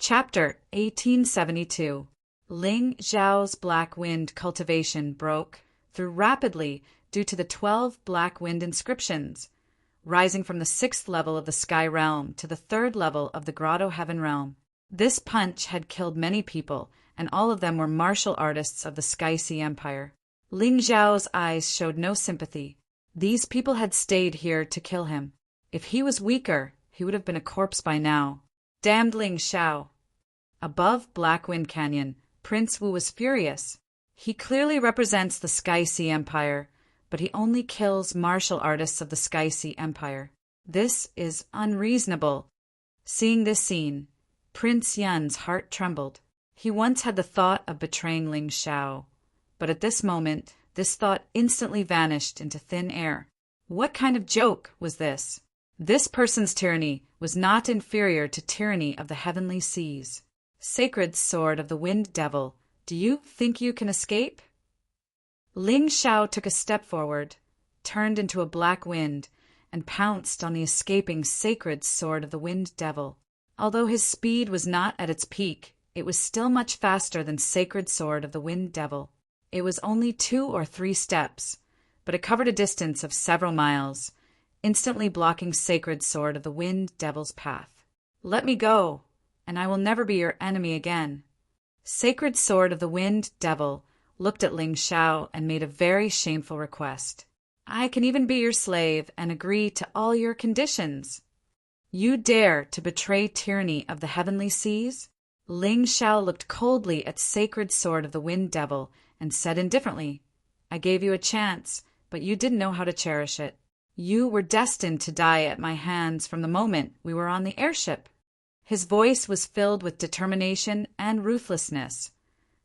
Chapter 1872. Ling Zhao's black wind cultivation broke through rapidly due to the 12 black wind inscriptions, rising from the 6th level of the sky realm to the 3rd level of the grotto heaven realm. This punch had killed many people, and all of them were martial artists of the Sky Sea Empire. Ling Zhao's eyes showed no sympathy. These people had stayed here to kill him. If he was weaker, he would have been a corpse by now. Damned Ling Zhao! Above Black Wind Canyon, Prince Wu was furious. He clearly represents the Sky Sea Empire, but he only kills martial artists of the Sky Sea Empire. This is unreasonable. Seeing this scene, Prince Yun's heart trembled. He once had the thought of betraying Ling Zhao, but at this moment, this thought instantly vanished into thin air. What kind of joke was this? This person's tyranny was not inferior to tyranny of the heavenly seas. Sacred sword of the wind devil, do you think you can escape? Ling Zhao took a step forward, turned into a black wind, and pounced on the escaping sacred sword of the wind devil. Although his speed was not at its peak, it was still much faster than sacred sword of the wind devil. It was only 2 or 3 steps, but it covered a distance of several miles, instantly blocking sacred sword of the wind devil's path. Let me go, and I will never be your enemy again. Sacred sword of the wind devil looked at Ling Zhao and made a very shameful request. I can even be your slave and agree to all your conditions. You dare to betray tyranny of the heavenly seas? Ling Zhao looked coldly at sacred sword of the wind devil and said indifferently, I gave you a chance, but you didn't know how to cherish it. You were destined to die at my hands from the moment we were on the airship. His voice was filled with determination and ruthlessness,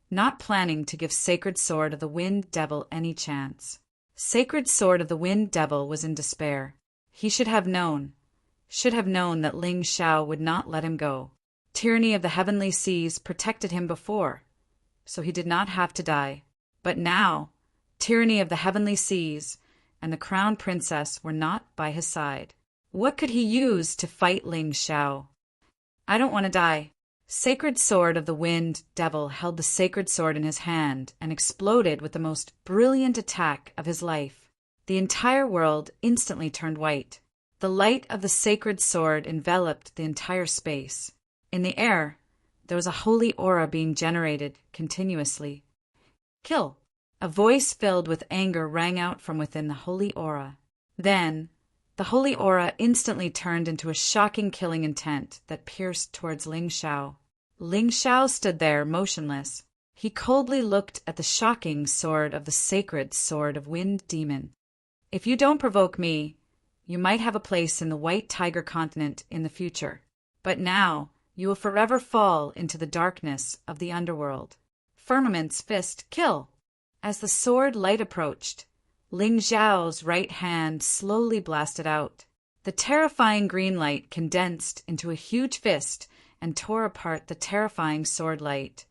not planning to give Sacred Sword of the Wind Devil any chance. Sacred Sword of the Wind Devil was in despair. He should have known that Ling Zhao would not let him go. Tyranny of the heavenly seas protected him before, so he did not have to die. But now, tyranny of the heavenly seas and the crown princess were not by his side. What could he use to fight Ling Zhao? I don't want to die. Sacred Sword of the Wind Devil held the sacred sword in his hand and exploded with the most brilliant attack of his life. The entire world instantly turned white. The light of the sacred sword enveloped the entire space. In the air, there was a holy aura being generated continuously. Kill! A voice filled with anger rang out from within the holy aura. Then, the holy aura instantly turned into a shocking killing intent that pierced towards Ling Zhao. Ling Zhao stood there, motionless. He coldly looked at the shocking sword of the sacred sword of Wind Demon. If you don't provoke me, you might have a place in the White Tiger continent in the future. But now, you will forever fall into the darkness of the underworld. Firmament's fist, kill! As the sword light approached, Ling Zhao's right hand slowly blasted out. The terrifying green light condensed into a huge fist and tore apart the terrifying sword light,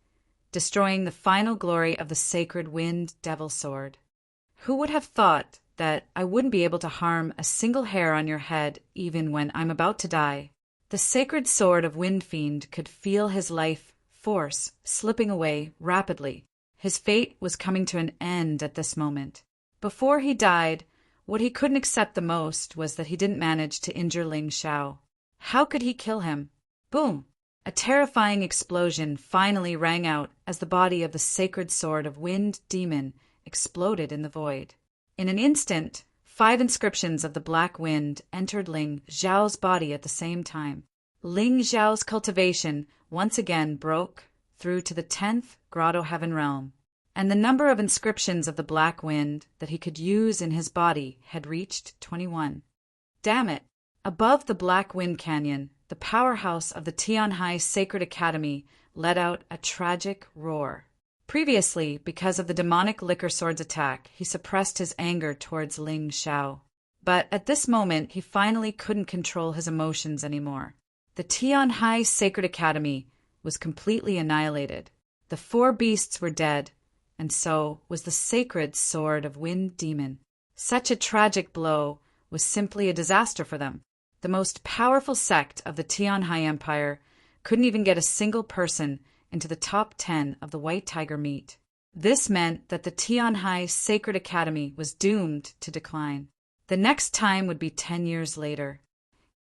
destroying the final glory of the sacred Wind Devil sword. Who would have thought that I wouldn't be able to harm a single hair on your head even when I'm about to die? The sacred sword of Wind Fiend could feel his life force slipping away rapidly. His fate was coming to an end at this moment. Before he died, what he couldn't accept the most was that he didn't manage to injure Ling Zhao. How could he kill him? Boom! A terrifying explosion finally rang out as the body of the sacred sword of Wind Demon exploded in the void. In an instant, 5 inscriptions of the Black Wind entered Ling Zhao's body at the same time. Ling Zhao's cultivation once again broke through to the 10th Grotto Heaven realm, and the number of inscriptions of the Black Wind that he could use in his body had reached 21. Damn it! Above the Black Wind Canyon, the powerhouse of the Tianhai Sacred Academy let out a tragic roar. Previously, because of the demonic liquor sword's attack, he suppressed his anger towards Ling Zhao. But at this moment, he finally couldn't control his emotions anymore. The Tianhai Sacred Academy was completely annihilated. The 4 beasts were dead, and so was the sacred sword of Wind Demon. Such a tragic blow was simply a disaster for them. The most powerful sect of the Tianhai Empire couldn't even get a single person into the top 10 of the White Tiger meet. This meant that the Tianhai Sacred Academy was doomed to decline. The next time would be 10 years later.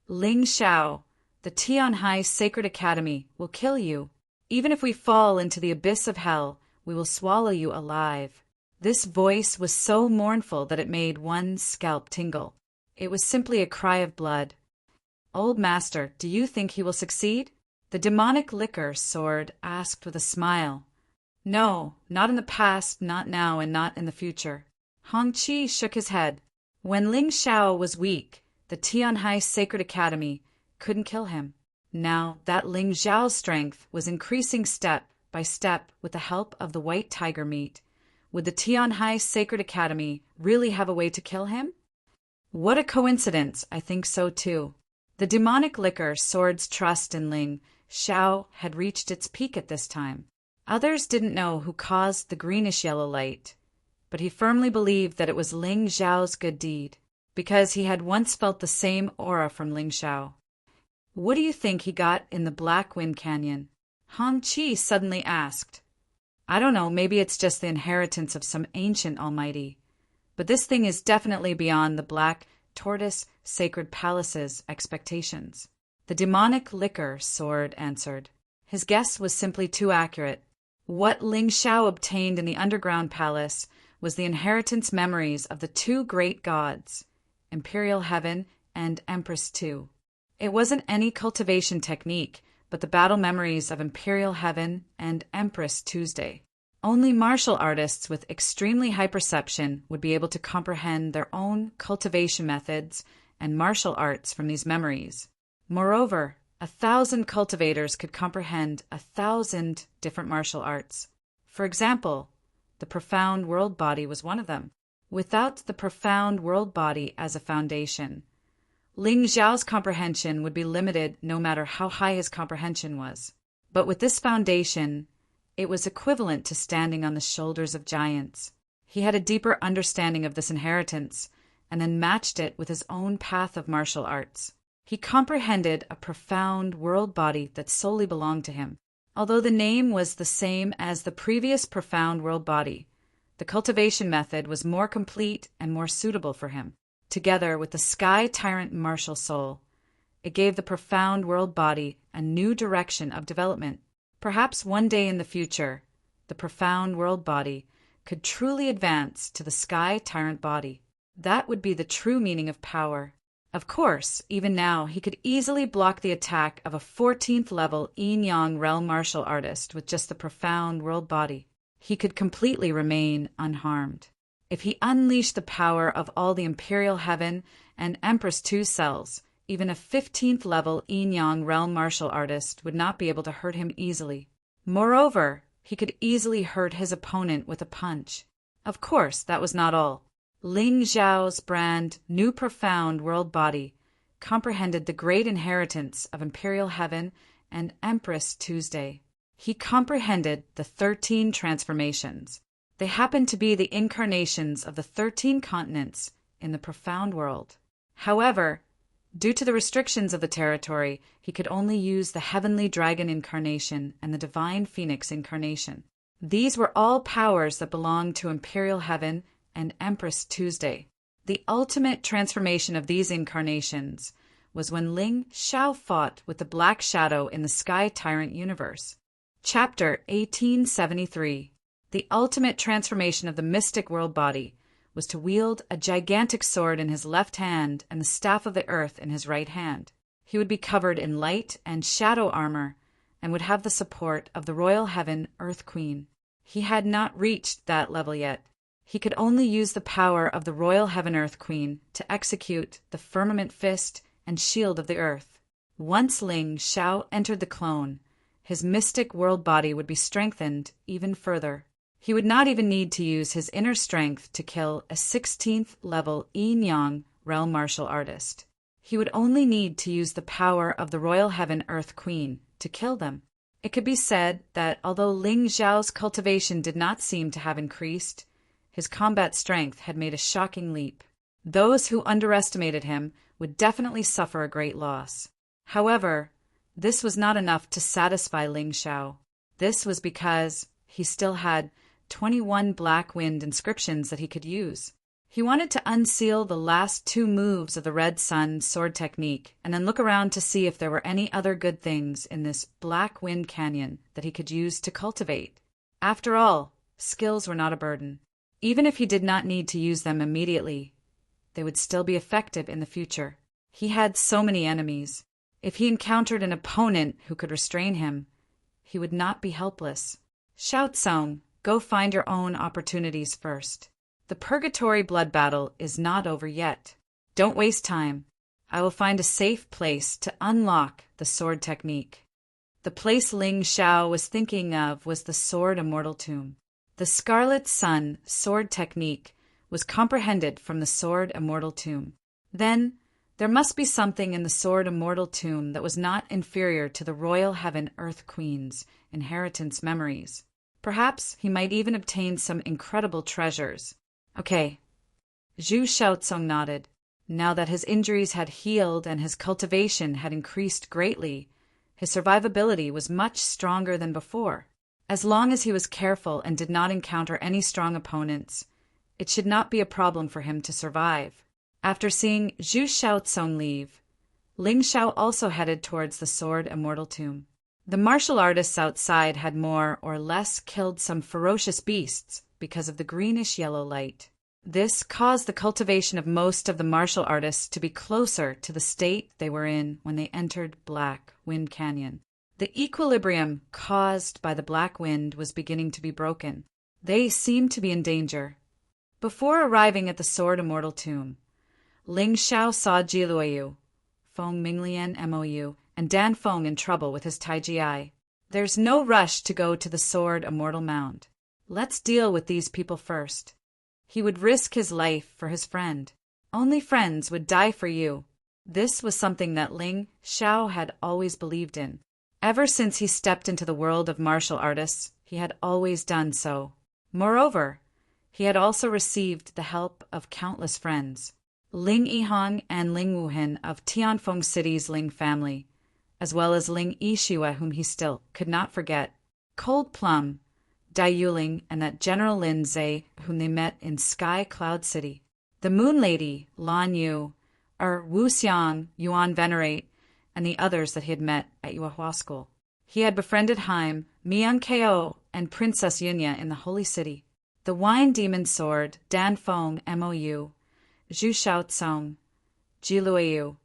Ling Xiao, the Tianhai Sacred Academy will kill you. Even if we fall into the abyss of hell, we will swallow you alive. This voice was so mournful that it made one's scalp tingle. It was simply a cry of blood. Old master, do you think he will succeed? The demonic liquor sword asked with a smile. No, not in the past, not now, and not in the future. Hong Qi shook his head. When Ling Xiao was weak, the Tianhai Sacred Academy couldn't kill him. Now that Ling Xiao's strength was increasing step by step with the help of the White Tiger meat, would the Tianhai Sacred Academy really have a way to kill him? What a coincidence, I think so too. The demonic liquor sword's trust in Ling Xiao had reached its peak at this time. Others didn't know who caused the greenish-yellow light, but he firmly believed that it was Ling Xiao's good deed, because he had once felt the same aura from Ling Xiao. What do you think he got in the Black Wind Canyon? Hong Qi suddenly asked. I don't know, maybe it's just the inheritance of some ancient almighty. But this thing is definitely beyond the Black Tortoise Sacred Palace's expectations. The demonic liquor sword answered. His guess was simply too accurate. What Ling Xiao obtained in the underground palace was the inheritance memories of the two great gods, Imperial Heaven and Empress Tu. It wasn't any cultivation technique, but the battle memories of Imperial Heaven and Empress Tuesday. Only martial artists with extremely high perception would be able to comprehend their own cultivation methods and martial arts from these memories. Moreover, 1,000 cultivators could comprehend 1,000 different martial arts. For example, the profound world body was one of them. Without the profound world body as a foundation, Ling Xiao's comprehension would be limited no matter how high his comprehension was. But with this foundation, it was equivalent to standing on the shoulders of giants. He had a deeper understanding of this inheritance, and then matched it with his own path of martial arts. He comprehended a profound world body that solely belonged to him. Although the name was the same as the previous profound world body, the cultivation method was more complete and more suitable for him. Together with the Sky Tyrant martial soul, it gave the profound world body a new direction of development. Perhaps one day in the future, the profound world body could truly advance to the Sky Tyrant body. That would be the true meaning of power. Of course, even now, he could easily block the attack of a 14th level Yin-Yang realm martial artist with just the profound world body. He could completely remain unharmed. If he unleashed the power of all the Imperial Heaven and Empress Tu cells, even a 15th level Yin-Yang realm martial artist would not be able to hurt him easily. Moreover, he could easily hurt his opponent with a punch. Of course, that was not all. Ling Xiao's brand new profound world body comprehended the great inheritance of Imperial Heaven and Empress Tuesday. He comprehended the 13 transformations. They happened to be the incarnations of the 13 continents in the profound world. However, due to the restrictions of the territory, he could only use the Heavenly Dragon incarnation and the Divine Phoenix incarnation. These were all powers that belonged to Imperial Heaven and Empress Tuesday. The ultimate transformation of these incarnations was when Ling Xiao fought with the Black Shadow in the Sky Tyrant universe. Chapter 1873. The ultimate transformation of the mystic world body was to wield a gigantic sword in his left hand and the staff of the earth in his right hand. He would be covered in light and shadow armor and would have the support of the Royal Heaven Earth Queen. He had not reached that level yet. He could only use the power of the Royal Heaven Earth Queen to execute the firmament fist and shield of the earth. Once Ling Xiao entered the clone, his mystic world body would be strengthened even further. He would not even need to use his inner strength to kill a 16th level Yin-Yang realm martial artist. He would only need to use the power of the Royal Heaven Earth Queen to kill them. It could be said that although Ling Xiao's cultivation did not seem to have increased, his combat strength had made a shocking leap. Those who underestimated him would definitely suffer a great loss. However, This was not enough to satisfy Ling Xiao. This was because he still had 21 Black Wind inscriptions that he could use. He wanted to unseal the last 2 moves of the Red Sun sword technique and then look around to see if there were any other good things in this Black Wind Canyon that he could use to cultivate. After all, skills were not a burden. Even if he did not need to use them immediately, they would still be effective in the future. He had so many enemies. If he encountered an opponent who could restrain him, he would not be helpless. Xiao Tsong, go find your own opportunities first. The purgatory blood battle is not over yet. Don't waste time. I will find a safe place to unlock the sword technique. The place Ling Xiao was thinking of was the Sword Immortal Tomb. The Scarlet Sun sword technique was comprehended from the Sword Immortal Tomb. Then, there must be something in the Sword Immortal Tomb that was not inferior to the Royal Heaven Earth Queen's inheritance memories. Perhaps he might even obtain some incredible treasures. Okay. Zhu Xiaotsong nodded. Now that his injuries had healed and his cultivation had increased greatly, his survivability was much stronger than before. As long as he was careful and did not encounter any strong opponents, it should not be a problem for him to survive. After seeing Zhu Xiaotsong leave, Ling Xiao also headed towards the Sword Immortal Tomb. The martial artists outside had more or less killed some ferocious beasts because of the greenish-yellow light. This caused the cultivation of most of the martial artists to be closer to the state they were in when they entered Black Wind Canyon. The equilibrium caused by the Black Wind was beginning to be broken. They seemed to be in danger. Before arriving at the Sword Immortal Tomb, Ling Xiao saw Jiluoyu, Feng Minglian Mou, and Dan Feng in trouble with his Taiji. There's no rush to go to the Sword Immortal Mound. Let's deal with these people first. He would risk his life for his friend. Only friends would die for you. This was something that Ling Xiao had always believed in. Ever since he stepped into the world of martial artists, he had always done so. Moreover, he had also received the help of countless friends. Ling Yihong and Ling Wuhen of Tianfeng City's Ling family, as well as Ling Yishua, whom he still could not forget, Cold Plum, Dai Yuling, and that General Lin Zhe, whom they met in Sky Cloud City. The Moon Lady, Lan Yu, Wu Xiang, Yuan Venerate, and the others that he had met at Yuehua School. He had befriended Haim, Miang Ko, and Princess Yunya in the Holy City. The Wine Demon Sword, Dan Feng, Mou, Zhu Xiaotsong, Jiluoyu,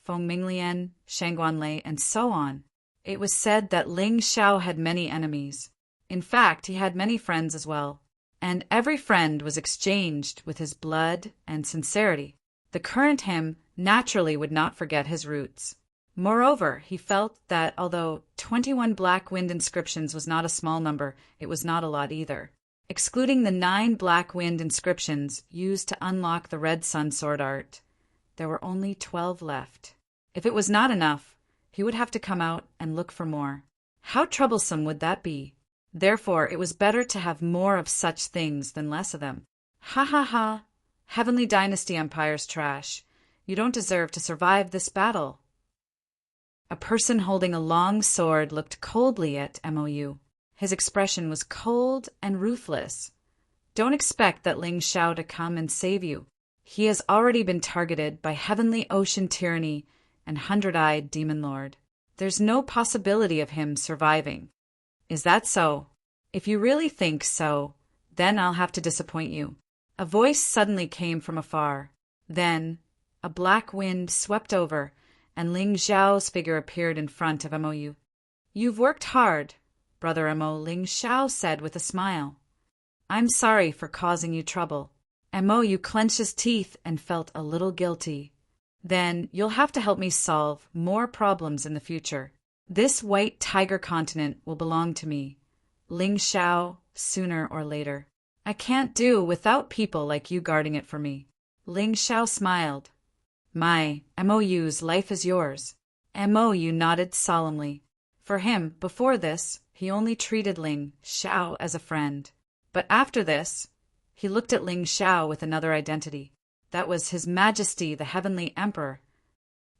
Feng Minglian, Shangguan Lei, and so on. It was said that Ling Xiao had many enemies. In fact, he had many friends as well, and every friend was exchanged with his blood and sincerity. The current him naturally would not forget his roots. Moreover, he felt that although 21 Black Wind inscriptions was not a small number, it was not a lot either. Excluding the 9 Black Wind inscriptions used to unlock the Red Sun sword art, there were only 12 left. If it was not enough, he would have to come out and look for more. How troublesome would that be? Therefore, it was better to have more of such things than less of them. Ha ha ha! Heavenly Dynasty Empire's trash. You don't deserve to survive this battle. A person holding a long sword looked coldly at Mou. His expression was cold and ruthless. Don't expect that Ling Xiao to come and save you. He has already been targeted by Heavenly Ocean Tyranny and Hundred-Eyed Demon Lord. There's no possibility of him surviving. Is that so? If you really think so, then I'll have to disappoint you. A voice suddenly came from afar. Then, a black wind swept over, and Ling Xiao's figure appeared in front of Mou. You've worked hard, Brother Mo, Ling Xiao said with a smile. I'm sorry for causing you trouble. Mou clenched his teeth and felt a little guilty. Then you'll have to help me solve more problems in the future. This white tiger continent will belong to me, Ling Xiao, sooner or later. I can't do without people like you guarding it for me. Ling Xiao smiled. My, Mou's life is yours. Mou nodded solemnly. For him, before this, he only treated Ling Xiao as a friend. But after this, he looked at Ling Xiao with another identity. That was His Majesty the Heavenly Emperor.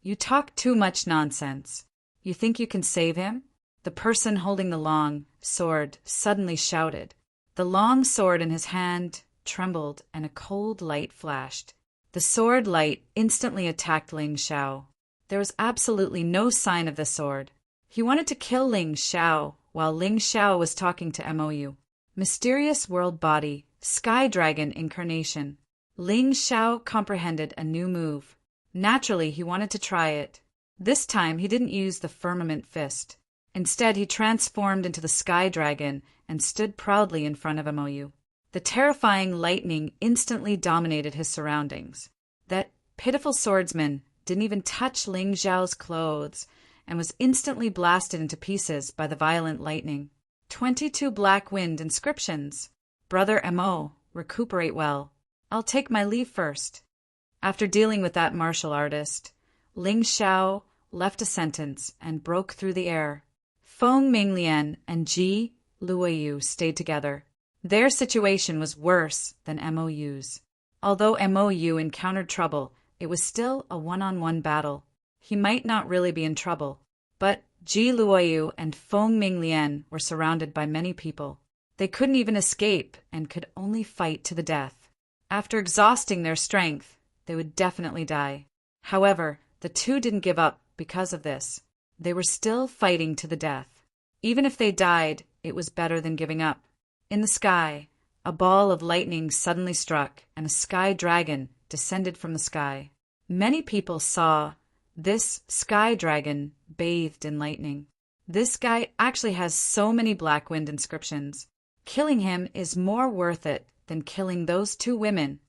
You talk too much nonsense. You think you can save him? The person holding the long sword suddenly shouted. The long sword in his hand trembled and a cold light flashed. The sword light instantly attacked Ling Xiao. There was absolutely no sign of the sword. He wanted to kill Ling Xiao while Ling Xiao was talking to Mou. Mysterious world body, sky dragon incarnation. Ling Xiao comprehended a new move. Naturally, he wanted to try it. This time, he didn't use the firmament fist. Instead, he transformed into the sky dragon and stood proudly in front of Mou. The terrifying lightning instantly dominated his surroundings. That pitiful swordsman didn't even touch Ling Xiao's clothes and was instantly blasted into pieces by the violent lightning. 22 black wind inscriptions. Brother Mo, recuperate well. I'll take my leave first. After dealing with that martial artist, Ling Xiao left a sentence and broke through the air. Feng Minglian and Ji Luoyu stayed together. Their situation was worse than Mou's. Although Mou encountered trouble, it was still a one-on-one battle. He might not really be in trouble, but Ji Luoyu and Feng Minglian were surrounded by many people. They couldn't even escape and could only fight to the death. After exhausting their strength, they would definitely die. However, the two didn't give up because of this. They were still fighting to the death. Even if they died, it was better than giving up. In the sky, a ball of lightning suddenly struck, and a sky dragon descended from the sky. Many people saw this sky dragon bathed in lightning. This guy actually has so many black wind inscriptions. Killing him is more worth it than killing those two women.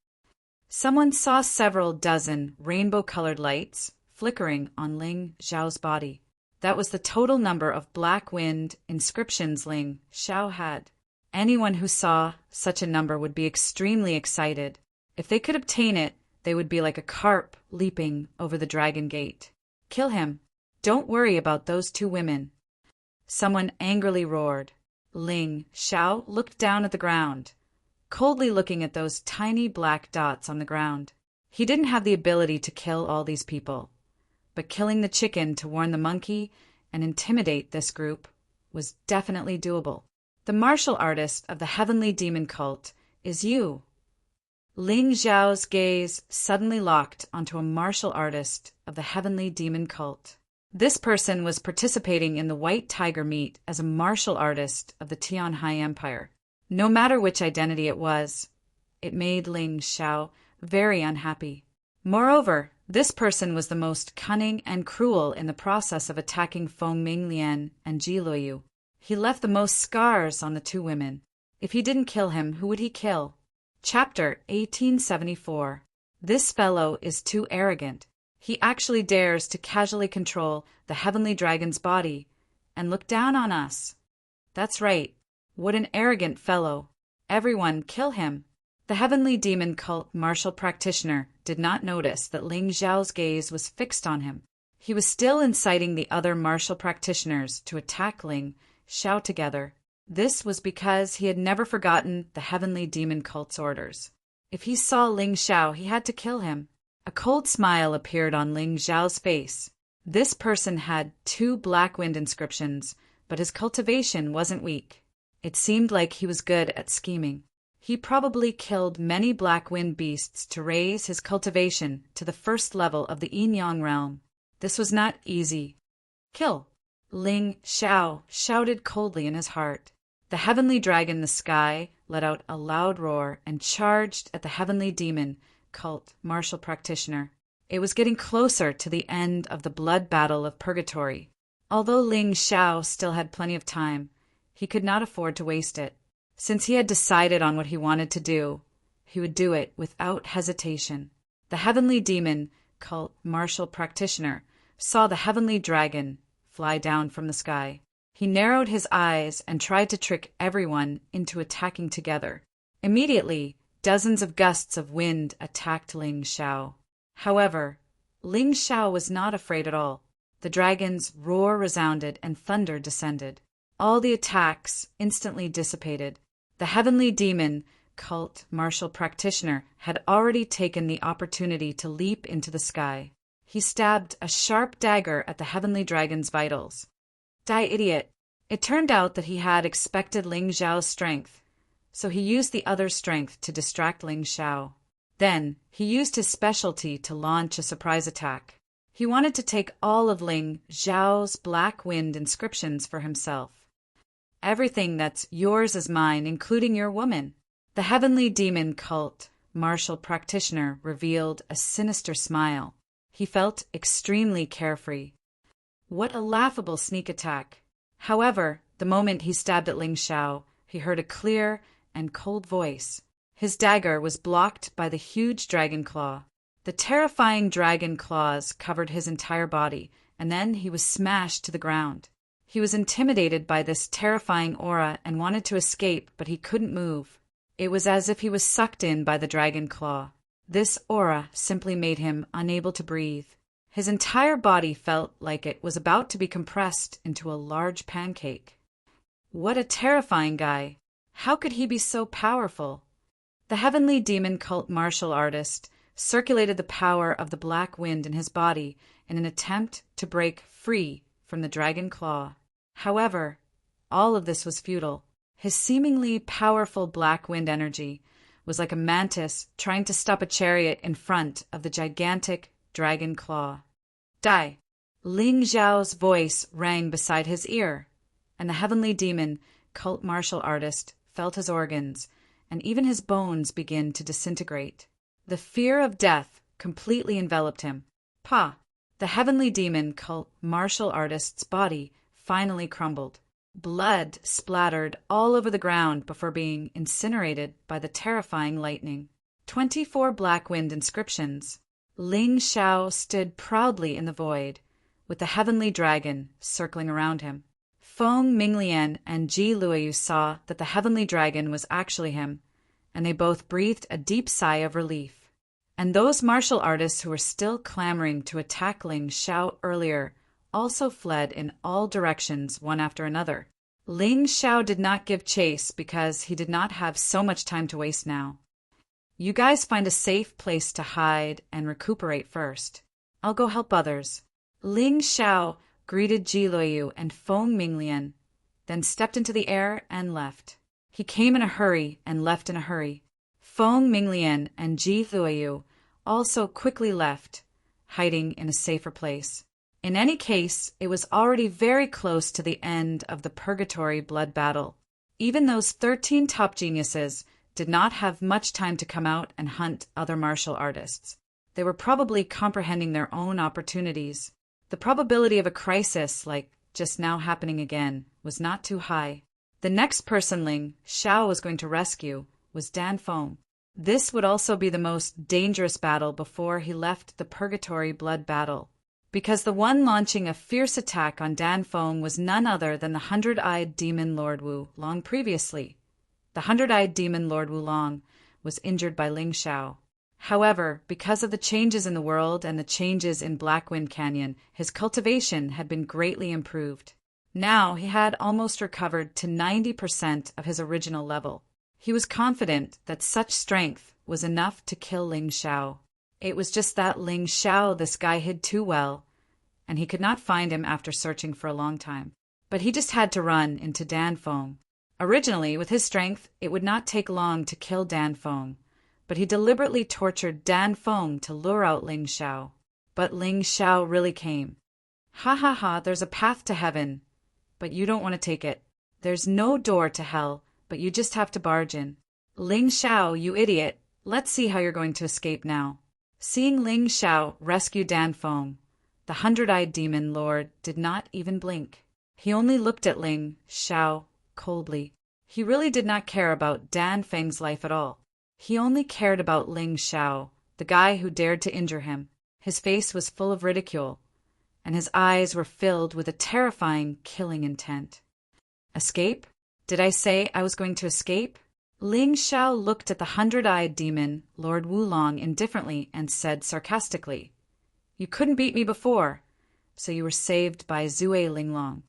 Someone saw several dozen rainbow-colored lights flickering on Ling Xiao's body. That was the total number of black wind inscriptions Ling Xiao had. Anyone who saw such a number would be extremely excited. If they could obtain it, they would be like a carp leaping over the dragon gate. Kill him. Don't worry about those two women. Someone angrily roared. Ling Xiao looked down at the ground, coldly looking at those tiny black dots on the ground. He didn't have the ability to kill all these people, but killing the chicken to warn the monkey and intimidate this group was definitely doable. The martial artist of the heavenly demon cult is you. Ling Xiao's gaze suddenly locked onto a martial artist of the heavenly demon cult. This person was participating in the White Tiger meet as a martial artist of the Tianhai Empire. No matter which identity it was, it made Ling Xiao very unhappy. Moreover, this person was the most cunning and cruel in the process of attacking Feng Minglian and Ji Luoyu. He left the most scars on the two women. If he didn't kill him, who would he kill? Chapter 1874. This fellow is too arrogant. He actually dares to casually control the heavenly dragon's body and look down on us. That's right. What an arrogant fellow. Everyone kill him. The heavenly demon cult martial practitioner did not notice that Ling Xiao's gaze was fixed on him. He was still inciting the other martial practitioners to attack Ling Xiao together. This was because he had never forgotten the heavenly demon cult's orders. If he saw Ling Xiao, he had to kill him. A cold smile appeared on Ling Xiao's face. This person had 2 black wind inscriptions, but his cultivation wasn't weak. It seemed like he was good at scheming. He probably killed many black wind beasts to raise his cultivation to the first level of the Yin-Yang realm. This was not easy. Kill! Ling Xiao shouted coldly in his heart. The heavenly dragon in the sky let out a loud roar and charged at the heavenly demon cult martial practitioner. It was getting closer to the end of the blood battle of purgatory. Although Ling Xiao still had plenty of time, he could not afford to waste it. Since he had decided on what he wanted to do, he would do it without hesitation. The heavenly demon cult martial practitioner saw the heavenly dragon fly down from the sky. He narrowed his eyes and tried to trick everyone into attacking together. Immediately, dozens of gusts of wind attacked Ling Xiao. However, Ling Xiao was not afraid at all. The dragon's roar resounded and thunder descended. All the attacks instantly dissipated. The heavenly demon cult martial practitioner had already taken the opportunity to leap into the sky. he stabbed a sharp dagger at the heavenly dragon's vitals. Die, idiot! It turned out that he had expected Ling Xiao's strength, so he used the other's strength to distract Ling Xiao. Then, he used his specialty to launch a surprise attack. He wanted to take all of Ling Xiao's Black Wind inscriptions for himself. Everything that's yours is mine, including your woman. The heavenly demon cult martial practitioner revealed a sinister smile. He felt extremely carefree. What a laughable sneak attack. However, the moment he stabbed at Ling Xiao, he heard a clear and cold voice. His dagger was blocked by the huge dragon claw. The terrifying dragon claws covered his entire body, and then he was smashed to the ground. He was intimidated by this terrifying aura and wanted to escape, but he couldn't move. It was as if he was sucked in by the dragon claw. This aura simply made him unable to breathe. His entire body felt like it was about to be compressed into a large pancake. What a terrifying guy! How could he be so powerful? The heavenly demon cult martial artist circulated the power of the black wind in his body in an attempt to break free from the dragon claw. However, all of this was futile. His seemingly powerful black wind energy was like a mantis trying to stop a chariot in front of the gigantic dragon claw. Die! Ling Xiao's voice rang beside his ear, and the heavenly demon cult martial artist felt his organs and even his bones begin to disintegrate. The fear of death completely enveloped him. Pa! The heavenly demon cult martial artist's body finally crumbled. Blood splattered all over the ground before being incinerated by the terrifying lightning. 24 black wind inscriptions. Ling Xiao stood proudly in the void, with the heavenly dragon circling around him. Feng Minglian and Ji Luoyu saw that the heavenly dragon was actually him, and they both breathed a deep sigh of relief. And those martial artists who were still clamoring to attack Ling Xiao earlier also fled in all directions one after another. Ling Xiao did not give chase because he did not have so much time to waste now. You guys find a safe place to hide and recuperate first. I'll go help others. Ling Xiao greeted Ji Luoyu and Feng Minglian, then stepped into the air and left. He came in a hurry and left in a hurry. Feng Minglian and Ji Luoyu also quickly left, hiding in a safer place. In any case, it was already very close to the end of the purgatory blood battle. Even those 13 top geniuses did not have much time to come out and hunt other martial artists. They were probably comprehending their own opportunities. The probability of a crisis like just now happening again was not too high. The next person Ling Xiao was going to rescue was Dan Feng. This would also be the most dangerous battle before he left the purgatory blood battle, because the one launching a fierce attack on Dan Feng was none other than the 100-eyed demon Lord Wu long previously. The 100-eyed demon Lord Wu Long was injured by Ling Xiao. However, because of the changes in the world and the changes in Blackwind Canyon, his cultivation had been greatly improved. Now he had almost recovered to 90% of his original level. He was confident that such strength was enough to kill Ling Xiao. It was just that Ling Xiao this guy hid too well, and he could not find him after searching for a long time. But he just had to run into Dan Feng. Originally, with his strength, it would not take long to kill Dan Feng, but he deliberately tortured Dan Feng to lure out Ling Xiao. But Ling Xiao really came. Ha ha ha, there's a path to heaven, but you don't want to take it. There's no door to hell, but you just have to barge in. Ling Xiao, you idiot, let's see how you're going to escape now. Seeing Ling Xiao rescue Dan Feng, the 100-eyed demon lord did not even blink. He only looked at Ling Xiao coldly. He really did not care about Dan Feng's life at all. He only cared about Ling Xiao, the guy who dared to injure him. His face was full of ridicule, and his eyes were filled with a terrifying, killing intent. Escape? Did I say I was going to escape? Ling Xiao looked at the 100-eyed demon, Lord Wulong, indifferently and said sarcastically, "You couldn't beat me before, so you were saved by Zue Linglong.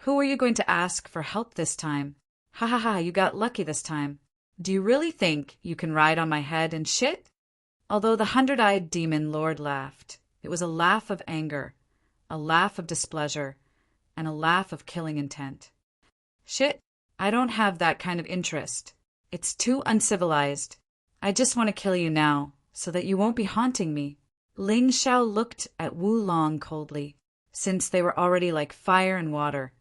Who are you going to ask for help this time? Ha ha ha, you got lucky this time. Do you really think you can ride on my head and shit?" Although the 100-eyed demon lord laughed, It was a laugh of anger, a laugh of displeasure, and a laugh of killing intent. Shit, I don't have that kind of interest. It's too uncivilized. I just want to kill you now, so that you won't be haunting me. Ling Xiao looked at Wu Long coldly. Since they were already like fire and water,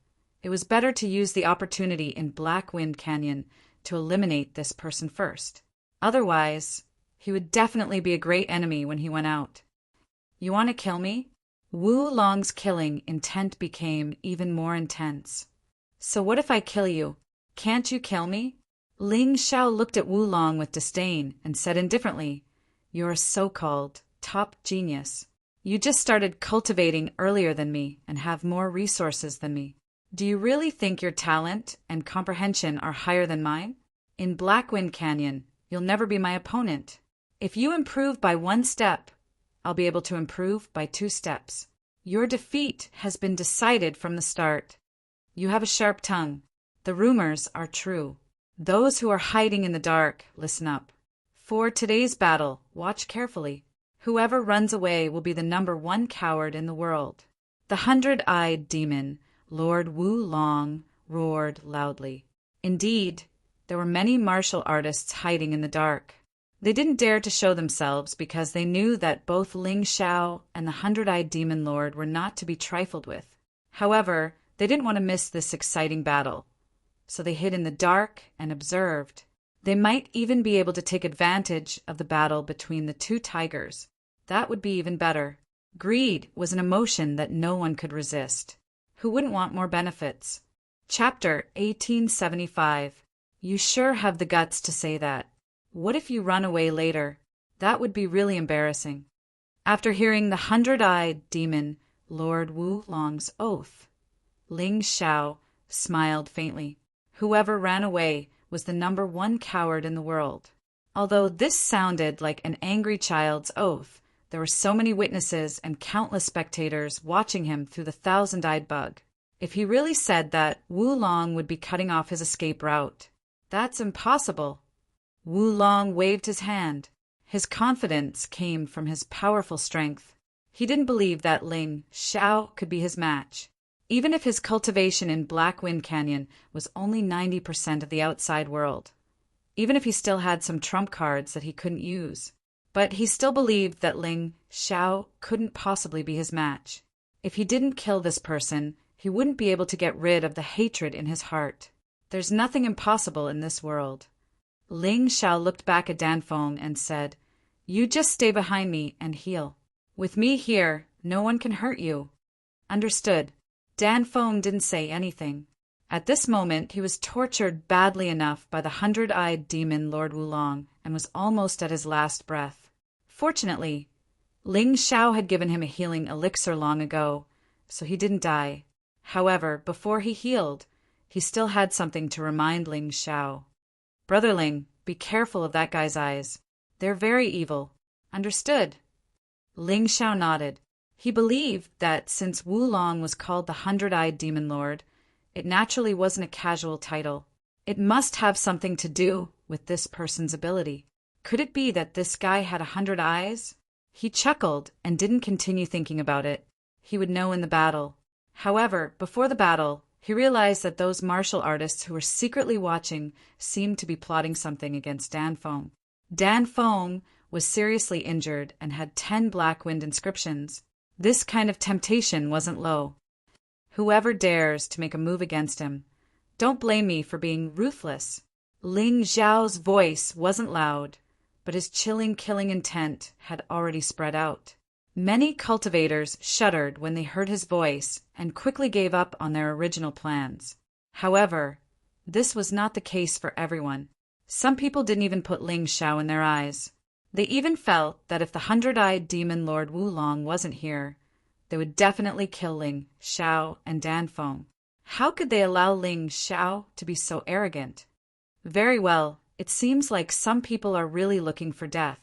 it was better to use the opportunity in Black Wind Canyon to eliminate this person first. Otherwise, he would definitely be a great enemy when he went out. You want to kill me? Wu Long's killing intent became even more intense. So what if I kill you? Can't you kill me? Ling Xiao looked at Wu Long with disdain and said indifferently, You're a so-called top genius. You just started cultivating earlier than me and have more resources than me. Do you really think your talent and comprehension are higher than mine? In Blackwind Canyon, you'll never be my opponent. If you improve by 1 step, I'll be able to improve by 2 steps. Your defeat has been decided from the start. You have a sharp tongue. The rumors are true. Those who are hiding in the dark, listen up. For today's battle, watch carefully. Whoever runs away will be the #1 coward in the world. The 100-eyed demon, Lord Wu Long, roared loudly. Indeed, there were many martial artists hiding in the dark. They didn't dare to show themselves because they knew that both Ling Xiao and the 100-eyed demon lord were not to be trifled with. However, they didn't want to miss this exciting battle, so they hid in the dark and observed. They might even be able to take advantage of the battle between the 2 tigers. That would be even better. Greed was an emotion that no one could resist. Who wouldn't want more benefits? Chapter 1875. You sure have the guts to say that. What if you run away later? That would be really embarrassing. After hearing the 100-eyed demon, Lord Wu Long's oath, Ling Xiao smiled faintly. Whoever ran away was the #1 coward in the world. Although this sounded like an angry child's oath, there were so many witnesses and countless spectators watching him through the 1,000-eyed bug. If he really said that, Wu Long would be cutting off his escape route. That's impossible. Wu Long waved his hand. His confidence came from his powerful strength. He didn't believe that Ling Xiao could be his match. Even if his cultivation in Blackwind Canyon was only 90% of the outside world. Even if he still had some trump cards that he couldn't use. But he still believed that Ling Xiao couldn't possibly be his match. If he didn't kill this person, he wouldn't be able to get rid of the hatred in his heart. There's nothing impossible in this world. Ling Xiao looked back at Dan Feng and said, You just stay behind me and heal. With me here, no one can hurt you. Understood. Dan Feng didn't say anything. At this moment, he was tortured badly enough by the 100-eyed demon Lord Wu Long and was almost at his last breath. Fortunately, Ling Xiao had given him a healing elixir long ago, so he didn't die. However, before he healed, he still had something to remind Ling Xiao. Brother Ling, be careful of that guy's eyes. They're very evil. Understood? Ling Xiao nodded. He believed that since Wu Long was called the 100-eyed demon lord, it naturally wasn't a casual title. It must have something to do with this person's ability. Could it be that this guy had 100 eyes? He chuckled and didn't continue thinking about it. He would know in the battle. However, before the battle, he realized that those martial artists who were secretly watching seemed to be plotting something against Dan Feng. Dan Feng was seriously injured and had 10 Blackwind inscriptions. This kind of temptation wasn't low. Whoever dares to make a move against him, don't blame me for being ruthless. Ling Xiao's voice wasn't loud, but his chilling killing intent had already spread out. Many cultivators shuddered when they heard his voice and quickly gave up on their original plans. However, this was not the case for everyone. Some people didn't even put Ling Xiao in their eyes. They even felt that if the 100-eyed demon Lord Wu Long wasn't here, they would definitely kill Ling Xiao and Dan Feng. How could they allow Ling Xiao to be so arrogant? Very well, it seems like some people are really looking for death.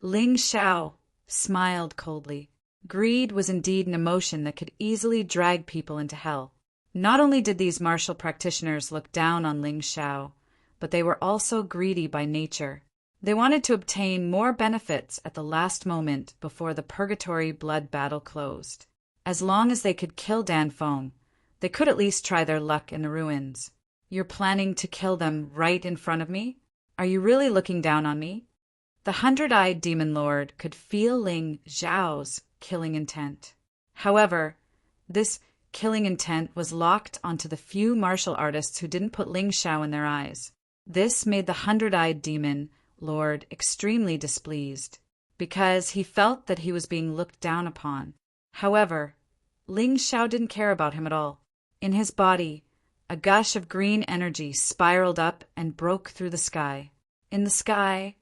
Ling Xiao smiled coldly. Greed was indeed an emotion that could easily drag people into hell. Not only did these martial practitioners look down on Ling Xiao, but they were also greedy by nature. They wanted to obtain more benefits at the last moment before the purgatory blood battle closed. As long as they could kill Danfeng, they could at least try their luck in the ruins. You're planning to kill them right in front of me? Are you really looking down on me? The 100-eyed demon lord could feel Ling Zhao's killing intent. However, this killing intent was locked onto the few martial artists who didn't put Ling Zhao in their eyes. This made the 100-eyed demon lord extremely displeased, because he felt that he was being looked down upon. However, Ling Zhao didn't care about him at all. In his body, a gush of green energy spiraled up and broke through the sky. In the sky,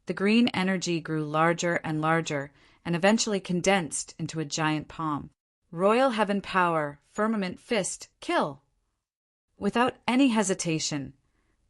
the green energy grew larger and larger and eventually condensed into a giant palm. Royal Heaven Power, Firmament Fist, Kill! Without any hesitation,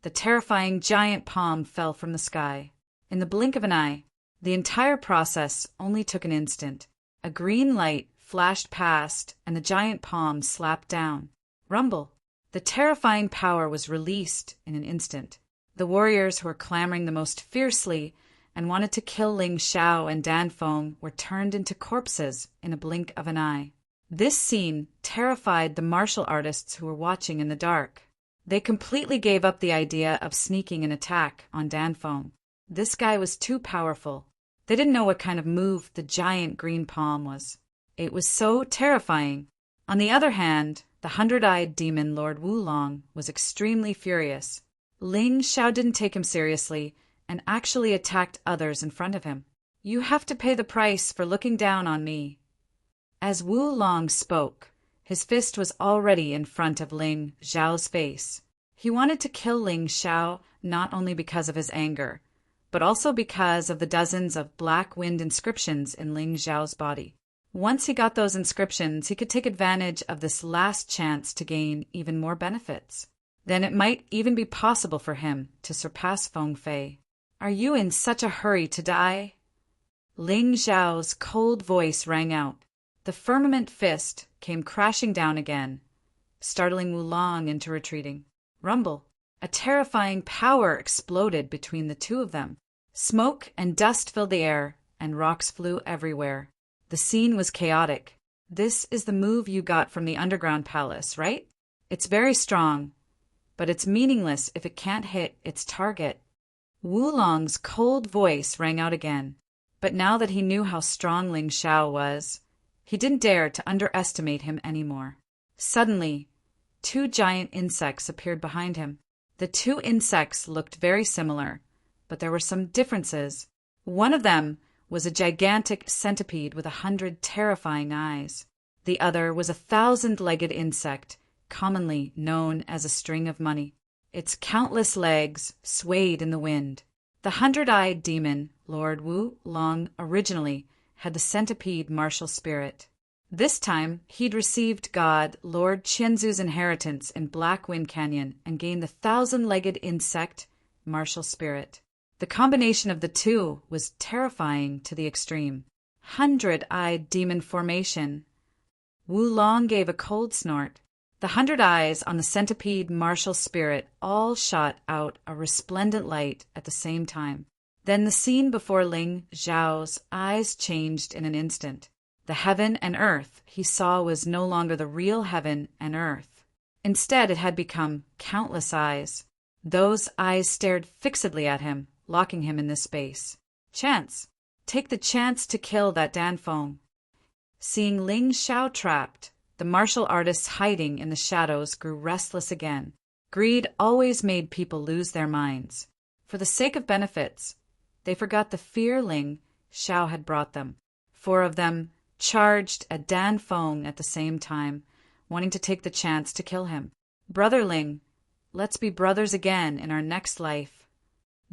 the terrifying giant palm fell from the sky. In the blink of an eye, the entire process only took an instant. A green light flashed past and the giant palm slapped down. Rumble! The terrifying power was released in an instant. The warriors who were clamoring the most fiercely and wanted to kill Ling Zhao and Danfeng were turned into corpses in a blink of an eye. This scene terrified the martial artists who were watching in the dark. They completely gave up the idea of sneaking an attack on Danfeng. This guy was too powerful. They didn't know what kind of move the giant green palm was. It was so terrifying. On the other hand, the 100-eyed demon Lord Wulong was extremely furious. Ling Zhao didn't take him seriously and actually attacked others in front of him. You have to pay the price for looking down on me. As Wulong spoke, his fist was already in front of Ling Zhao's face. He wanted to kill Ling Zhao not only because of his anger, but also because of the dozens of black wind inscriptions in Ling Zhao's body. Once he got those inscriptions, he could take advantage of this last chance to gain even more benefits. Then it might even be possible for him to surpass Feng Fei. Are you in such a hurry to die? Ling Zhao's cold voice rang out. The firmament fist came crashing down again, startling Wulong into retreating. Rumble! A terrifying power exploded between the two of them. Smoke and dust filled the air, and rocks flew everywhere. The scene was chaotic. This is the move you got from the underground palace, right? It's very strong, but it's meaningless if it can't hit its target. Wulong's cold voice rang out again, but now that he knew how strong Ling Zhao was, he didn't dare to underestimate him anymore. Suddenly, two giant insects appeared behind him. The two insects looked very similar, but there were some differences. One of them was a gigantic centipede with 100 terrifying eyes. The other was a 1,000-legged insect, commonly known as a string of money. Its countless legs swayed in the wind. The 100-eyed demon, Lord Wulong, originally had the centipede martial spirit. This time, he'd received God Lord Qianzu's inheritance in Black Wind Canyon and gained the 1,000-legged insect martial spirit. The combination of the two was terrifying to the extreme. 100-eyed demon formation. Wulong gave a cold snort. The 100 eyes on the centipede martial spirit all shot out a resplendent light at the same time. Then the scene before Ling Zhao's eyes changed in an instant. The heaven and earth he saw was no longer the real heaven and earth. Instead, it had become countless eyes. Those eyes stared fixedly at him, locking him in this space. Chance. Take the chance to kill that Danfeng. Seeing Ling Zhao trapped, the martial artists hiding in the shadows grew restless again. Greed always made people lose their minds. For the sake of benefits, they forgot the fear Ling Zhao had brought them. 4 of them charged at Danfeng at the same time, wanting to take the chance to kill him. Brother Ling, let's be brothers again in our next life.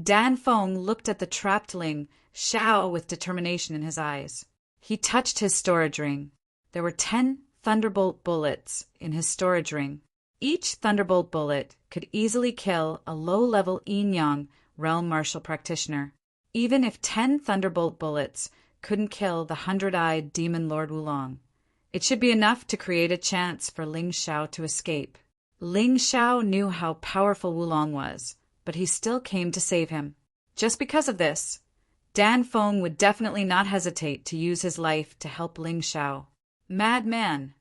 Danfeng looked at the trapped Ling Zhao with determination in his eyes. He touched his storage ring. There were 10 thunderbolt bullets in his storage ring. Each thunderbolt bullet could easily kill a low-level yin-yang realm martial practitioner. Even if 10 thunderbolt bullets couldn't kill the 100-eyed demon Lord Wulong, it should be enough to create a chance for Ling Zhao to escape. Ling Zhao knew how powerful Wulong was, but he still came to save him. Just because of this, Dan Feng would definitely not hesitate to use his life to help Ling Xiao. Madman!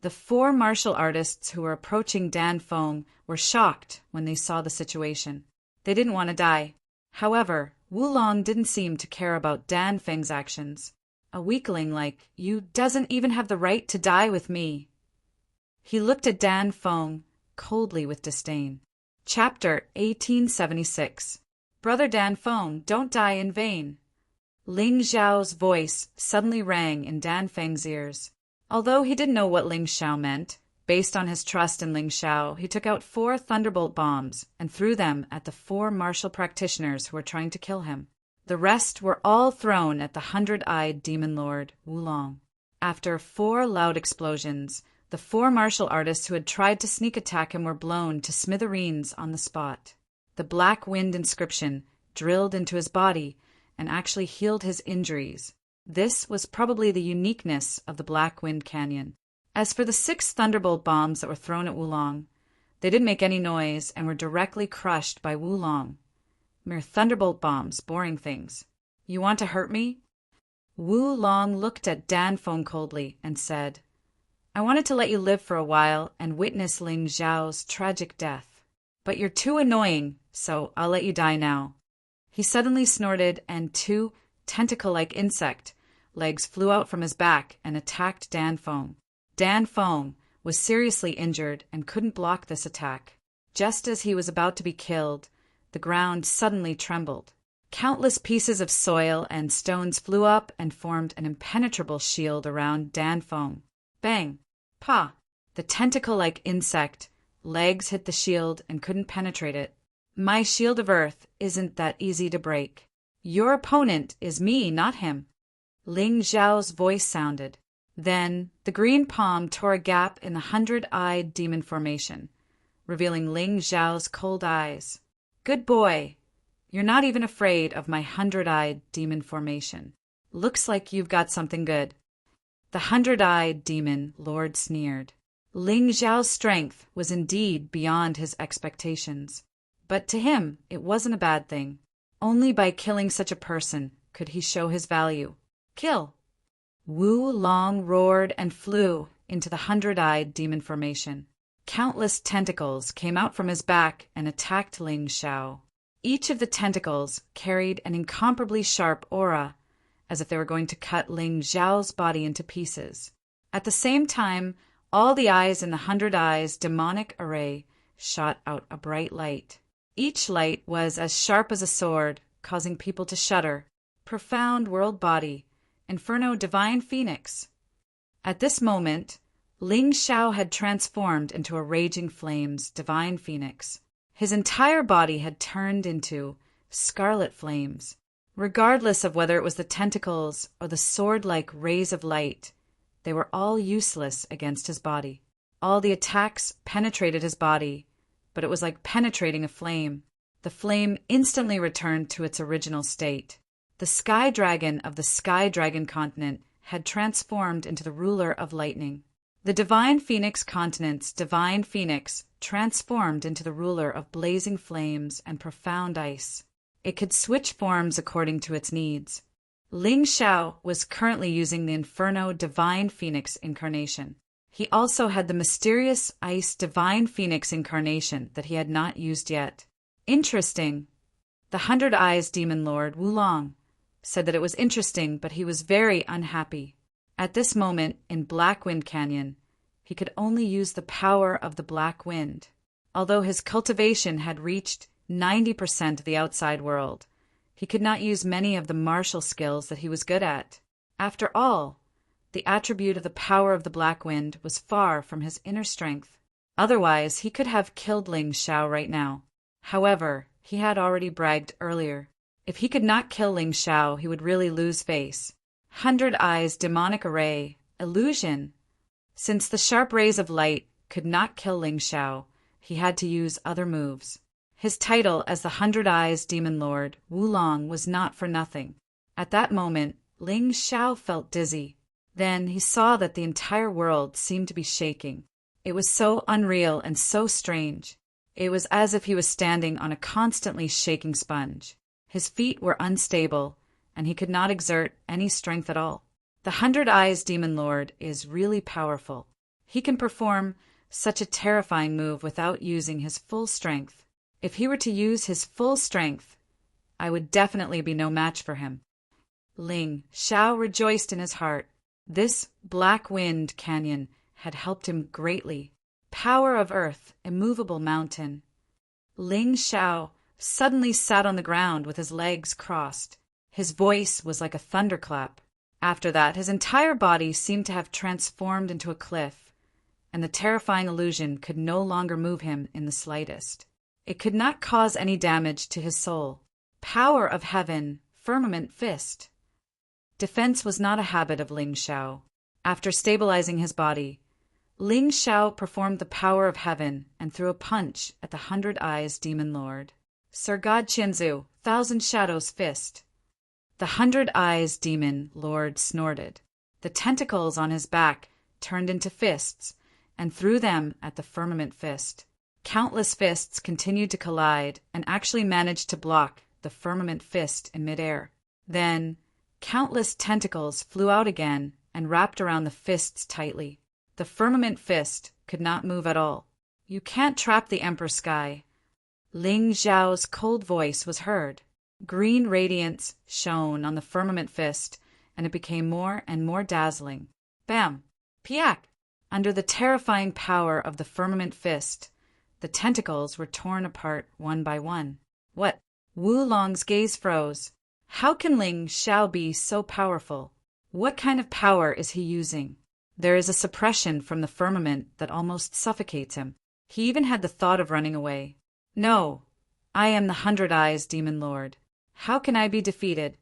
The four martial artists who were approaching Dan Feng were shocked when they saw the situation. They didn't want to die. However, Wulong didn't seem to care about Dan Feng's actions. A weakling like you doesn't even have the right to die with me. He looked at Dan Feng coldly with disdain. Chapter 1876. Brother Dan Feng, don't die in vain. Ling Xiao's voice suddenly rang in Dan Feng's ears. Although he didn't know what Ling Xiao meant, based on his trust in Ling Xiao, he took out 4 thunderbolt bombs and threw them at the 4 martial practitioners who were trying to kill him. The rest were all thrown at the 100-eyed demon lord, Wulong. After 4 loud explosions, the 4 martial artists who had tried to sneak attack him were blown to smithereens on the spot. The black wind inscription drilled into his body and actually healed his injuries. This was probably the uniqueness of the Black Wind Canyon. As for the 6 thunderbolt bombs that were thrown at Wulong, they didn't make any noise and were directly crushed by Wulong. Mere thunderbolt bombs, boring things. You want to hurt me? Wulong looked at Dan Feng coldly and said, I wanted to let you live for a while and witness Ling Xiao's tragic death. But you're too annoying, so I'll let you die now. He suddenly snorted and 2 tentacle-like insect legs flew out from his back and attacked Dan Feng. Dan Feng was seriously injured and couldn't block this attack. Just as he was about to be killed, the ground suddenly trembled. Countless pieces of soil and stones flew up and formed an impenetrable shield around Dan Feng. Bang! Pa! The tentacle-like insect legs hit the shield and couldn't penetrate it. My shield of earth isn't that easy to break. Your opponent is me, not him. Ling Xiao's voice sounded. Then the green palm tore a gap in the 100-eyed demon formation, revealing Ling Xiao's cold eyes. Good boy. You're not even afraid of my 100-eyed demon formation. Looks like you've got something good. The 100-eyed demon lord sneered. Ling Xiao's strength was indeed beyond his expectations. But to him, it wasn't a bad thing. Only by killing such a person could he show his value. Kill! Wulong roared and flew into the 100-eyed demon formation. Countless tentacles came out from his back and attacked Ling Xiao. Each of the tentacles carried an incomparably sharp aura, as if they were going to cut Ling Xiao's body into pieces. At the same time, all the eyes in the 100 Eyes demonic array shot out a bright light. Each light was as sharp as a sword, causing people to shudder. Profound world body, Inferno divine phoenix. At this moment, Ling Xiao had transformed into a raging flames divine phoenix. His entire body had turned into scarlet flames. Regardless of whether it was the tentacles or the sword-like rays of light, they were all useless against his body. All the attacks penetrated his body, but it was like penetrating a flame. The flame instantly returned to its original state. The sky dragon of the Sky Dragon continent had transformed into the ruler of lightning. The divine phoenix continent's divine phoenix transformed into the ruler of blazing flames and profound ice. It could switch forms according to its needs. Ling Xiao was currently using the Inferno divine phoenix incarnation. He also had the mysterious ice divine phoenix incarnation that he had not used yet. Interesting. The 100 Eyes demon lord, Wulong, said that it was interesting, but he was very unhappy. At this moment, in Black Wind Canyon, he could only use the power of the black wind. Although his cultivation had reached 90% of the outside world, he could not use many of the martial skills that he was good at. After all, the attribute of the power of the black wind was far from his inner strength. Otherwise, he could have killed Ling Xiao right now. However, he had already bragged earlier. If he could not kill Ling Xiao, he would really lose face. 100 Eyes demonic array, illusion. Since the sharp rays of light could not kill Ling Xiao, he had to use other moves. His title as the 100 Eyes demon lord, Wulong, was not for nothing. At that moment, Ling Xiao felt dizzy. Then he saw that the entire world seemed to be shaking. It was so unreal and so strange. It was as if he was standing on a constantly shaking sponge. His feet were unstable, and he could not exert any strength at all. The 100 Eyes Demon Lord is really powerful. He can perform such a terrifying move without using his full strength. If he were to use his full strength, I would definitely be no match for him. Ling Xiao rejoiced in his heart. This black wind canyon had helped him greatly. Power of earth, immovable mountain. Ling Xiao suddenly sat on the ground with his legs crossed. His voice was like a thunderclap. After that, his entire body seemed to have transformed into a cliff, and the terrifying illusion could no longer move him in the slightest. It could not cause any damage to his soul. Power of heaven, firmament fist. Defense was not a habit of Ling Xiao. After stabilizing his body, Ling Xiao performed the power of heaven and threw a punch at the 100 Eyes Demon Lord. Sir God Qianzu, Thousand Shadows Fist. The 100 Eyes Demon Lord snorted. The tentacles on his back turned into fists and threw them at the firmament fist. Countless fists continued to collide and actually managed to block the firmament fist in midair. Then, countless tentacles flew out again and wrapped around the fists tightly. The firmament fist could not move at all. You can't trap the Emperor Sky. Ling Xiao's cold voice was heard. Green radiance shone on the firmament fist, and it became more and more dazzling. Bam! Piak! Under the terrifying power of the firmament fist, the tentacles were torn apart one by one. What? Wu Long's gaze froze. How can Ling Xiao be so powerful? What kind of power is he using? There is a suppression from the firmament that almost suffocates him. He even had the thought of running away. No, I am the 100 Eyes Demon Lord. How can I be defeated?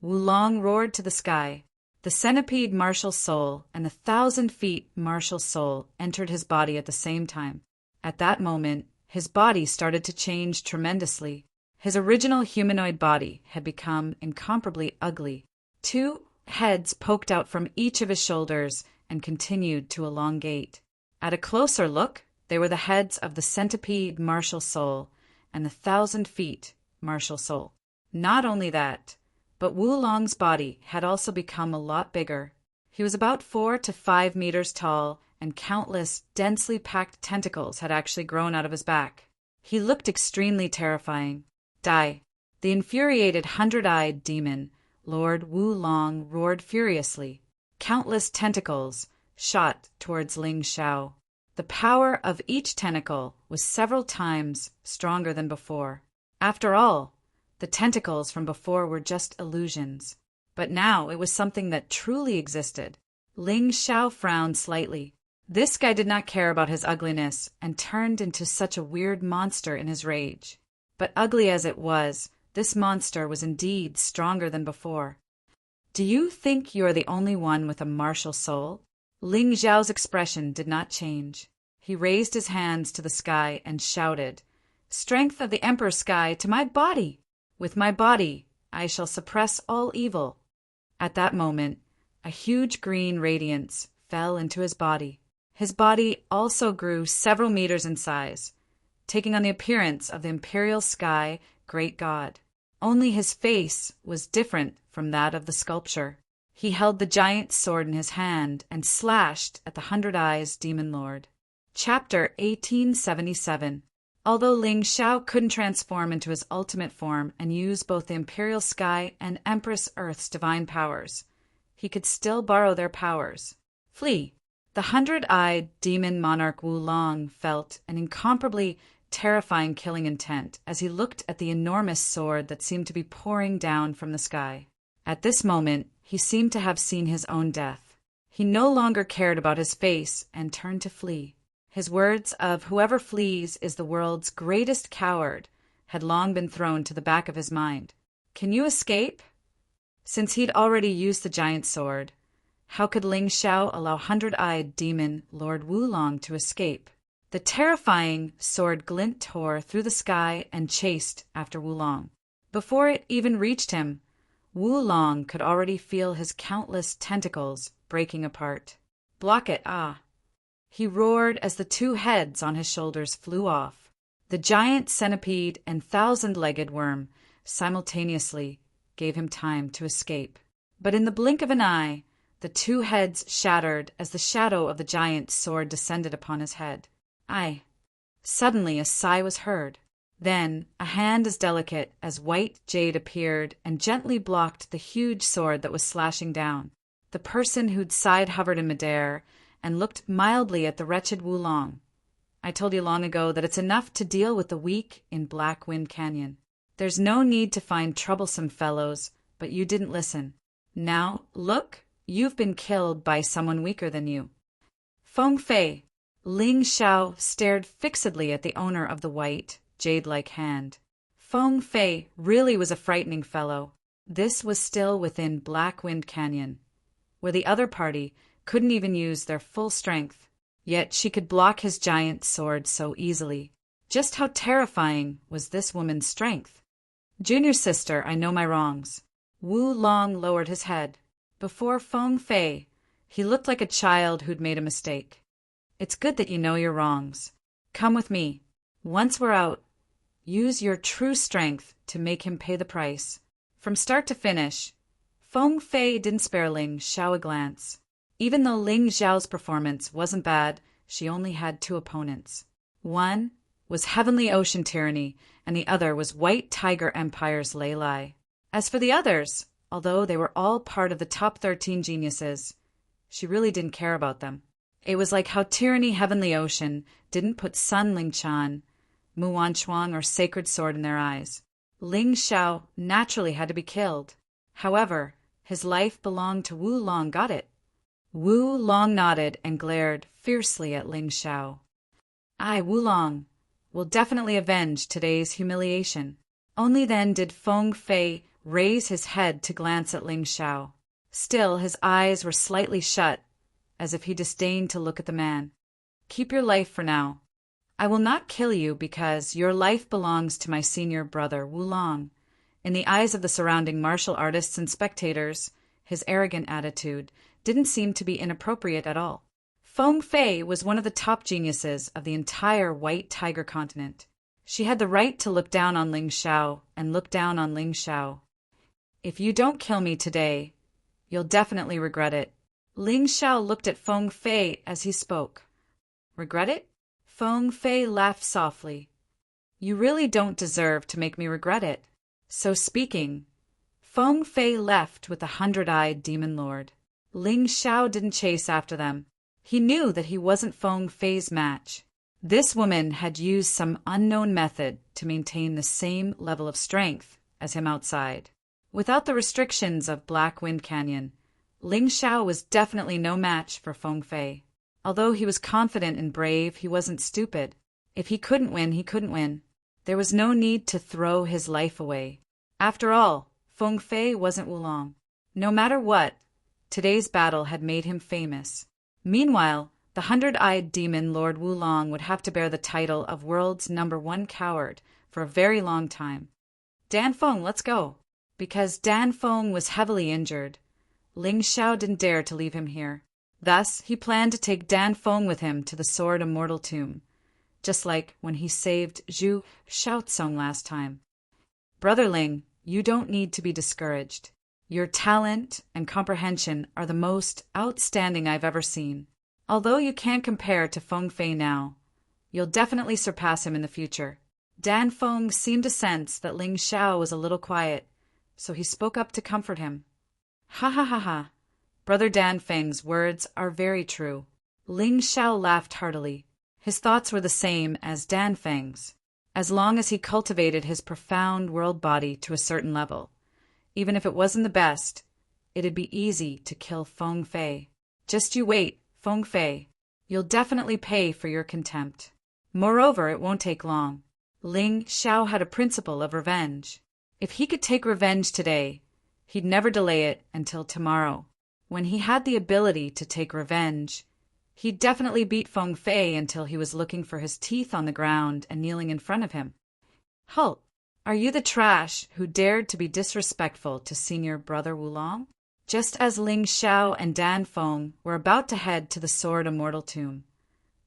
Wu Long roared to the sky. The centipede martial soul and the 1,000 feet martial soul entered his body at the same time. At that moment, his body started to change tremendously. His original humanoid body had become incomparably ugly. 2 heads poked out from each of his shoulders and continued to elongate. At a closer look, they were the heads of the centipede martial soul and the 1,000 feet martial soul. Not only that, but Wu Long's body had also become a lot bigger. He was about 4 to 5 meters tall, and countless, densely packed tentacles had actually grown out of his back. He looked extremely terrifying. Die! The infuriated 100-eyed demon, Lord Wu Long, roared furiously. Countless tentacles shot towards Ling Xiao. The power of each tentacle was several times stronger than before. After all, the tentacles from before were just illusions. But now it was something that truly existed. Ling Xiao frowned slightly. This guy did not care about his ugliness and turned into such a weird monster in his rage. But ugly as it was, this monster was indeed stronger than before. Do you think you are the only one with a martial soul? Ling Xiao's expression did not change. He raised his hands to the sky and shouted, "Strength of the Emperor Sky to my body! With my body, I shall suppress all evil." At that moment, a huge green radiance fell into his body. His body also grew several meters in size, taking on the appearance of the Imperial Sky Great God. Only his face was different from that of the sculpture. He held the giant sword in his hand and slashed at the 100 Eyes Demon Lord. Chapter 1877. Although Ling Xiao couldn't transform into his ultimate form and use both the Imperial Sky and Empress Earth's divine powers, he could still borrow their powers. Flee! The 100-eyed demon monarch Wu Long felt an incomparably terrifying killing intent as he looked at the enormous sword that seemed to be pouring down from the sky. At this moment, he seemed to have seen his own death. He no longer cared about his face and turned to flee. His words of "whoever flees is the world's greatest coward" had long been thrown to the back of his mind. Can you escape? Since he'd already used the giant sword, how could Ling Xiao allow 100-eyed demon Lord Wu Long to escape? The terrifying sword glint tore through the sky and chased after Wu Long. Before it even reached him, Wu Long could already feel his countless tentacles breaking apart. Block it, ah! He roared as the 2 heads on his shoulders flew off. The giant centipede and 1,000-legged worm simultaneously gave him time to escape. But in the blink of an eye, the two heads shattered as the shadow of the giant's sword descended upon his head. Aye! Suddenly a sigh was heard. Then a hand as delicate as white jade appeared and gently blocked the huge sword that was slashing down. The person who'd sighed hovered in midair and looked mildly at the wretched Wulong. I told you long ago that it's enough to deal with the weak in Black Wind Canyon. There's no need to find troublesome fellows, but you didn't listen. Now, look, you've been killed by someone weaker than you. Feng Fei. Ling Xiao stared fixedly at the owner of the white, jade-like hand. Feng Fei really was a frightening fellow. This was still within Black Wind Canyon, where the other party couldn't even use their full strength. Yet she could block his giant sword so easily. Just how terrifying was this woman's strength? Junior sister, I know my wrongs. Wulong lowered his head. Before Feng Fei, he looked like a child who'd made a mistake. It's good that you know your wrongs. Come with me. Once we're out, use your true strength to make him pay the price. From start to finish, Feng Fei didn't spare Ling Xiao a glance. Even though Ling Xiao's performance wasn't bad, she only had two opponents. One was Heavenly Ocean Tyranny, and the other was White Tiger Empire's Lei Lai. As for the others, although they were all part of the top 13 geniuses, she really didn't care about them. It was like how Tyranny Heavenly Ocean didn't put Sun Lingchan, Muan Chuang, or Sacred Sword in their eyes. Ling Xiao naturally had to be killed. However, his life belonged to Wulong, got it? Wulong nodded and glared fiercely at Ling Xiao. I, Wulong, will definitely avenge today's humiliation. Only then did Feng Fei raise his head to glance at Ling Xiao. Still, his eyes were slightly shut, as if he disdained to look at the man. Keep your life for now. I will not kill you because your life belongs to my senior brother, Wulong. In the eyes of the surrounding martial artists and spectators, his arrogant attitude didn't seem to be inappropriate at all. Feng Fei was one of the top geniuses of the entire White Tiger continent. She had the right to look down on Ling Xiao and look down on Ling Xiao. If you don't kill me today, you'll definitely regret it. Ling Xiao looked at Feng Fei as he spoke. Regret it? Feng Fei laughed softly. You really don't deserve to make me regret it. So speaking, Feng Fei left with the 100-eyed demon lord. Ling Xiao didn't chase after them. He knew that he wasn't Feng Fei's match. This woman had used some unknown method to maintain the same level of strength as him outside. Without the restrictions of Black Wind Canyon, Ling Xiao was definitely no match for Feng Fei. Although he was confident and brave, he wasn't stupid. If he couldn't win, he couldn't win. There was no need to throw his life away. After all, Feng Fei wasn't Wulong. No matter what, today's battle had made him famous. Meanwhile, the 100-eyed demon Lord Wulong would have to bear the title of world's #1 coward for a very long time. Dan Feng, let's go. Because Dan Feng was heavily injured, Ling Xiao didn't dare to leave him here. Thus, he planned to take Dan Feng with him to the Sword Immortal Tomb, just like when he saved Zhu Shaotsong last time. Brother Ling, you don't need to be discouraged. Your talent and comprehension are the most outstanding I've ever seen. Although you can't compare to Feng Fei now, you'll definitely surpass him in the future. Dan Feng seemed to sense that Ling Xiao was a little quiet, so he spoke up to comfort him. Ha ha ha ha. Brother Dan Feng's words are very true. Ling Xiao laughed heartily. His thoughts were the same as Dan Feng's. As long as he cultivated his profound world body to a certain level, even if it wasn't the best, it'd be easy to kill Feng Fei. Just you wait, Feng Fei. You'll definitely pay for your contempt. Moreover, it won't take long. Ling Xiao had a principle of revenge. If he could take revenge today, he'd never delay it until tomorrow. When he had the ability to take revenge, he'd definitely beat Feng Fei until he was looking for his teeth on the ground and kneeling in front of him. Halt! Are you the trash who dared to be disrespectful to senior brother Wulong? Just as Ling Xiao and Dan Feng were about to head to the Sword Immortal Tomb,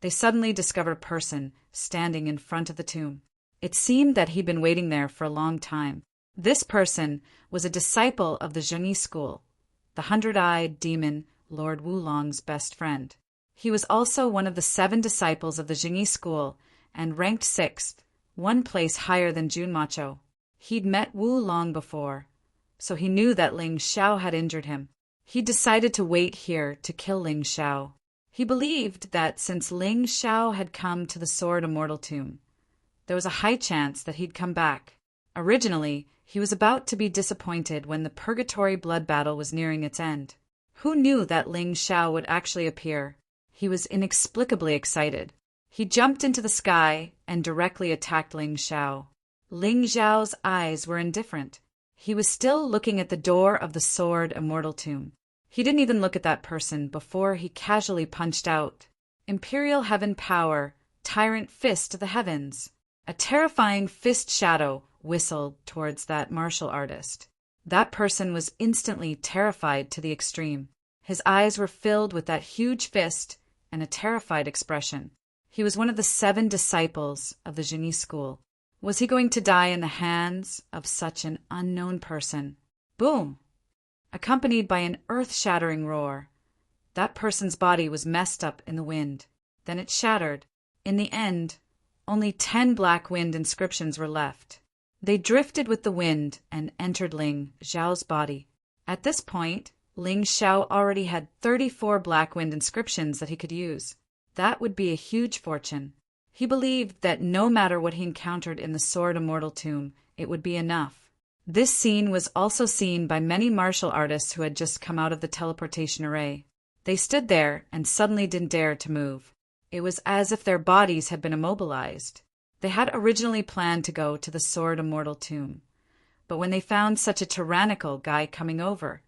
they suddenly discovered a person standing in front of the tomb. It seemed that he'd been waiting there for a long time. This person was a disciple of the Zhengyi school, the hundred-eyed demon Lord Wulong's best friend. He was also one of the 7 disciples of the Zhengyi school and ranked 6th, one place higher than Junmacho. He'd met Wulong before, so he knew that Ling Xiao had injured him. He decided to wait here to kill Ling Xiao. He believed that since Ling Xiao had come to the Sword Immortal Tomb, there was a high chance that he'd come back. Originally, he was about to be disappointed when the Purgatory blood battle was nearing its end. Who knew that Ling Xiao would actually appear? He was inexplicably excited. He jumped into the sky and directly attacked Ling Xiao. Ling Xiao's eyes were indifferent. He was still looking at the door of the Sword Immortal Tomb. He didn't even look at that person before he casually punched out. Imperial Heaven Power, Tyrant Fist of the Heavens. A terrifying fist shadow whistled towards that martial artist. That person was instantly terrified to the extreme. His eyes were filled with that huge fist and a terrified expression. He was one of the 7 disciples of the Zhengyi school. Was he going to die in the hands of such an unknown person? Boom! Accompanied by an earth-shattering roar. That person's body was messed up in the wind. Then it shattered. In the end, only 10 black wind inscriptions were left. They drifted with the wind and entered Ling Xiao's body. At this point, Ling Xiao already had 34 black wind inscriptions that he could use. That would be a huge fortune. He believed that no matter what he encountered in the Sword Immortal Tomb, it would be enough. This scene was also seen by many martial artists who had just come out of the teleportation array. They stood there and suddenly didn't dare to move. It was as if their bodies had been immobilized. They had originally planned to go to the Sword Immortal Tomb, but when they found such a tyrannical guy coming over,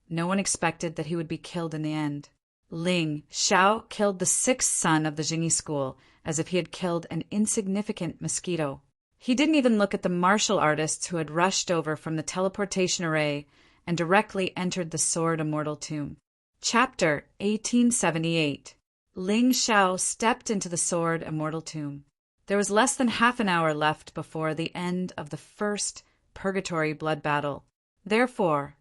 no one expected that he would be killed in the end. Ling Xiao killed the 6th son of the Zhengyi school as if he had killed an insignificant mosquito. He didn't even look at the martial artists who had rushed over from the teleportation array and directly entered the Sword Immortal Tomb. Chapter 1878. Ling Xiao stepped into the Sword Immortal Tomb. There was less than half an hour left before the end of the first Purgatory blood battle. Therefore,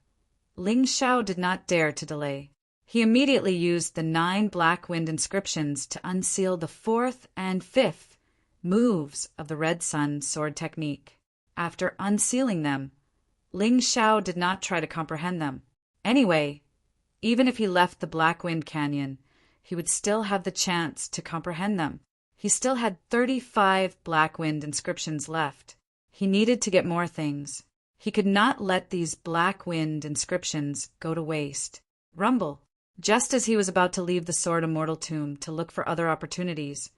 Ling Xiao did not dare to delay. He immediately used the 9 black wind inscriptions to unseal the 4th and 5th moves of the Red Sun sword technique. After unsealing them, Ling Xiao did not try to comprehend them. Anyway, even if he left the Black Wind Canyon, he would still have the chance to comprehend them. He still had 35 black wind inscriptions left. He needed to get more things. He could not let these black wind inscriptions go to waste. Rumble. Just as he was about to leave the Sword Immortal Tomb to look for other opportunities,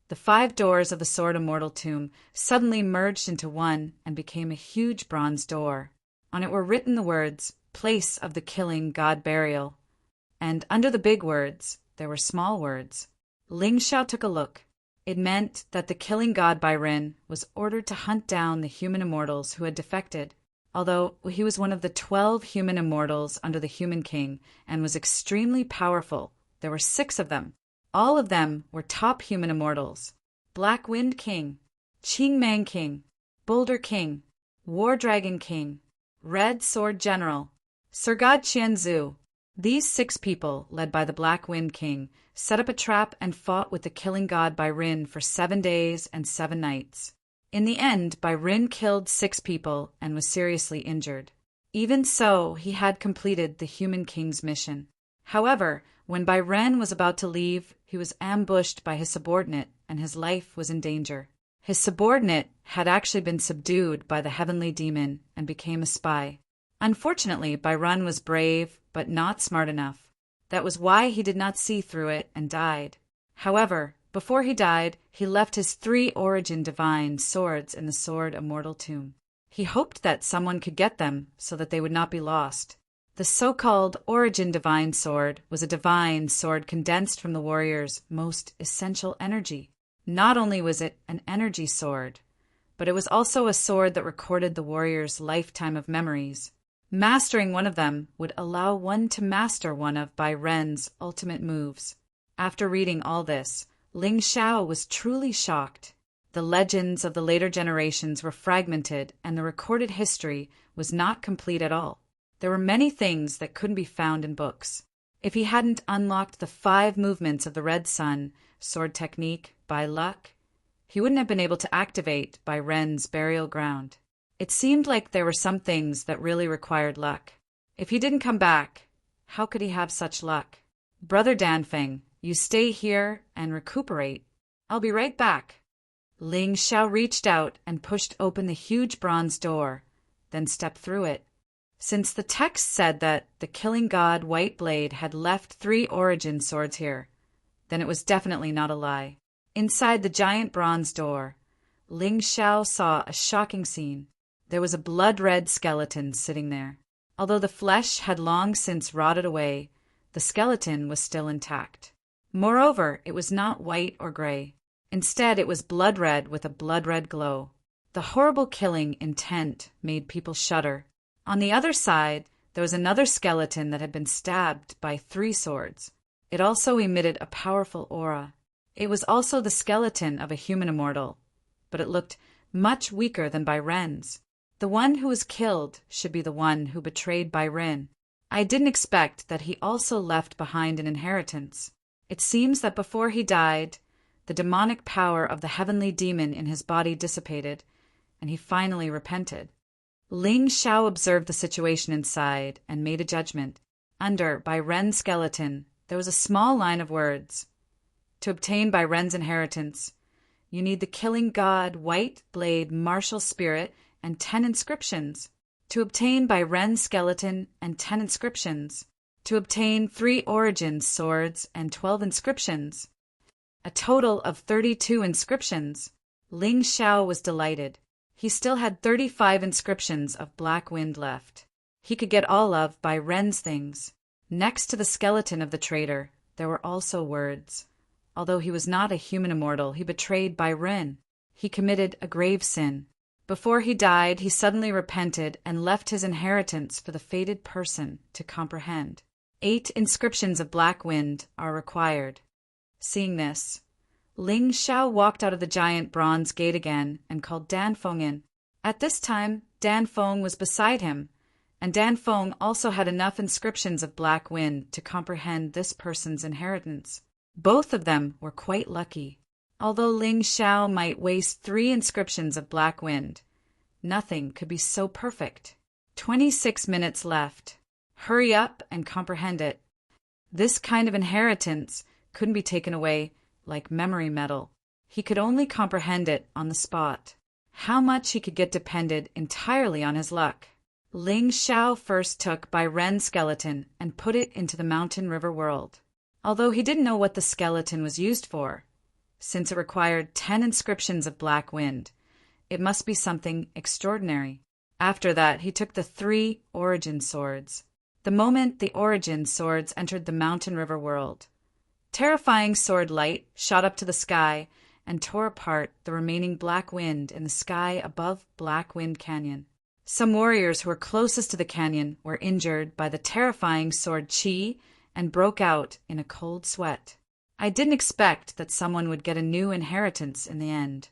the 5 doors of the Sword Immortal Tomb suddenly merged into one and became a huge bronze door. On it were written the words, "Place of the Killing God Burial," and under the big words, there were small words. Ling Xiao took a look. It meant that the killing god Byron was ordered to hunt down the human immortals who had defected. Although he was one of the 12 human immortals under the Human King and was extremely powerful, there were 6 of them. All of them were top human immortals: Black Wind King, Qing Mang King, Boulder King, War Dragon King, Red Sword General, Sir God Qianzu. These 6 people, led by the Black Wind King, set up a trap and fought with the killing god Byrin for 7 days and 7 nights. In the end, Byrin killed 6 people and was seriously injured. Even so, he had completed the Human King's mission. However, when Byron was about to leave, he was ambushed by his subordinate and his life was in danger. His subordinate had actually been subdued by the heavenly demon and became a spy. Unfortunately, Byron was brave but not smart enough. That was why he did not see through it and died. However, before he died, he left his 3 Origin Divine swords in the Sword Immortal Tomb. He hoped that someone could get them so that they would not be lost. The so-called Origin Divine Sword was a divine sword condensed from the warrior's most essential energy. Not only was it an energy sword, but it was also a sword that recorded the warrior's lifetime of memories. Mastering one of them would allow one to master one of Bai Ren's ultimate moves. After reading all this, Ling Xiao was truly shocked. The legends of the later generations were fragmented, and the recorded history was not complete at all. There were many things that couldn't be found in books. If he hadn't unlocked the 5 movements of the Red Sun sword technique by luck, he wouldn't have been able to activate by Ren's burial ground. It seemed like there were some things that really required luck. If he didn't come back, how could he have such luck? Brother Danfeng, you stay here and recuperate. I'll be right back. Ling Xiao reached out and pushed open the huge bronze door, then stepped through it. Since the text said that the killing god White Blade had left 3 origin swords here, then it was definitely not a lie. Inside the giant bronze door, Ling Xiao saw a shocking scene. There was a blood-red skeleton sitting there. Although the flesh had long since rotted away, the skeleton was still intact. Moreover, it was not white or gray. Instead, it was blood-red with a blood-red glow. The horrible killing intent made people shudder. On the other side, there was another skeleton that had been stabbed by 3 swords. It also emitted a powerful aura. It was also the skeleton of a human immortal, but it looked much weaker than Bai Ren's. The one who was killed should be the one who betrayed Bai Ren. I didn't expect that he also left behind an inheritance. It seems that before he died, the demonic power of the heavenly demon in his body dissipated, and he finally repented. Ling Xiao observed the situation inside and made a judgment. Under Bai Ren's skeleton, there was a small line of words. To obtain Bai Ren's inheritance, you need the killing god White Blade martial spirit and 10 inscriptions. To obtain Bai Ren's skeleton and 10 inscriptions. To obtain 3 origin swords and 12 inscriptions. A total of 32 inscriptions. Ling Xiao was delighted. He still had 35 inscriptions of Black Wind left. He could get all of Bai Ren's things. Next to the skeleton of the traitor, there were also words. Although he was not a human immortal, he betrayed Bai Ren. He committed a grave sin. Before he died, he suddenly repented and left his inheritance for the fated person to comprehend. 8 inscriptions of Black Wind are required. Seeing this, Ling Xiao walked out of the giant bronze gate again and called Danfeng in. At this time, Danfeng was beside him, and Danfeng also had enough inscriptions of Black Wind to comprehend this person's inheritance. Both of them were quite lucky. Although Ling Xiao might waste 3 inscriptions of Black Wind, nothing could be so perfect. 26 minutes left. Hurry up and comprehend it. This kind of inheritance couldn't be taken away like memory metal. He could only comprehend it on the spot. How much he could get depended entirely on his luck. Ling Xiao first took Bai Ren's skeleton and put it into the mountain river world. Although he didn't know what the skeleton was used for, since it required 10 inscriptions of Black Wind, it must be something extraordinary. After that, he took the 3 origin swords. The moment the origin swords entered the mountain river world, terrifying sword light shot up to the sky and tore apart the remaining Black Wind in the sky above Black Wind Canyon. Some warriors who were closest to the canyon were injured by the terrifying sword chi and broke out in a cold sweat. I didn't expect that someone would get a new inheritance in the end.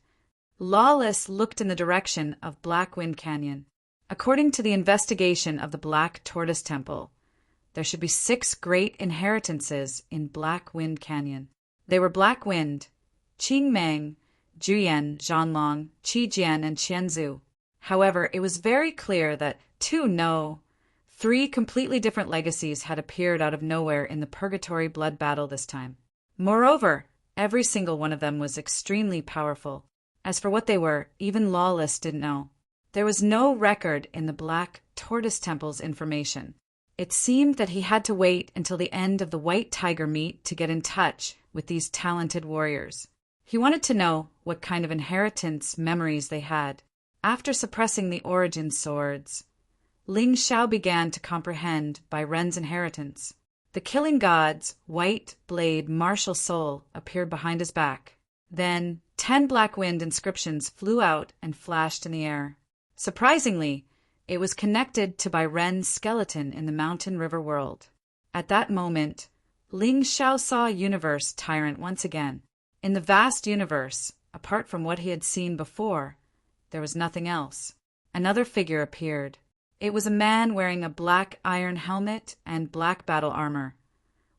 Lawless looked in the direction of Black Wind Canyon. According to the investigation of the Black Tortoise Temple, there should be 6 great inheritances in Black Wind Canyon. They were Black Wind, Qing Meng, Juyan, Zhanlong, Qijian, and Qianzu. However, it was very clear that 3 completely different legacies had appeared out of nowhere in the Purgatory Blood Battle this time. Moreover, every single one of them was extremely powerful. As for what they were, even Lawless didn't know. There was no record in the Black Tortoise Temple's information. It seemed that he had to wait until the end of the White Tiger meet to get in touch with these talented warriors. He wanted to know what kind of inheritance memories they had. After suppressing the origin swords, Ling Xiao began to comprehend Bai Ren's inheritance. The killing god's White Blade martial soul appeared behind his back. Then 10 Black Wind inscriptions flew out and flashed in the air. Surprisingly, it was connected to Bai Ren's skeleton in the mountain river world. At that moment, Ling Xiao saw a universe tyrant once again. In the vast universe, apart from what he had seen before, there was nothing else. Another figure appeared. It was a man wearing a black iron helmet and black battle armor,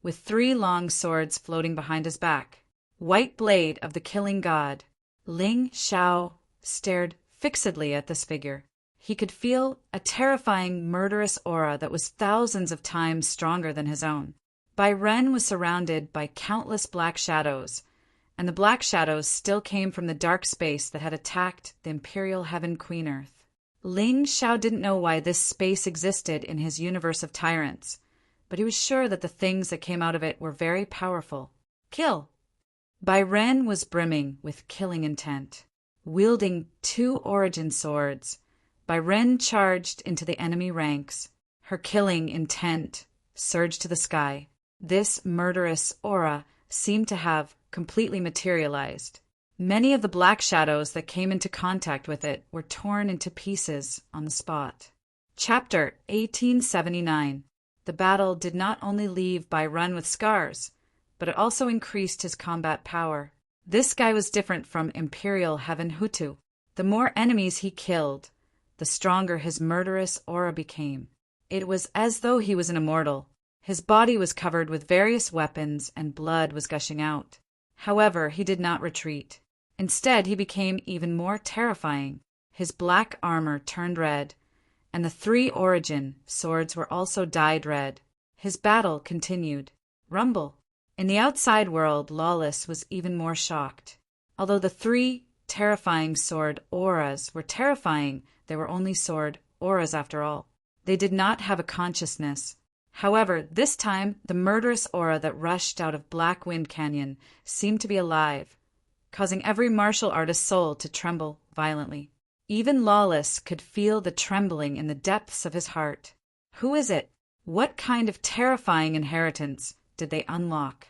with 3 long swords floating behind his back. White blade of the killing god. Ling Xiao stared fixedly at this figure. He could feel a terrifying, murderous aura that was thousands of times stronger than his own. Bai Ren was surrounded by countless black shadows, and the black shadows still came from the dark space that had attacked the Imperial Heaven Queen Earth. Ling Xiao didn't know why this space existed in his universe of tyrants, but he was sure that the things that came out of it were very powerful. Kill! Bai Ren was brimming with killing intent. Wielding 2 origin swords, Bai Ren charged into the enemy ranks. Her killing intent surged to the sky. This murderous aura seemed to have completely materialized. Many of the black shadows that came into contact with it were torn into pieces on the spot. Chapter 1879. The battle did not only leave Bai Ren with scars, but it also increased his combat power. This guy was different from Imperial Heaven Hutu. The more enemies he killed, the stronger his murderous aura became. It was as though he was an immortal. His body was covered with various weapons and blood was gushing out. However, he did not retreat. Instead, he became even more terrifying. His black armor turned red, and the 3 origin swords were also dyed red. His battle continued. Rumble. In the outside world, Lawless was even more shocked. Although the 3 terrifying sword auras were terrifying, they were only sword auras after all. They did not have a consciousness. However, this time, the murderous aura that rushed out of Black Wind Canyon seemed to be alive, causing every martial artist's soul to tremble violently. Even Lawless could feel the trembling in the depths of his heart. Who is it? What kind of terrifying inheritance did they unlock?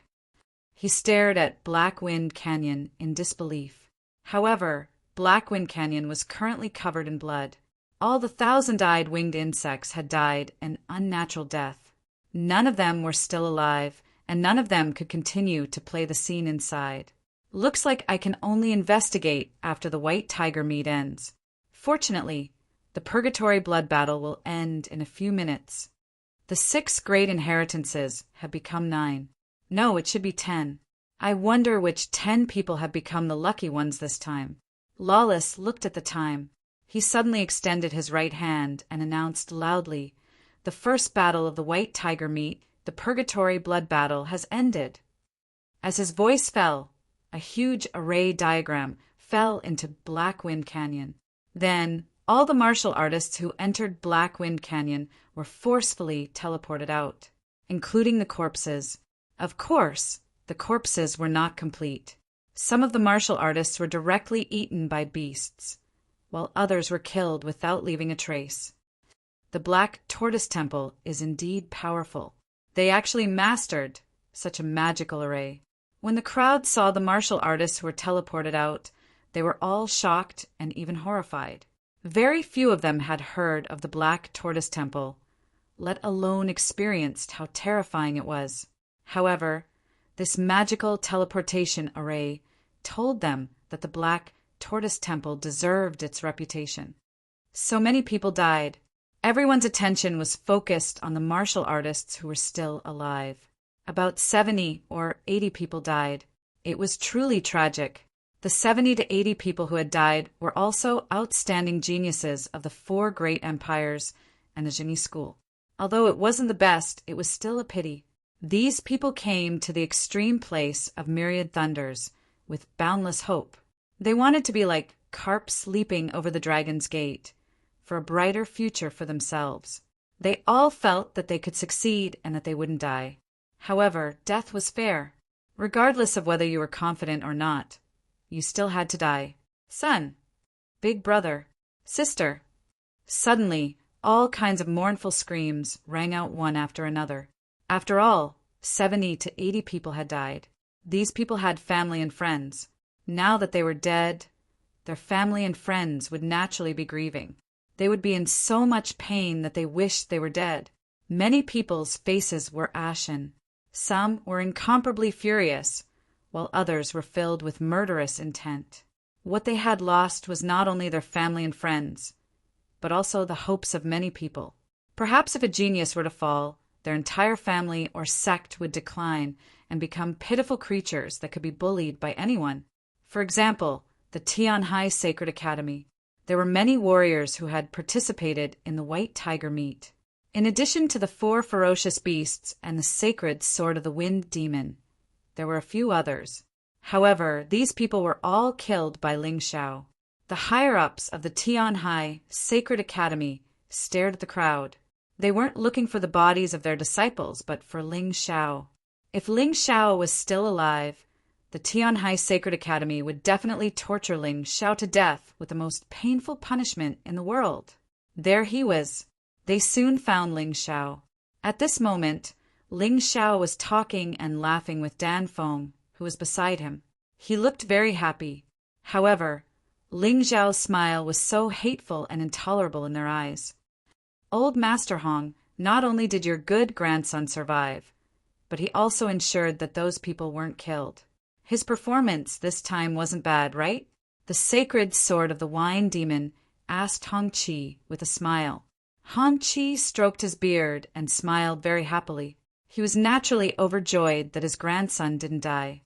He stared at Black Wind Canyon in disbelief. However, Black Wind Canyon was currently covered in blood. All the 1,000-eyed winged insects had died an unnatural death. None of them were still alive, and none of them could continue to play the scene inside. Looks like I can only investigate after the white tiger meet ends. Fortunately, the purgatory blood battle will end in a few minutes. The 6 great inheritances have become 9. No, it should be 10. I wonder which 10 people have become the lucky ones this time. Lawless looked at the time. He suddenly extended his right hand and announced loudly, "The first battle of the white tiger meet, the purgatory blood battle, has ended." As his voice fell, a huge array diagram fell into Black Wind Canyon. Then, all the martial artists who entered Black Wind Canyon were forcefully teleported out, including the corpses. Of course, the corpses were not complete. Some of the martial artists were directly eaten by beasts, while others were killed without leaving a trace. The Black Tortoise Temple is indeed powerful. They actually mastered such a magical array. When the crowd saw the martial artists who were teleported out, they were all shocked and even horrified. Very few of them had heard of the Black Tortoise Temple, let alone experienced how terrifying it was. However, this magical teleportation array told them that the Black Tortoise Temple deserved its reputation. So many people died. Everyone's attention was focused on the martial artists who were still alive. About 70 or 80 people died. It was truly tragic. The 70 to 80 people who had died were also outstanding geniuses of the 4 great empires and the Genie School. Although it wasn't the best, it was still a pity. These people came to the extreme place of myriad thunders with boundless hope. They wanted to be like carps leaping over the dragon's gate, for a brighter future for themselves. They all felt that they could succeed and that they wouldn't die. However, death was fair. Regardless of whether you were confident or not, you still had to die. Son, big brother, sister. Suddenly, all kinds of mournful screams rang out one after another. After all, 70 to 80 people had died. These people had family and friends. Now that they were dead, their family and friends would naturally be grieving. They would be in so much pain that they wished they were dead. Many people's faces were ashen. Some were incomparably furious, while others were filled with murderous intent. What they had lost was not only their family and friends, but also the hopes of many people. Perhaps if a genius were to fall, their entire family or sect would decline and become pitiful creatures that could be bullied by anyone. For example, the Tianhai Sacred Academy. There were many warriors who had participated in the White Tiger meet. In addition to the 4 ferocious beasts and the sacred Sword of the Wind Demon, there were a few others. However, these people were all killed by Ling Xiao. The higher-ups of the Tianhai Sacred Academy stared at the crowd. They weren't looking for the bodies of their disciples, but for Ling Xiao. If Ling Xiao was still alive, the Tianhai Sacred Academy would definitely torture Ling Xiao to death with the most painful punishment in the world. There he was. They soon found Ling Xiao. At this moment, Ling Xiao was talking and laughing with Dan Feng, who was beside him. He looked very happy. However, Ling Xiao's smile was so hateful and intolerable in their eyes. Old Master Hong, not only did your good grandson survive, but he also ensured that those people weren't killed. His performance this time wasn't bad, right? The sacred sword of the wine demon asked Hong Qi with a smile. Hong Qi stroked his beard and smiled very happily. He was naturally overjoyed that his grandson didn't die.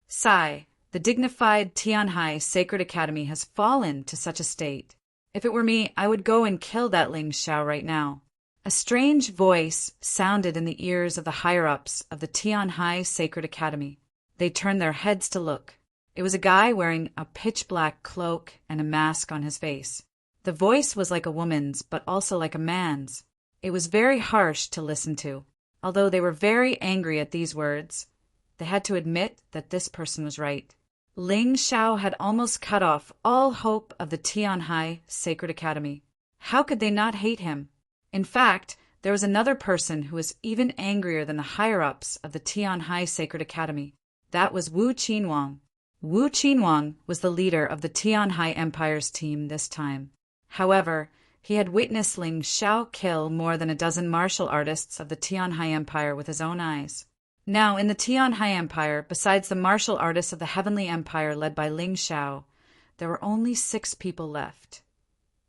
Sigh, the dignified Tianhai Sacred Academy has fallen to such a state. If it were me, I would go and kill that Ling Xiao right now. A strange voice sounded in the ears of the higher-ups of the Tianhai Sacred Academy. They turned their heads to look. It was a guy wearing a pitch-black cloak and a mask on his face. The voice was like a woman's, but also like a man's. It was very harsh to listen to. Although they were very angry at these words, they had to admit that this person was right. Ling Xiao had almost cut off all hope of the Tianhai Sacred Academy. How could they not hate him? In fact, there was another person who was even angrier than the higher-ups of the Tianhai Sacred Academy. That was Wu Qinhuang. Wu Qinhuang was the leader of the Tianhai Empire's team this time. However, he had witnessed Ling Xiao kill more than a dozen martial artists of the Tianhai Empire with his own eyes. Now, in the Tianhai Empire, besides the martial artists of the Heavenly Empire led by Ling Xiao, there were only 6 people left.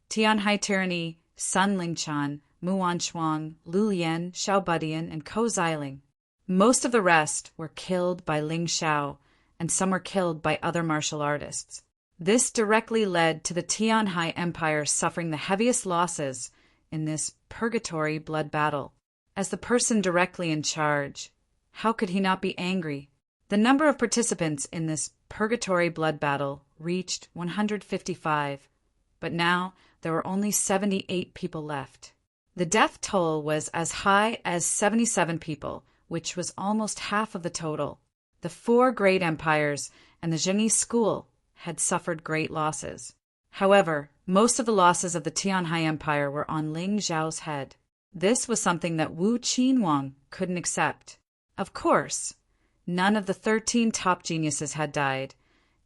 Tianhai Tyranny, Sun Lingchan, Muan Shuang, Lu Lian, Xiao Budian, and Ko Xiling. Most of the rest were killed by Ling Xiao, and some were killed by other martial artists. This directly led to the Tianhai Empire suffering the heaviest losses in this purgatory blood battle. As the person directly in charge, how could he not be angry? The number of participants in this purgatory blood battle reached 155, but now there were only 78 people left. The death toll was as high as 77 people, which was almost half of the total. The 4 great empires and the Zhengyi school had suffered great losses. However, most of the losses of the Tianhai Empire were on Ling Xiao's head. This was something that Wu Qinhuang couldn't accept. Of course, none of the 13 top geniuses had died,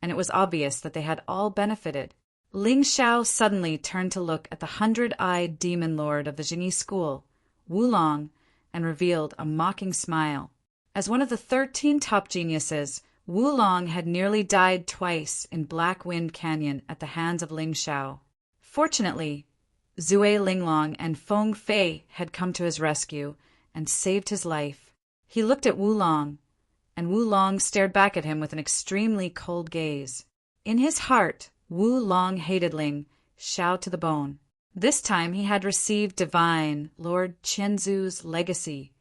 and it was obvious that they had all benefited. Ling Xiao suddenly turned to look at the 100-eyed demon lord of the Zhengyi school, Wu Long, and revealed a mocking smile. As one of the 13 top geniuses, Wu Long had nearly died twice in Black Wind Canyon at the hands of Ling Xiao. Fortunately, Zui Linglong and Feng Fei had come to his rescue and saved his life. He looked at Wu Long, and Wu Long stared back at him with an extremely cold gaze. In his heart, Wu Long hated Ling Xiao to the bone. This time he had received divine Lord Qianzu's legacy,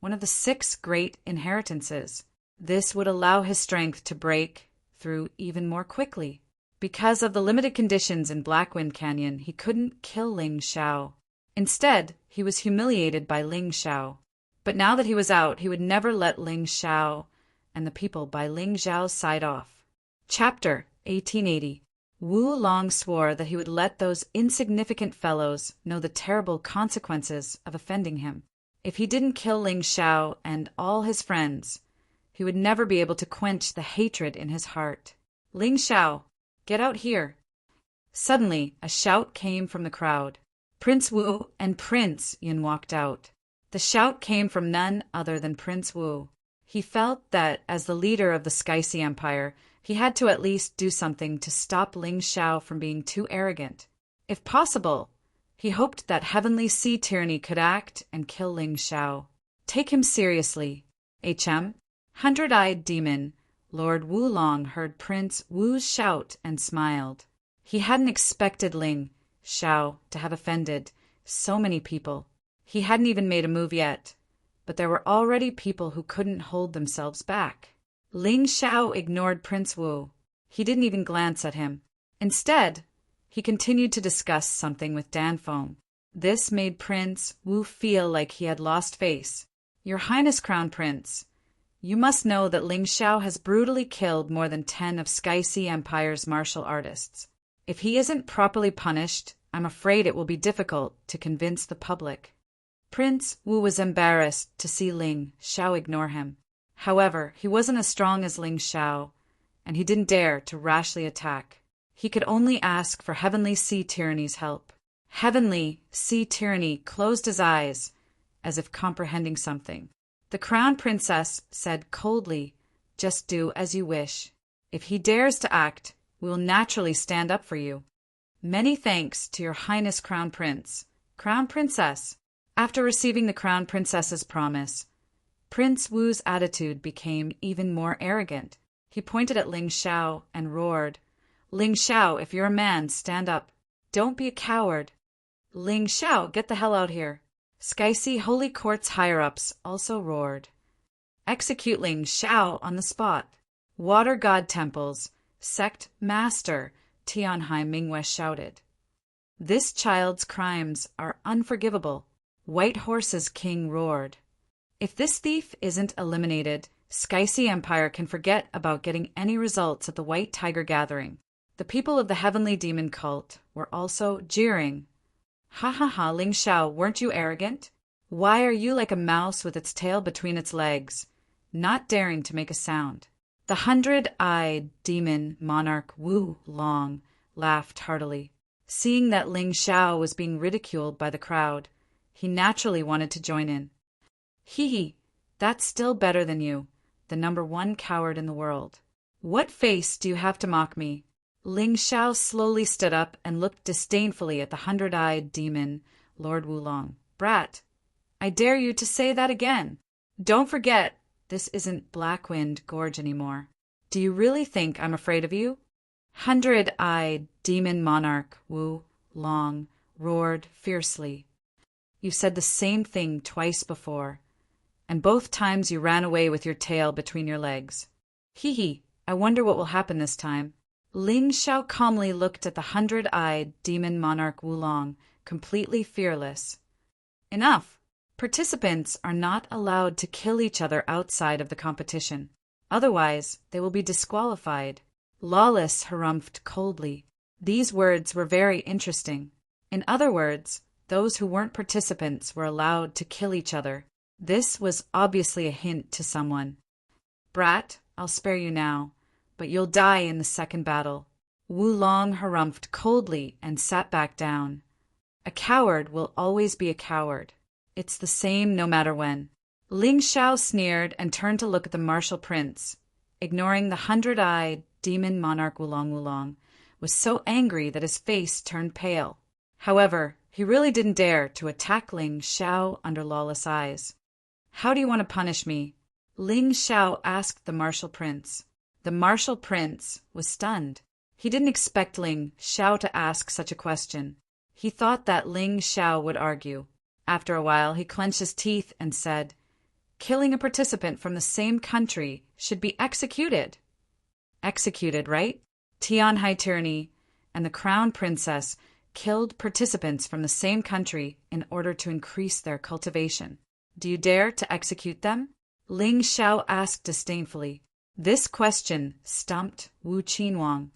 one of the 6 great inheritances. This would allow his strength to break through even more quickly. Because of the limited conditions in Blackwind Canyon, he couldn't kill Ling Xiao. Instead, he was humiliated by Ling Xiao. But now that he was out, he would never let Ling Xiao and the people by Ling Xiao's side off. Chapter 1880. Wu Long swore that he would let those insignificant fellows know the terrible consequences of offending him. If he didn't kill Ling Xiao and all his friends, he would never be able to quench the hatred in his heart. Ling Xiao, get out here. Suddenly, a shout came from the crowd. Prince Wu and Prince Yin walked out. The shout came from none other than Prince Wu. He felt that, as the leader of the Skycy Empire, He had to at least do something to stop Ling Xiao from being too arrogant. If possible, he hoped that heavenly sea tyranny could act and kill Ling Xiao. Take him seriously. Hundred-eyed demon, Lord Wulong heard Prince Wu's shout and smiled. He hadn't expected Ling Xiao to have offended so many people. He hadn't even made a move yet, but there were already people who couldn't hold themselves back. Ling Xiao ignored Prince Wu. He didn't even glance at him. Instead, he continued to discuss something with Danfeng. This made Prince Wu feel like he had lost face. Your Highness, Crown Prince, you must know that Ling Xiao has brutally killed more than 10 of Sky Sea Empire's martial artists. If he isn't properly punished, I'm afraid it will be difficult to convince the public. Prince Wu was embarrassed to see Ling Xiao ignore him. However, he wasn't as strong as Ling Xiao, and he didn't dare to rashly attack. He could only ask for Heavenly Sea Tyranny's help. Heavenly Sea Tyranny closed his eyes, as if comprehending something. The Crown Princess said coldly, "Just do as you wish. If he dares to act, we will naturally stand up for you." "Many thanks to your Highness Crown Prince." Crown Princess. After receiving the Crown Princess's promise, Prince Wu's attitude became even more arrogant. He pointed at Ling Xiao and roared, "Ling Xiao, if you're a man, stand up. Don't be a coward." "Ling Xiao, get the hell out here." Sky Sea Holy Court's higher-ups also roared. "Execute Ling Xiao on the spot." Water God Temple's Sect Master Tianhai Mingwei shouted. "This child's crimes are unforgivable." White Horse's king roared. "If this thief isn't eliminated, Sky Sea Empire can forget about getting any results at the White Tiger Gathering." The people of the Heavenly Demon Cult were also jeering. "Ha ha ha, Ling Xiao, weren't you arrogant? Why are you like a mouse with its tail between its legs, not daring to make a sound?" The 100-eyed demon monarch Wu Long laughed heartily. Seeing that Ling Xiao was being ridiculed by the crowd, he naturally wanted to join in. "Hee, that's still better than you, the #1 coward in the world. What face do you have to mock me?" Ling Xiao slowly stood up and looked disdainfully at the 100-eyed demon, Lord Wulong. "Brat, I dare you to say that again. Don't forget, this isn't Blackwind Gorge anymore. Do you really think I'm afraid of you?" 100-eyed demon monarch Wu Long roared fiercely. "You said the same thing twice before, and both times you ran away with your tail between your legs. Hee, I wonder what will happen this time." Ling Xiao calmly looked at the 100-eyed demon monarch Wulong, completely fearless. "Enough! Participants are not allowed to kill each other outside of the competition. Otherwise, they will be disqualified." Lawless harumphed coldly. These words were very interesting. In other words, those who weren't participants were allowed to kill each other. This was obviously a hint to someone. "Brat, I'll spare you now, but you'll die in the second battle." Wu Long harumphed coldly and sat back down. A coward will always be a coward. It's the same no matter when. Ling Xiao sneered and turned to look at the martial prince. Ignoring the 100-eyed demon monarch Wulong was so angry that his face turned pale. However, he really didn't dare to attack Ling Xiao under lawless eyes. "How do you want to punish me?" Ling Xiao asked the martial prince. The martial prince was stunned. He didn't expect Ling Xiao to ask such a question. He thought that Ling Xiao would argue. After a while, he clenched his teeth and said, "Killing a participant from the same country should be executed." Executed, right? Tianhai Tyranny and the Crown Princess killed participants from the same country in order to increase their cultivation. Do you dare to execute them? Ling Xiao asked disdainfully. This question stumped Wu Qinhuang.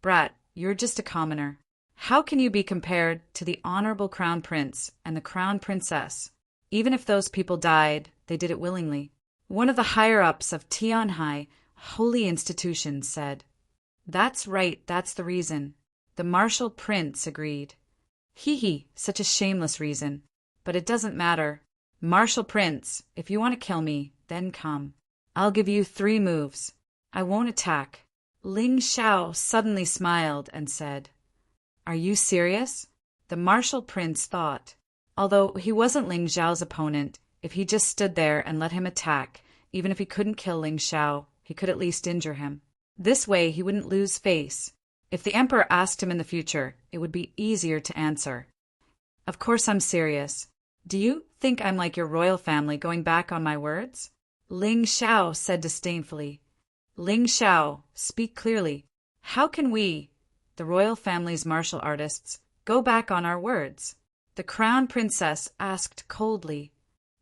Brat, you're just a commoner. How can you be compared to the honorable Crown Prince and the Crown Princess? Even if those people died, they did it willingly. One of the higher-ups of Tianhai Holy Institution said. That's right, that's the reason. The martial prince agreed. Hee, such a shameless reason. But it doesn't matter. Martial prince, if you want to kill me, then come. I'll give you 3 moves. I won't attack. Ling Xiao suddenly smiled and said, "Are you serious?" The martial prince thought. Although he wasn't Ling Xiao's opponent, if he just stood there and let him attack, even if he couldn't kill Ling Xiao, he could at least injure him. This way he wouldn't lose face. If the emperor asked him in the future, it would be easier to answer. "Of course I'm serious. Do you think I'm like your royal family going back on my words?" Ling Xiao said disdainfully. "Ling Xiao, speak clearly. How can we, the royal family's martial artists, go back on our words?" The crown princess asked coldly,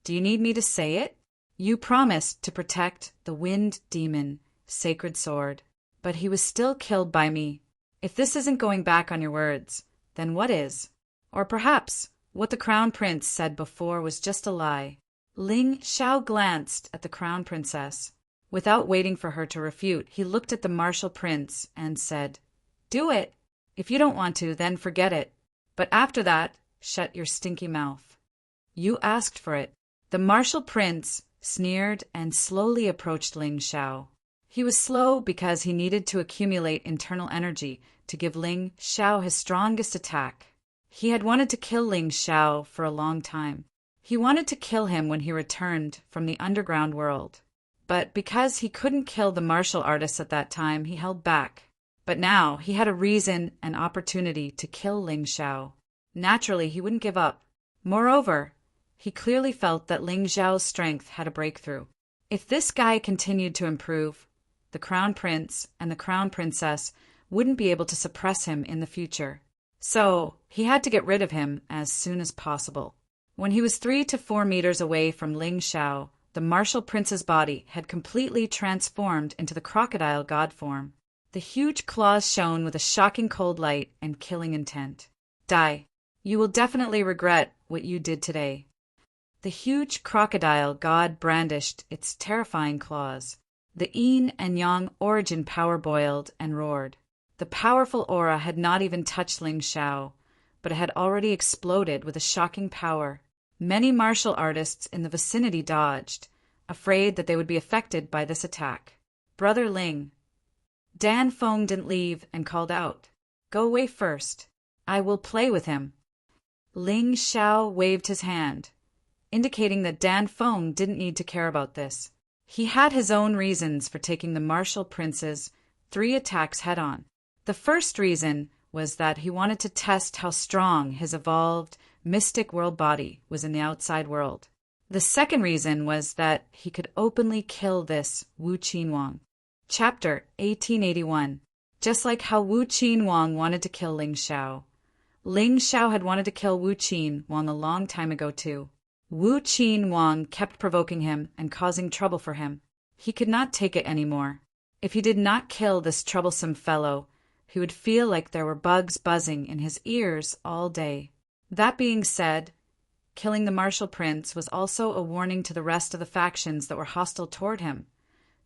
"Do you need me to say it? You promised to protect the wind demon, sacred sword, but he was still killed by me. If this isn't going back on your words, then what is? Or perhaps what the crown prince said before was just a lie." Ling Xiao glanced at the crown princess. Without waiting for her to refute, he looked at the martial prince and said, "Do it. If you don't want to, then forget it. But after that, shut your stinky mouth. You asked for it." The martial prince sneered and slowly approached Ling Xiao. He was slow because he needed to accumulate internal energy to give Ling Xiao his strongest attack. He had wanted to kill Ling Xiao for a long time. He wanted to kill him when he returned from the underground world. But because he couldn't kill the martial artists at that time, he held back. But now he had a reason and opportunity to kill Ling Xiao. Naturally, he wouldn't give up. Moreover, he clearly felt that Ling Xiao's strength had a breakthrough. If this guy continued to improve, the crown prince and the crown princess wouldn't be able to suppress him in the future. So he had to get rid of him as soon as possible. When he was 3 to 4 meters away from Ling Xiao, the martial prince's body had completely transformed into the crocodile god form. The huge claws shone with a shocking cold light and killing intent. "Die. You will definitely regret what you did today." The huge crocodile god brandished its terrifying claws. The yin and yang origin power boiled and roared. The powerful aura had not even touched Ling Xiao, but it had already exploded with a shocking power. Many martial artists in the vicinity dodged, afraid that they would be affected by this attack. "Brother Ling." Dan Feng didn't leave and called out, "Go away first. I will play with him." Ling Xiao waved his hand, indicating that Dan Feng didn't need to care about this. He had his own reasons for taking the martial prince's 3 attacks head-on. The first reason was that he wanted to test how strong his evolved mystic world body was in the outside world. The second reason was that he could openly kill this Wu Qinwang. Chapter 1881. Just like how Wu Qinwang wanted to kill Ling Xiao, Ling Xiao had wanted to kill Wu Qinwang a long time ago too. Wu Qinwang kept provoking him and causing trouble for him. He could not take it anymore. If he did not kill this troublesome fellow, he would feel like there were bugs buzzing in his ears all day. That being said, killing the martial prince was also a warning to the rest of the factions that were hostile toward him,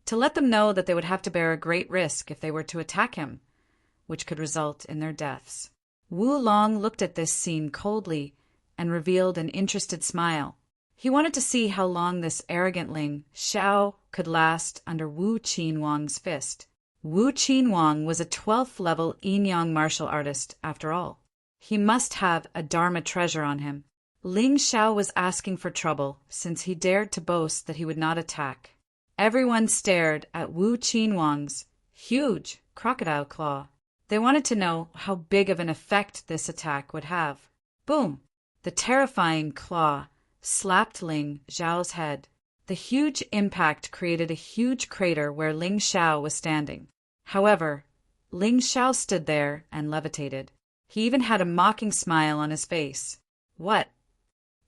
to let them know that they would have to bear a great risk if they were to attack him, which could result in their deaths. Wu Long looked at this scene coldly and revealed an interested smile. He wanted to see how long this arrogant Ling Xiao could last under Wu Qinwang's fist. Wu Qinwang was a 12th level yin-yang martial artist, after all. He must have a Dharma treasure on him. Ling Xiao was asking for trouble, since he dared to boast that he would not attack. Everyone stared at Wu Qinwang's huge crocodile claw. They wanted to know how big of an effect this attack would have. Boom! The terrifying claw slapped Ling Xiao's head. The huge impact created a huge crater where Ling Xiao was standing. However, Ling Xiao stood there and levitated. He even had a mocking smile on his face. What?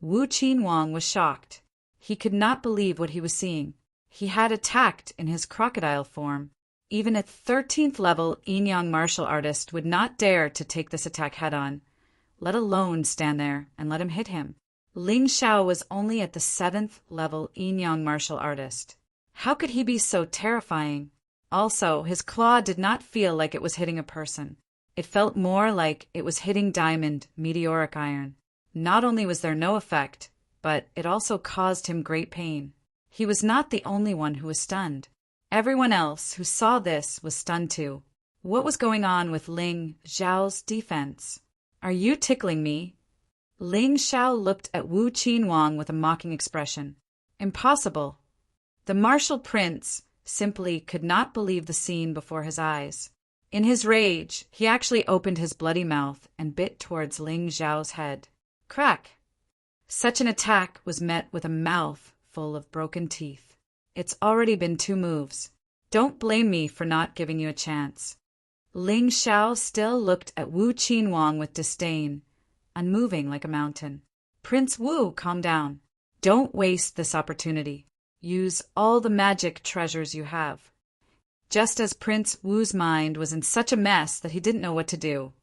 Wu Qinwang was shocked. He could not believe what he was seeing. He had attacked in his crocodile form. Even a 13th level yin-yang martial artist would not dare to take this attack head-on, let alone stand there and let him hit him. Ling Xiao was only at the 7th level yin-yang martial artist. How could he be so terrifying? Also, his claw did not feel like it was hitting a person. It felt more like it was hitting diamond, meteoric iron. Not only was there no effect, but it also caused him great pain. He was not the only one who was stunned. Everyone else who saw this was stunned too. What was going on with Ling Zhao's defense? Are you tickling me? Ling Zhao looked at Wu Qinhuang with a mocking expression. Impossible. The martial prince simply could not believe the scene before his eyes. In his rage, he actually opened his bloody mouth and bit towards Ling Zhao's head. Crack! Such an attack was met with a mouth full of broken teeth. It's already been 2 moves. Don't blame me for not giving you a chance. Ling Zhao still looked at Wu Qinhuang with disdain, unmoving like a mountain. Prince Wu, calm down. Don't waste this opportunity. Use all the magic treasures you have. Just as Prince Wu's mind was in such a mess that he didn't know what to do,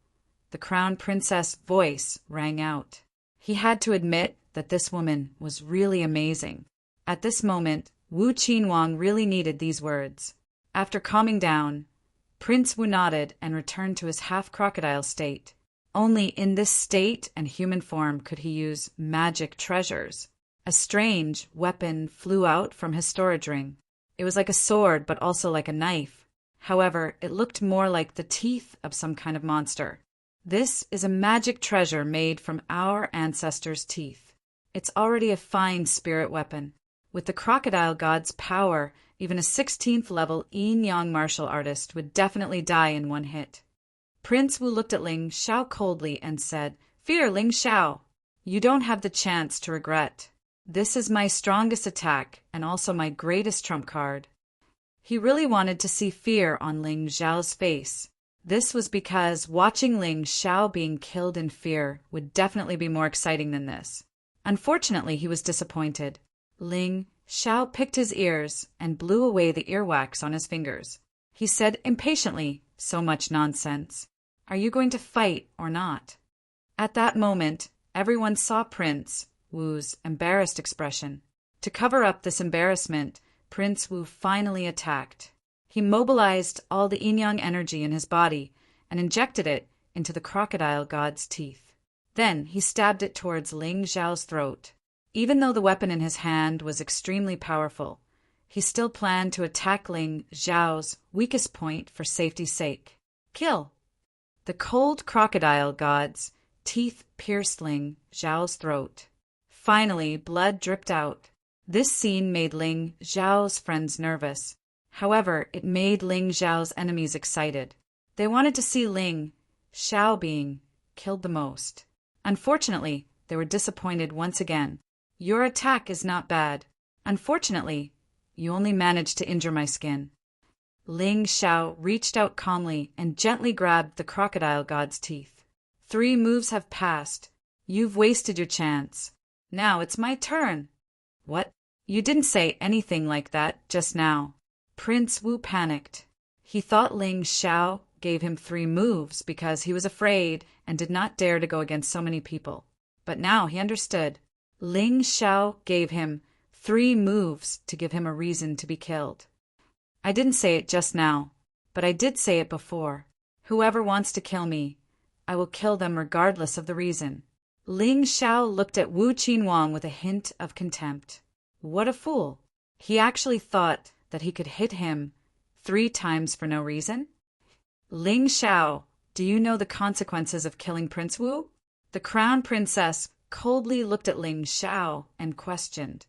the crown princess' voice rang out. He had to admit that this woman was really amazing. At this moment, Wu Qinhuang really needed these words. After calming down, Prince Wu nodded and returned to his half-crocodile state. Only in this state and human form could he use magic treasures. A strange weapon flew out from his storage ring. It was like a sword, but also like a knife. However, it looked more like the teeth of some kind of monster. This is a magic treasure made from our ancestors' teeth. It's already a fine spirit weapon. With the crocodile god's power, even a 16th level yin-yang martial artist would definitely die in 1 hit. Prince Wu looked at Ling Zhao coldly and said, Fear, Ling Zhao. You don't have the chance to regret. This is my strongest attack and also my greatest trump card. He really wanted to see fear on Ling Zhao's face. This was because watching Ling Zhao being killed in fear would definitely be more exciting than this. Unfortunately, he was disappointed. Ling Zhao picked his ears and blew away the earwax on his fingers. He said impatiently, So much nonsense. Are you going to fight or not? At that moment, everyone saw Prince Wu's embarrassed expression. To cover up this embarrassment, Prince Wu finally attacked. He mobilized all the yin-yang energy in his body and injected it into the crocodile god's teeth. Then he stabbed it towards Ling Zhao's throat. Even though the weapon in his hand was extremely powerful, he still planned to attack Ling Zhao's weakest point for safety's sake. Kill! The cold crocodile god's teeth pierced Ling Zhao's throat. Finally, blood dripped out. This scene made Ling Zhao's friends nervous. However, it made Ling Zhao's enemies excited. They wanted to see Ling Zhao being killed the most. Unfortunately, they were disappointed once again. Your attack is not bad. Unfortunately, you only managed to injure my skin. Ling Zhao reached out calmly and gently grabbed the crocodile god's teeth. 3 moves have passed. You've wasted your chance. Now it's my turn. What? You didn't say anything like that just now. Prince Wu panicked. He thought Ling Zhao gave him 3 moves because he was afraid and did not dare to go against so many people. But now he understood. Ling Zhao gave him 3 moves to give him a reason to be killed. I didn't say it just now, but I did say it before. Whoever wants to kill me, I will kill them regardless of the reason. Ling Zhao looked at Wu Qinhuang with a hint of contempt. What a fool. He actually thought that he could hit him 3 times for no reason? Ling Zhao, do you know the consequences of killing Prince Wu? The crown princess coldly looked at Ling Zhao and questioned.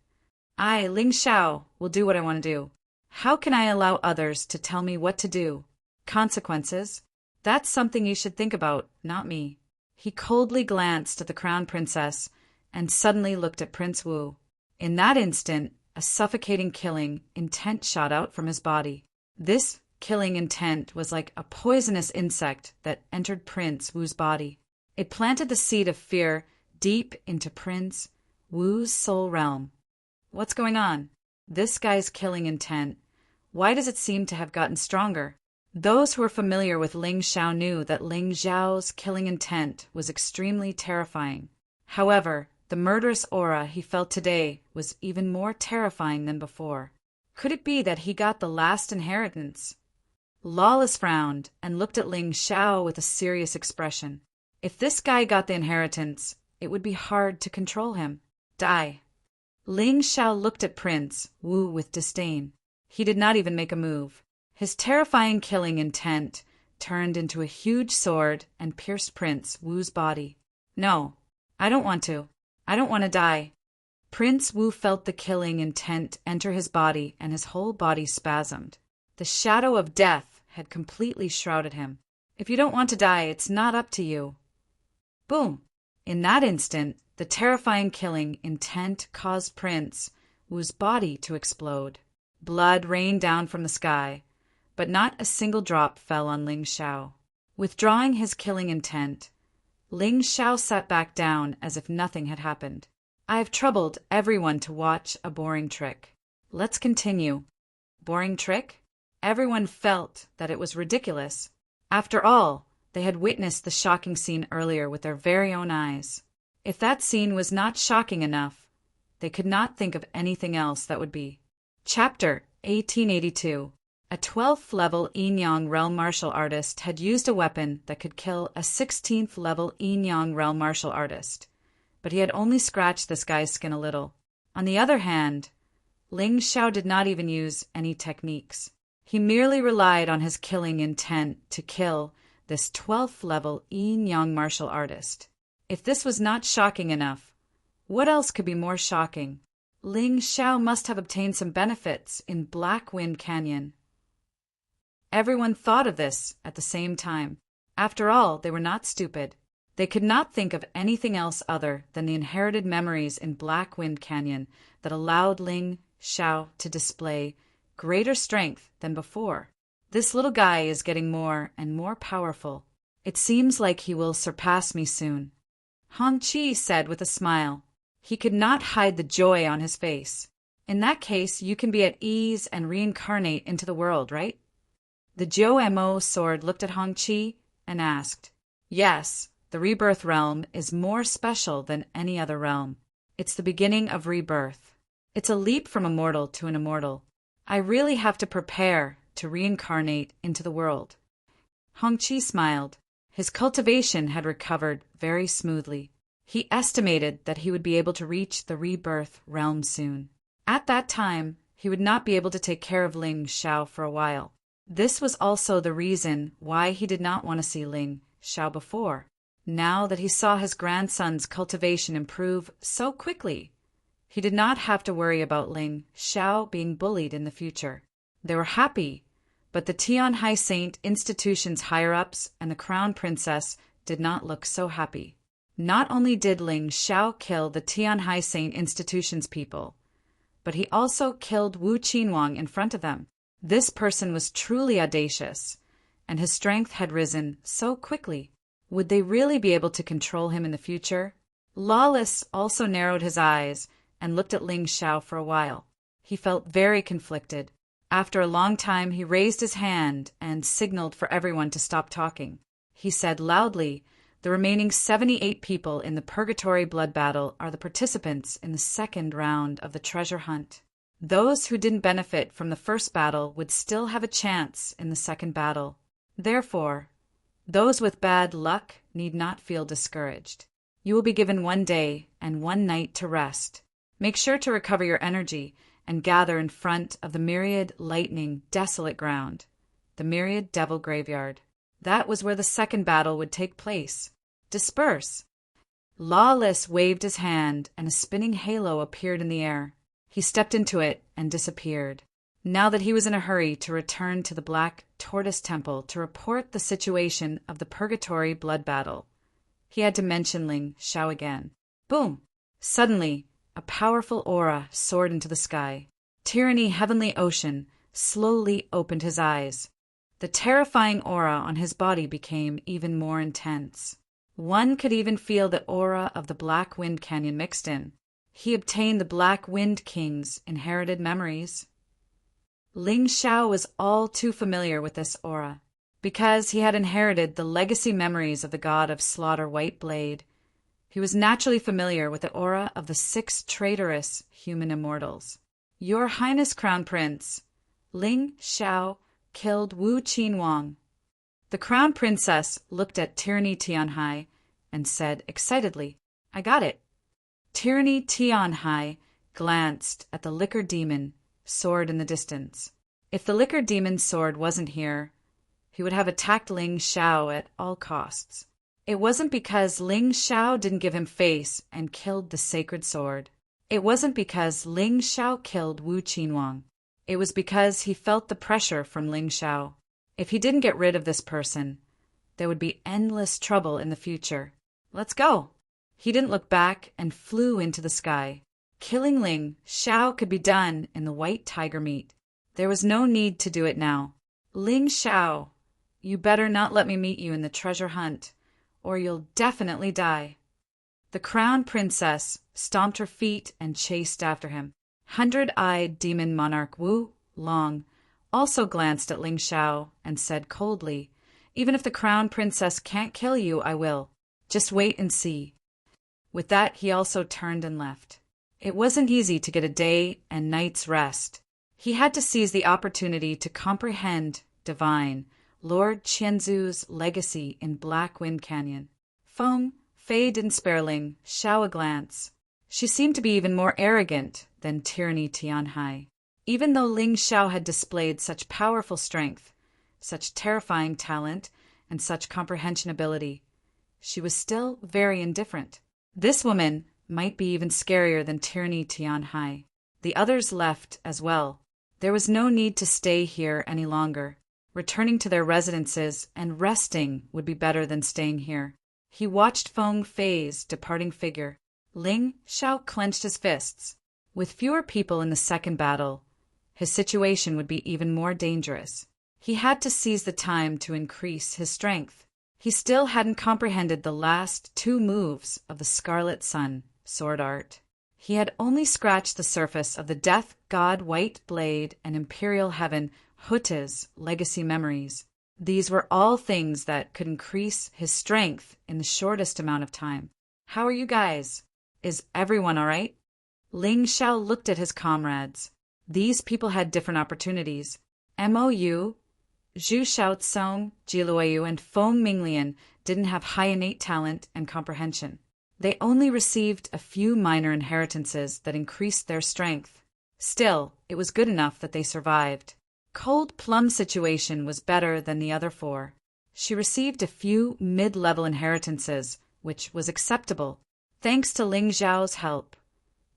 I, Ling Zhao, will do what I want to do. How can I allow others to tell me what to do? Consequences? That's something you should think about, not me. He coldly glanced at the crown princess and suddenly looked at Prince Wu. In that instant, a suffocating killing intent shot out from his body. This killing intent was like a poisonous insect that entered Prince Wu's body. It planted the seed of fear deep into Prince Wu's soul realm. What's going on? This guy's killing intent. Why does it seem to have gotten stronger? Those who were familiar with Ling Zhao knew that Ling Zhao's killing intent was extremely terrifying. However, the murderous aura he felt today was even more terrifying than before. Could it be that he got the last inheritance? Lawless frowned and looked at Ling Zhao with a serious expression. If this guy got the inheritance, it would be hard to control him. Die. Ling Zhao looked at Prince Wu with disdain. He did not even make a move. His terrifying killing intent turned into a huge sword and pierced Prince Wu's body. No, I don't want to. I don't want to die. Prince Wu felt the killing intent enter his body, and his whole body spasmed. The shadow of death had completely shrouded him. If you don't want to die, it's not up to you. Boom! In that instant, the terrifying killing intent caused Prince Wu's body to explode. Blood rained down from the sky, but not a single drop fell on Ling Xiao. Withdrawing his killing intent, Ling Xiao sat back down as if nothing had happened. I have troubled everyone to watch a boring trick. Let's continue. Boring trick? Everyone felt that it was ridiculous. After all, they had witnessed the shocking scene earlier with their very own eyes. If that scene was not shocking enough, they could not think of anything else that would be. Chapter 1882. A 12th level Yin-Yang realm martial artist had used a weapon that could kill a 16th level Yin-Yang realm martial artist, but he had only scratched this guy's skin a little. On the other hand, Ling Xiao did not even use any techniques. He merely relied on his killing intent to kill this 12th level Yin-Yang martial artist. If this was not shocking enough, what else could be more shocking? Ling Xiao must have obtained some benefits in Black Wind Canyon. Everyone thought of this at the same time. After all, they were not stupid. They could not think of anything else other than the inherited memories in Black Wind Canyon that allowed Ling Xiao to display greater strength than before. This little guy is getting more and more powerful. It seems like he will surpass me soon. Hong Qi said with a smile. He could not hide the joy on his face. In that case, you can be at ease and reincarnate into the world, right? The Jiu Mo sword looked at Hong Qi and asked, Yes, the rebirth realm is more special than any other realm. It's the beginning of rebirth. It's a leap from a mortal to an immortal. I really have to prepare to reincarnate into the world. Hong Qi smiled. His cultivation had recovered very smoothly. He estimated that he would be able to reach the rebirth realm soon. At that time, he would not be able to take care of Ling Xiao for a while. This was also the reason why he did not want to see Ling Xiao before. Now that he saw his grandson's cultivation improve so quickly, he did not have to worry about Ling Xiao being bullied in the future. They were happy, but the Tianhai Saint institution's higher-ups and the crown princess did not look so happy. Not only did Ling Xiao kill the Tianhai Saint institution's people, but he also killed Wu Qinhuang in front of them. This person was truly audacious, and his strength had risen so quickly. Would they really be able to control him in the future? Lawless also narrowed his eyes and looked at Ling Xiao for a while. He felt very conflicted. After a long time, he raised his hand and signaled for everyone to stop talking. He said loudly, The remaining 78 people in the Purgatory Blood Battle are the participants in the second round of the treasure hunt. Those who didn't benefit from the first battle would still have a chance in the second battle. Therefore, those with bad luck need not feel discouraged. You will be given 1 day and 1 night to rest. Make sure to recover your energy and gather in front of the myriad lightning desolate ground, the myriad devil graveyard. That was where the second battle would take place. Disperse. Lawless waved his hand and a spinning halo appeared in the air. He stepped into it and disappeared. Now that he was in a hurry to return to the Black Tortoise Temple to report the situation of the Purgatory Blood Battle, he had to mention Ling Xiao again. Boom! Suddenly, a powerful aura soared into the sky. Tyranny Heavenly Ocean slowly opened his eyes. The terrifying aura on his body became even more intense. One could even feel the aura of the Black Wind Canyon mixed in. He obtained the Black Wind King's inherited memories. Ling Xiao was all too familiar with this aura. Because he had inherited the legacy memories of the god of slaughter White Blade, he was naturally familiar with the aura of the 6 traitorous human immortals. Your Highness Crown Prince, Ling Xiao killed Wu Qinhuang. The Crown Princess looked at Tyranny Tianhai and said excitedly, I got it. Tyranny Tianhai glanced at the liquor demon, soared in the distance. If the liquor demon's sword wasn't here, he would have attacked Ling Xiao at all costs. It wasn't because Ling Xiao didn't give him face and killed the sacred sword. It wasn't because Ling Xiao killed Wu Qinhuang. It was because he felt the pressure from Ling Xiao. If he didn't get rid of this person, there would be endless trouble in the future. Let's go! He didn't look back and flew into the sky. Killing Ling Xiao could be done in the white tiger meat. There was no need to do it now. Ling Xiao, you better not let me meet you in the treasure hunt, or you'll definitely die. The crown princess stomped her feet and chased after him. Hundred-eyed demon monarch Wu Long also glanced at Ling Xiao and said coldly, "Even if the crown princess can't kill you, I will. Just wait and see." With that, he also turned and left. It wasn't easy to get a day and night's rest. He had to seize the opportunity to comprehend, divine, Lord Qianzu's legacy in Black Wind Canyon. Feng Fei didn't spare Ling Xiao a glance. She seemed to be even more arrogant than Tyranny Tianhai. Even though Ling Xiao had displayed such powerful strength, such terrifying talent, and such comprehension ability, she was still very indifferent. This woman might be even scarier than Tyranny Tianhai. The others left as well. There was no need to stay here any longer. Returning to their residences and resting would be better than staying here. He watched Feng Fei's departing figure. Ling Xiao clenched his fists. With fewer people in the second battle, his situation would be even more dangerous. He had to seize the time to increase his strength. He still hadn't comprehended the last two moves of the Scarlet Sun sword art. He had only scratched the surface of the Death God White Blade and Imperial Heaven Huta's legacy memories. These were all things that could increase his strength in the shortest amount of time. "How are you guys? Is everyone all right?" Ling Xiao looked at his comrades. These people had different opportunities. Mou, Zhu Xiaocong, Jiluoyu, and Feng Minglian didn't have high innate talent and comprehension. They only received a few minor inheritances that increased their strength. Still, it was good enough that they survived. Cold Plum's situation was better than the other four. She received a few mid-level inheritances, which was acceptable. Thanks to Ling Xiao's help,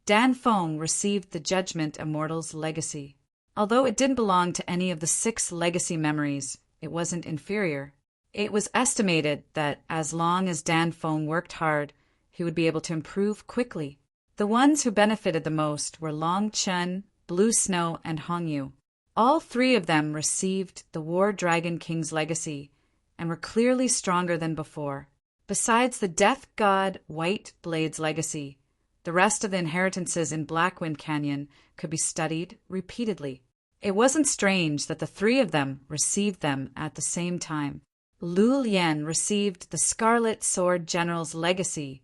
Dan Feng received the Judgment Immortal's legacy. Although it didn't belong to any of the 6 legacy memories, it wasn't inferior. It was estimated that as long as Dan Feng worked hard, he would be able to improve quickly. The ones who benefited the most were Long Chen, Blue Snow, and Hongyu. All 3 of them received the War Dragon King's legacy and were clearly stronger than before. Besides the Death God White Blade's legacy, the rest of the inheritances in Blackwind Canyon could be studied repeatedly. It wasn't strange that the 3 of them received them at the same time. Lu Lian received the Scarlet Sword General's legacy,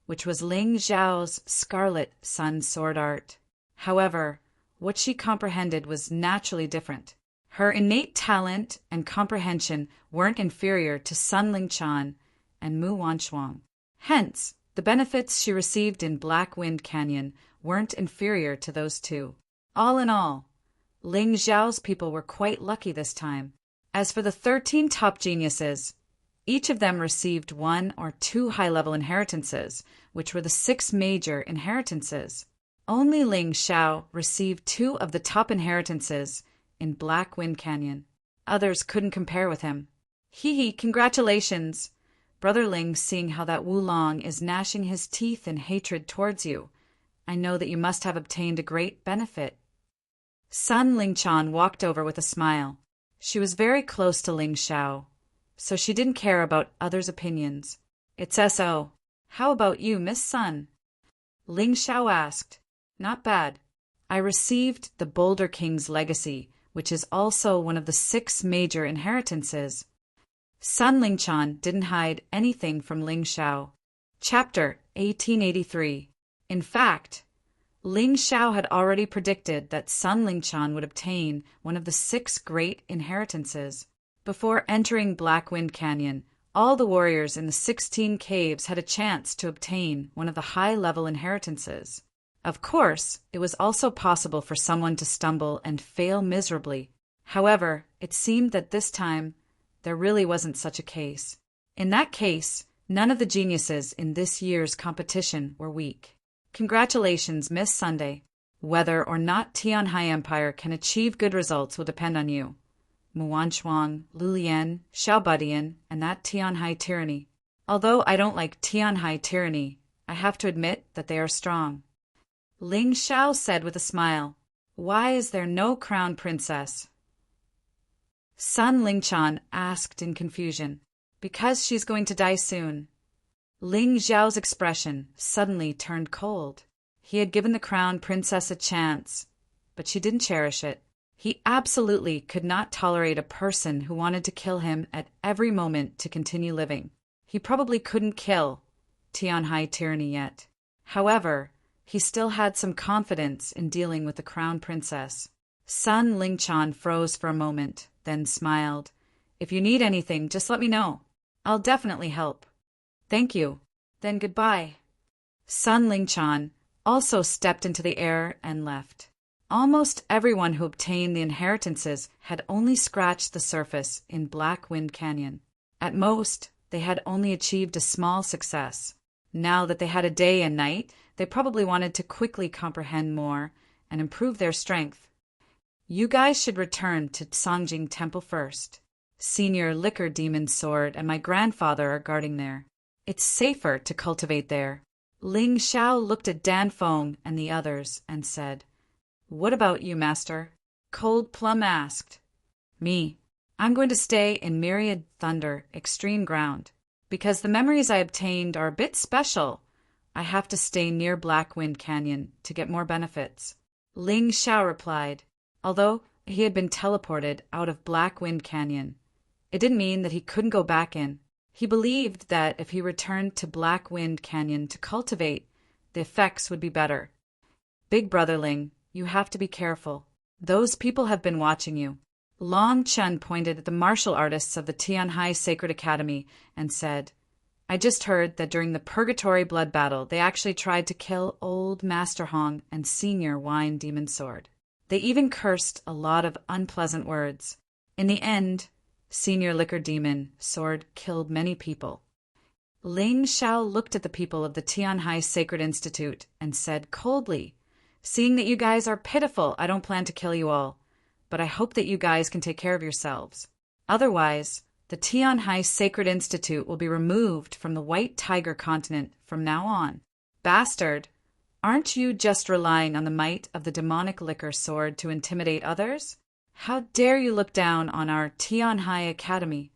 which was Ling Xiao's Scarlet Sun sword art. However, what she comprehended was naturally different. Her innate talent and comprehension weren't inferior to Sun Lingchan and Mu Wanchuang. Hence, the benefits she received in Black Wind Canyon weren't inferior to those 2. All in all, Ling Xiao's people were quite lucky this time. As for the 13 top geniuses, each of them received 1 or 2 high-level inheritances, which were the 6 major inheritances. Only Ling Xiao received 2 of the top inheritances in Black Wind Canyon. Others couldn't compare with him. Hee, congratulations, Brother Ling, seeing how that Wulong is gnashing his teeth in hatred towards you. I know that you must have obtained a great benefit. Sun Lingchan walked over with a smile. She was very close to Ling Xiao, so she didn't care about others' opinions. It's S.O. How about you, Miss Sun? Ling Xiao asked. Not bad. I received the Boulder King's legacy, which is also one of the 6 major inheritances. Sun Lingchan didn't hide anything from Ling Xiao. Chapter 1883. In fact, Ling Xiao had already predicted that Sun Lingchan would obtain one of the 6 great inheritances. Before entering Blackwind Canyon, all the warriors in the 16 caves had a chance to obtain one of the high-level inheritances. Of course, it was also possible for someone to stumble and fail miserably. However, it seemed that this time there really wasn't such a case. In that case, none of the geniuses in this year's competition were weak. Congratulations, Miss Sunday. Whether or not Tianhai Empire can achieve good results will depend on you. Muanshuang, Lulian, Xiaobudian, and that Tianhai tyranny. Although I don't like Tianhai tyranny, I have to admit that they are strong. Ling Xiao said with a smile. Why is there no crown princess? Sun Lingchan asked in confusion. Because she's going to die soon. Ling Xiao's expression suddenly turned cold. He had given the crown princess a chance, but she didn't cherish it. He absolutely could not tolerate a person who wanted to kill him at every moment to continue living. He probably couldn't kill Tianhai tyranny yet. However, he still had some confidence in dealing with the crown princess. Sun Lingchan froze for a moment, then smiled. If you need anything, just let me know. I'll definitely help. Thank you. Then goodbye. Sun Lingchan also stepped into the air and left. Almost everyone who obtained the inheritances had only scratched the surface in Black Wind Canyon. At most, they had only achieved a small success. Now that they had a day and night, they probably wanted to quickly comprehend more and improve their strength. You guys should return to Songjing Temple first. Senior Liquor Demon's sword and my grandfather are guarding there. It's safer to cultivate there. Ling Xiao looked at Dan Feng and the others and said, What about you, Master? Cold Plum asked. Me. I'm going to stay in Myriad Thunder Extreme Ground. Because the memories I obtained are a bit special, I have to stay near Black Wind Canyon to get more benefits. Ling Xiao replied, although he had been teleported out of Black Wind Canyon. It didn't mean that he couldn't go back in. He believed that if he returned to Black Wind Canyon to cultivate, the effects would be better. Big Brother Ling, you have to be careful. Those people have been watching you. Long Chen pointed at the martial artists of the Tianhai Sacred Academy and said, I just heard that during the Purgatory Blood Battle, they actually tried to kill old Master Hong and Senior Wine Demon Sword. They even cursed a lot of unpleasant words. In the end, Senior Liquor Demon Sword killed many people. Ling Xiao looked at the people of the Tianhai Sacred Institute and said coldly, Seeing that you guys are pitiful, I don't plan to kill you all, but I hope that you guys can take care of yourselves. Otherwise, the Tianhai Sacred Institute will be removed from the White Tiger continent from now on. Bastard, aren't you just relying on the might of the demonic liquor sword to intimidate others? How dare you look down on our Tianhai Academy?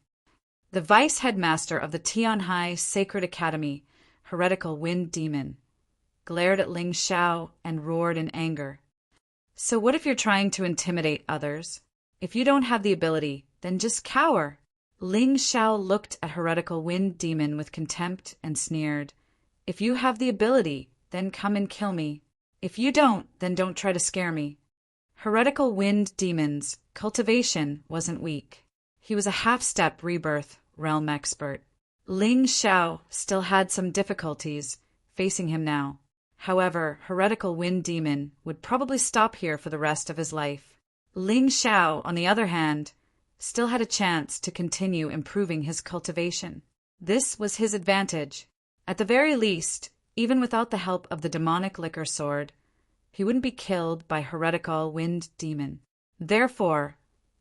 The vice headmaster of the Tianhai Sacred Academy, Heretical Wind Demon, glared at Ling Xiao and roared in anger. So what if you're trying to intimidate others? If you don't have the ability, then just cower. Ling Xiao looked at Heretical Wind Demon with contempt and sneered. If you have the ability, then come and kill me. If you don't, then don't try to scare me. Heretical Wind Demon's cultivation wasn't weak. He was a half-step rebirth realm expert. Ling Xiao still had some difficulties facing him now. However, Heretical Wind Demon would probably stop here for the rest of his life. Ling Xiao, on the other hand, still had a chance to continue improving his cultivation. This was his advantage. At the very least, even without the help of the demonic liquor sword, he wouldn't be killed by Heretical Wind Demon. Therefore,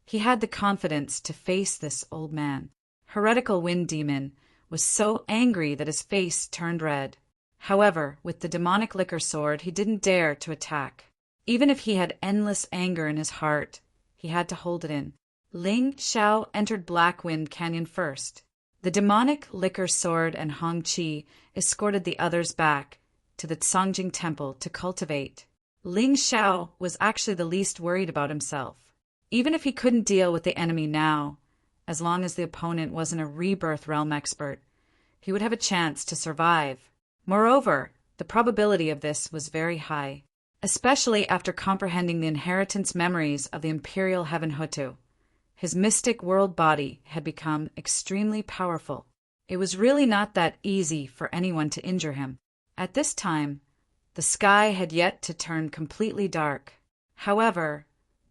he had the confidence to face this old man. Heretical Wind Demon was so angry that his face turned red. However, with the demonic liquor sword, he didn't dare to attack. Even if he had endless anger in his heart, he had to hold it in. Ling Xiao entered Black Wind Canyon first. The demonic liquor sword and Hong Qi escorted the others back to the Songjing Temple to cultivate. Ling Xiao was actually the least worried about himself. Even if he couldn't deal with the enemy now, as long as the opponent wasn't a rebirth realm expert, he would have a chance to survive. Moreover, the probability of this was very high, especially after comprehending the inheritance memories of the Imperial Heaven Hutu. His mystic world body had become extremely powerful. It was really not that easy for anyone to injure him. At this time, the sky had yet to turn completely dark. However,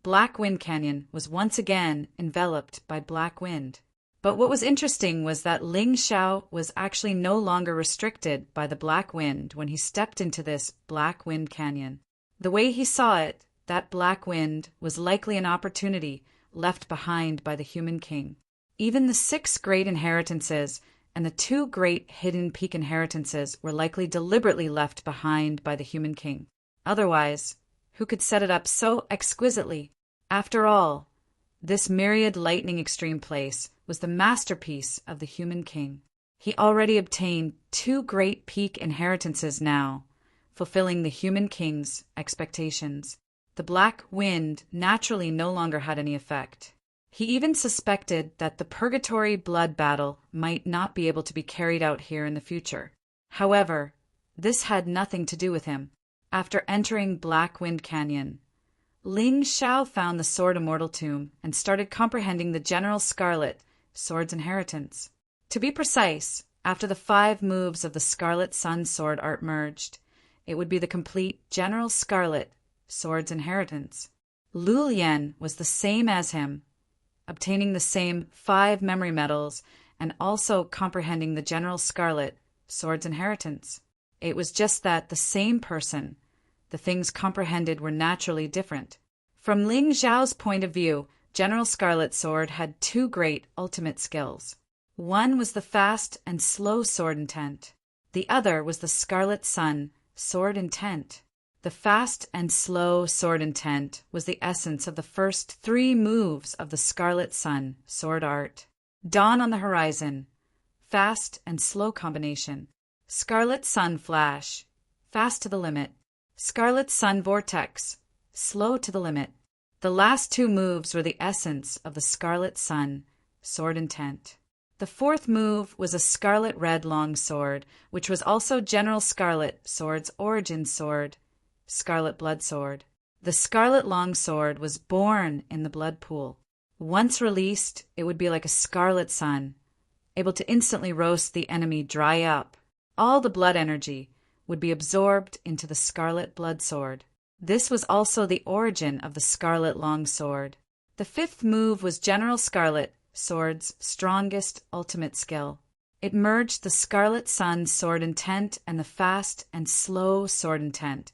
Black Wind Canyon was once again enveloped by black wind. But what was interesting was that Ling Xiao was actually no longer restricted by the black wind when he stepped into this Black Wind Canyon. The way he saw it, that black wind was likely an opportunity left behind by the human king. Even the 6 great inheritances and the 2 great hidden peak inheritances were likely deliberately left behind by the human king. Otherwise, who could set it up so exquisitely? After all, this myriad lightning extreme place was the masterpiece of the human king. He already obtained 2 great peak inheritances now, fulfilling the human king's expectations. The black wind naturally no longer had any effect. He even suspected that the purgatory blood battle might not be able to be carried out here in the future. However, this had nothing to do with him. After entering Black Wind Canyon, Ling Xiao found the Sword Immortal Tomb and started comprehending the General Scarlet Sword's inheritance. To be precise, after the 5 moves of the Scarlet Sun Sword art merged, it would be the complete General Scarlet Sword's inheritance. Lu Lian was the same as him, obtaining the same 5 memory medals and also comprehending the General Scarlet Sword's inheritance. It was just that the same person, the things comprehended were naturally different. From Ling Xiao's point of view, General Scarlet Sword had 2 great ultimate skills. One was the fast and slow sword intent. The other was the Scarlet Sun sword intent. The fast and slow sword intent was the essence of the first 3 moves of the Scarlet Sun sword art. Dawn on the horizon, fast and slow combination. Scarlet Sun flash, fast to the limit. Scarlet Sun vortex, slow to the limit. The last 2 moves were the essence of the Scarlet Sun sword intent. The 4th move was a Scarlet Red long sword, which was also General Scarlet Sword's origin sword, Scarlet Blood Sword. The Scarlet long sword was born in the blood pool. Once released, it would be like a scarlet sun, able to instantly roast the enemy dry up. All the blood energy would be absorbed into the Scarlet Blood Sword. This was also the origin of the Scarlet Long Sword. The 5th move was General Scarlet Sword's strongest ultimate skill. It merged the Scarlet Sun sword intent and the fast and slow sword intent,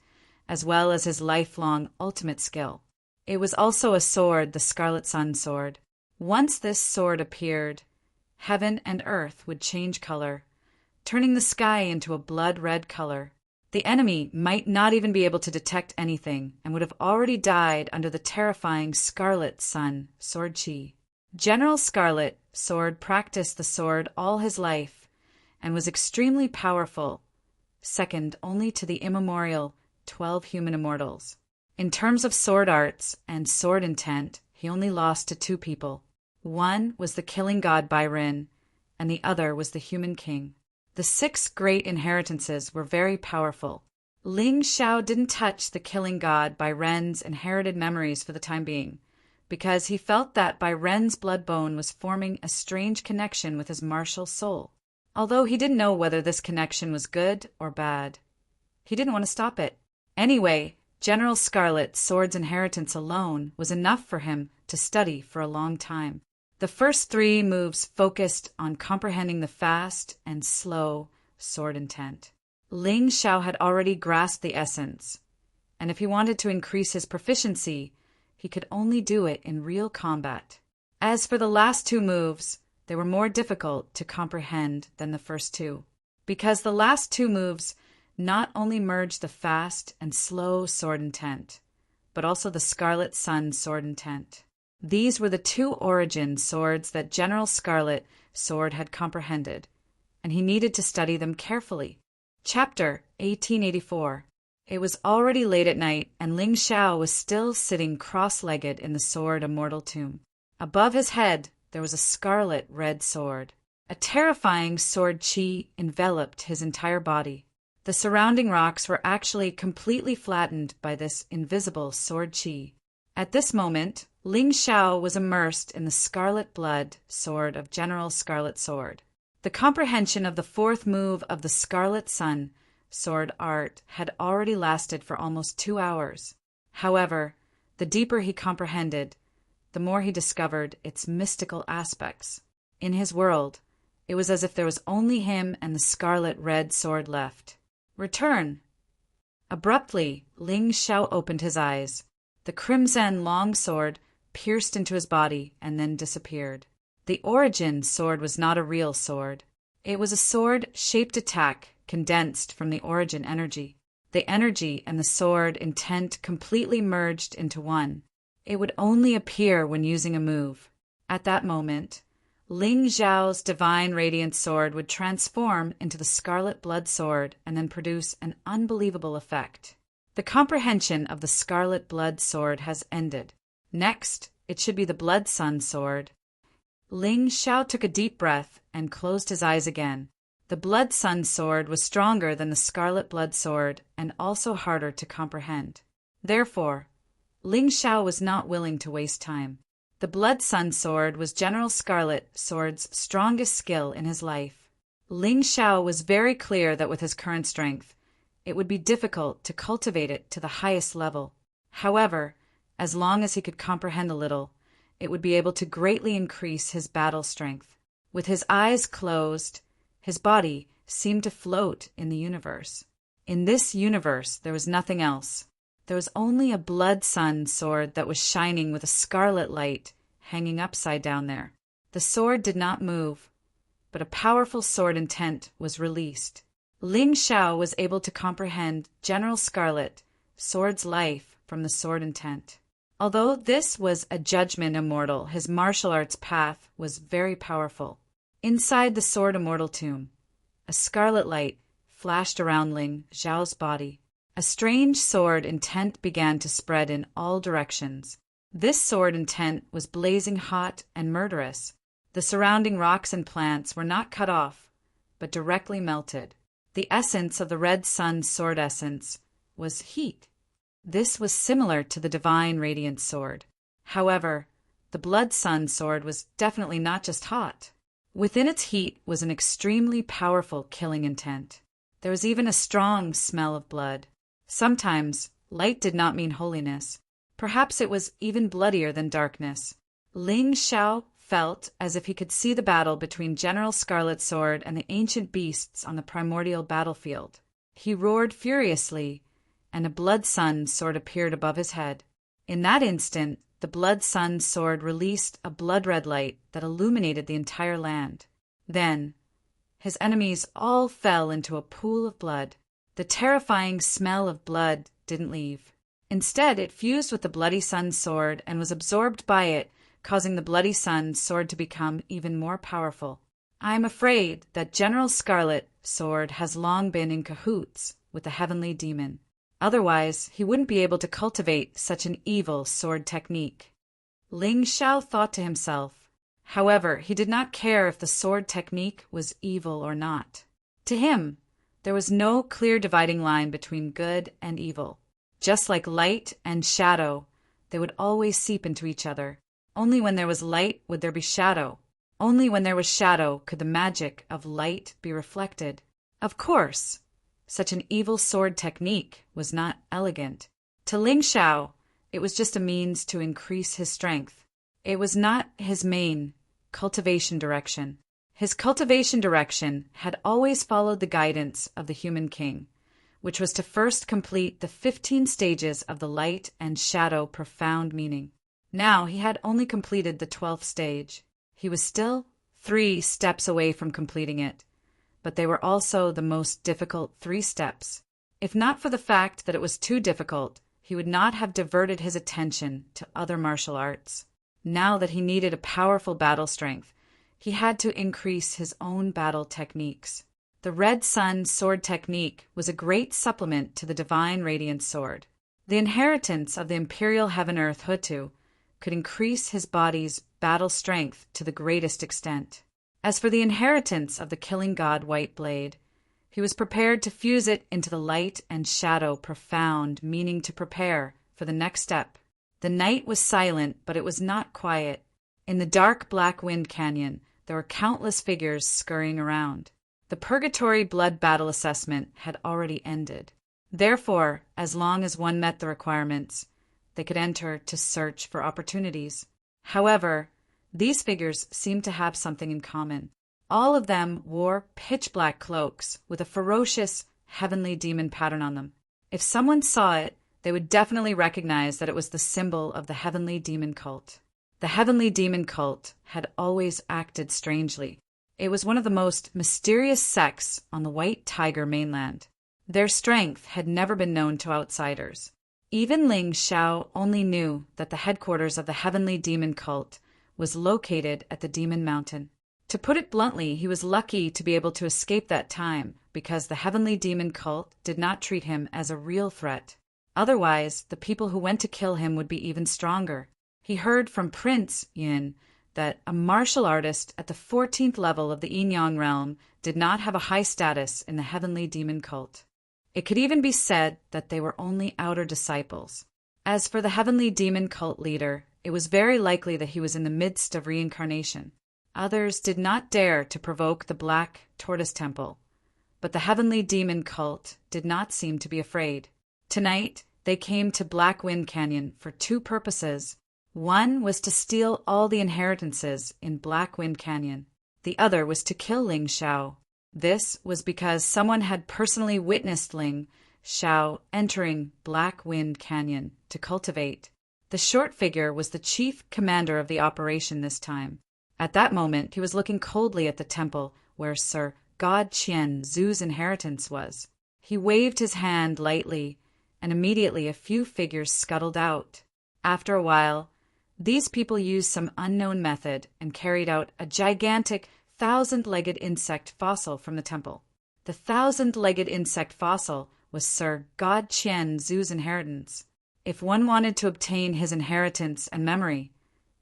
as well as his lifelong ultimate skill. It was also a sword, the Scarlet Sun sword. Once this sword appeared, heaven and earth would change color, turning the sky into a blood-red color. The enemy might not even be able to detect anything and would have already died under the terrifying Scarlet Sun sword chi. General Scarlet Sword practiced the sword all his life and was extremely powerful, second only to the immemorial 12 human immortals. In terms of sword arts and sword intent, he only lost to 2 people. One was the killing god Byron, and the other was the human king. The 6 great inheritances were very powerful. Ling Xiao didn't touch the killing god by Ren's inherited memories for the time being, because he felt that by Ren's blood bone was forming a strange connection with his martial soul. Although he didn't know whether this connection was good or bad, he didn't want to stop it. Anyway, General Scarlet Sword's inheritance alone was enough for him to study for a long time. The first 3 moves focused on comprehending the fast and slow sword intent. Ling Xiao had already grasped the essence, and if he wanted to increase his proficiency, he could only do it in real combat. As for the last 2 moves, they were more difficult to comprehend than the first 2, because the last 2 moves not only merged the fast and slow sword intent, but also the Scarlet Sun sword intent. These were the 2 origin swords that General Scarlet Sword had comprehended, and he needed to study them carefully. Chapter 1884. It was already late at night, and Ling Xiao was still sitting cross-legged in the Sword Immortal Tomb. Above his head there was a scarlet red sword. A terrifying sword chi enveloped his entire body. The surrounding rocks were actually completely flattened by this invisible sword chi. At this moment, Ling Xiao was immersed in the scarlet blood sword of General Scarlet Sword. The comprehension of the 4th move of the Scarlet Sun sword art had already lasted for almost 2 hours. However, The deeper he comprehended, the more he discovered its mystical aspects. In his world, it was as if there was only him and the scarlet red sword left. Return! Abruptly, Ling Xiao opened his eyes. The crimson long sword pierced into his body and then disappeared. The origin sword was not a real sword. It was a sword-shaped attack condensed from the origin energy. The energy and the sword intent completely merged into one. It would only appear when using a move. At that moment, Ling Xiao's divine radiant sword would transform into the scarlet blood sword and then produce an unbelievable effect. The comprehension of the scarlet blood sword has ended. Next, it should be the blood sun sword. Ling Xiao took a deep breath and closed his eyes again. The blood sun sword was stronger than the scarlet blood sword and also harder to comprehend. Therefore, Ling Xiao was not willing to waste time. The blood sun sword was General Scarlet Sword's strongest skill in his life. Ling Xiao was very clear that with his current strength, it would be difficult to cultivate it to the highest level. However, as long as he could comprehend a little, it would be able to greatly increase his battle strength. With his eyes closed, his body seemed to float in the universe. In this universe, there was nothing else. There was only a blood sun sword that was shining with a scarlet light hanging upside down there. The sword did not move, but a powerful sword intent was released. Ling Xiao was able to comprehend General Scarlet Sword's life from the sword intent. Although this was a judgment immortal, his martial arts path was very powerful. Inside the sword immortal tomb, a scarlet light flashed around Ling Xiao's body. A strange sword intent began to spread in all directions. This sword intent was blazing hot and murderous. The surrounding rocks and plants were not cut off, but directly melted. The essence of the red sun sword essence was heat. This was similar to the divine radiant sword. However, the blood sun sword was definitely not just hot. Within its heat was an extremely powerful killing intent. There was even a strong smell of blood. Sometimes, light did not mean holiness. Perhaps it was even bloodier than darkness. Ling Xiao felt as if he could see the battle between General Scarlet Sword and the ancient beasts on the primordial battlefield. He roared furiously, and a blood sun sword appeared above his head. In that instant, the blood sun sword released a blood-red light that illuminated the entire land. Then, his enemies all fell into a pool of blood. The terrifying smell of blood didn't leave. Instead, it fused with the bloody sun sword and was absorbed by it, causing the bloody sun sword to become even more powerful. I am afraid that General Scarlet Sword has long been in cahoots with the heavenly demon. Otherwise, he wouldn't be able to cultivate such an evil sword technique. Ling Xiao thought to himself. However, he did not care if the sword technique was evil or not. To him, there was no clear dividing line between good and evil. Just like light and shadow, they would always seep into each other. Only when there was light would there be shadow. Only when there was shadow could the magic of light be reflected. Of course, such an evil sword technique was not elegant. To Ling Xiao, it was just a means to increase his strength. It was not his main cultivation direction. His cultivation direction had always followed the guidance of the human king, which was to first complete the 15 stages of the light and shadow profound meaning. Now he had only completed the 12th stage. He was still 3 steps away from completing it, but they were also the most difficult 3 steps. If not for the fact that it was too difficult, he would not have diverted his attention to other martial arts. Now that he needed a powerful battle strength, he had to increase his own battle techniques. The Red Sun sword technique was a great supplement to the Divine Radiant Sword. The inheritance of the Imperial Heaven-Earth Hutu could increase his body's battle strength to the greatest extent. As for the inheritance of the Killing God White Blade, he was prepared to fuse it into the light and shadow profound, meaning to prepare for the next step. The night was silent, but it was not quiet. In the dark Black Wind Canyon, there were countless figures scurrying around. The Purgatory Blood Battle Assessment had already ended. Therefore, as long as one met the requirements, they could enter to search for opportunities. However, these figures seemed to have something in common. All of them wore pitch-black cloaks with a ferocious, heavenly demon pattern on them. If someone saw it, they would definitely recognize that it was the symbol of the heavenly demon cult. The heavenly demon cult had always acted strangely. It was one of the most mysterious sects on the White Tiger mainland. Their strength had never been known to outsiders. Even Ling Xiao only knew that the headquarters of the heavenly demon cult was located at the Demon Mountain. To put it bluntly, he was lucky to be able to escape that time because the heavenly demon cult did not treat him as a real threat. Otherwise, the people who went to kill him would be even stronger. He heard from Prince Yin that a martial artist at the 14th level of the Yin-Yang realm did not have a high status in the heavenly demon cult. It could even be said that they were only outer disciples. As for the heavenly demon cult leader, it was very likely that he was in the midst of reincarnation. Others did not dare to provoke the Black Tortoise Temple, but the heavenly demon cult did not seem to be afraid. Tonight, they came to Black Wind Canyon for two purposes. One was to steal all the inheritances in Black Wind Canyon. The other was to kill Ling Xiao. This was because someone had personally witnessed Ling Xiao entering Black Wind Canyon to cultivate. The short figure was the chief commander of the operation this time. At that moment, he was looking coldly at the temple where Sir God Qian Zhu's inheritance was. He waved his hand lightly, and immediately a few figures scuttled out. After a while, these people used some unknown method and carried out a gigantic 1,000-legged insect fossil from the temple. The 1,000-legged insect fossil was Sir God Qian Zhu's inheritance. If one wanted to obtain his inheritance and memory,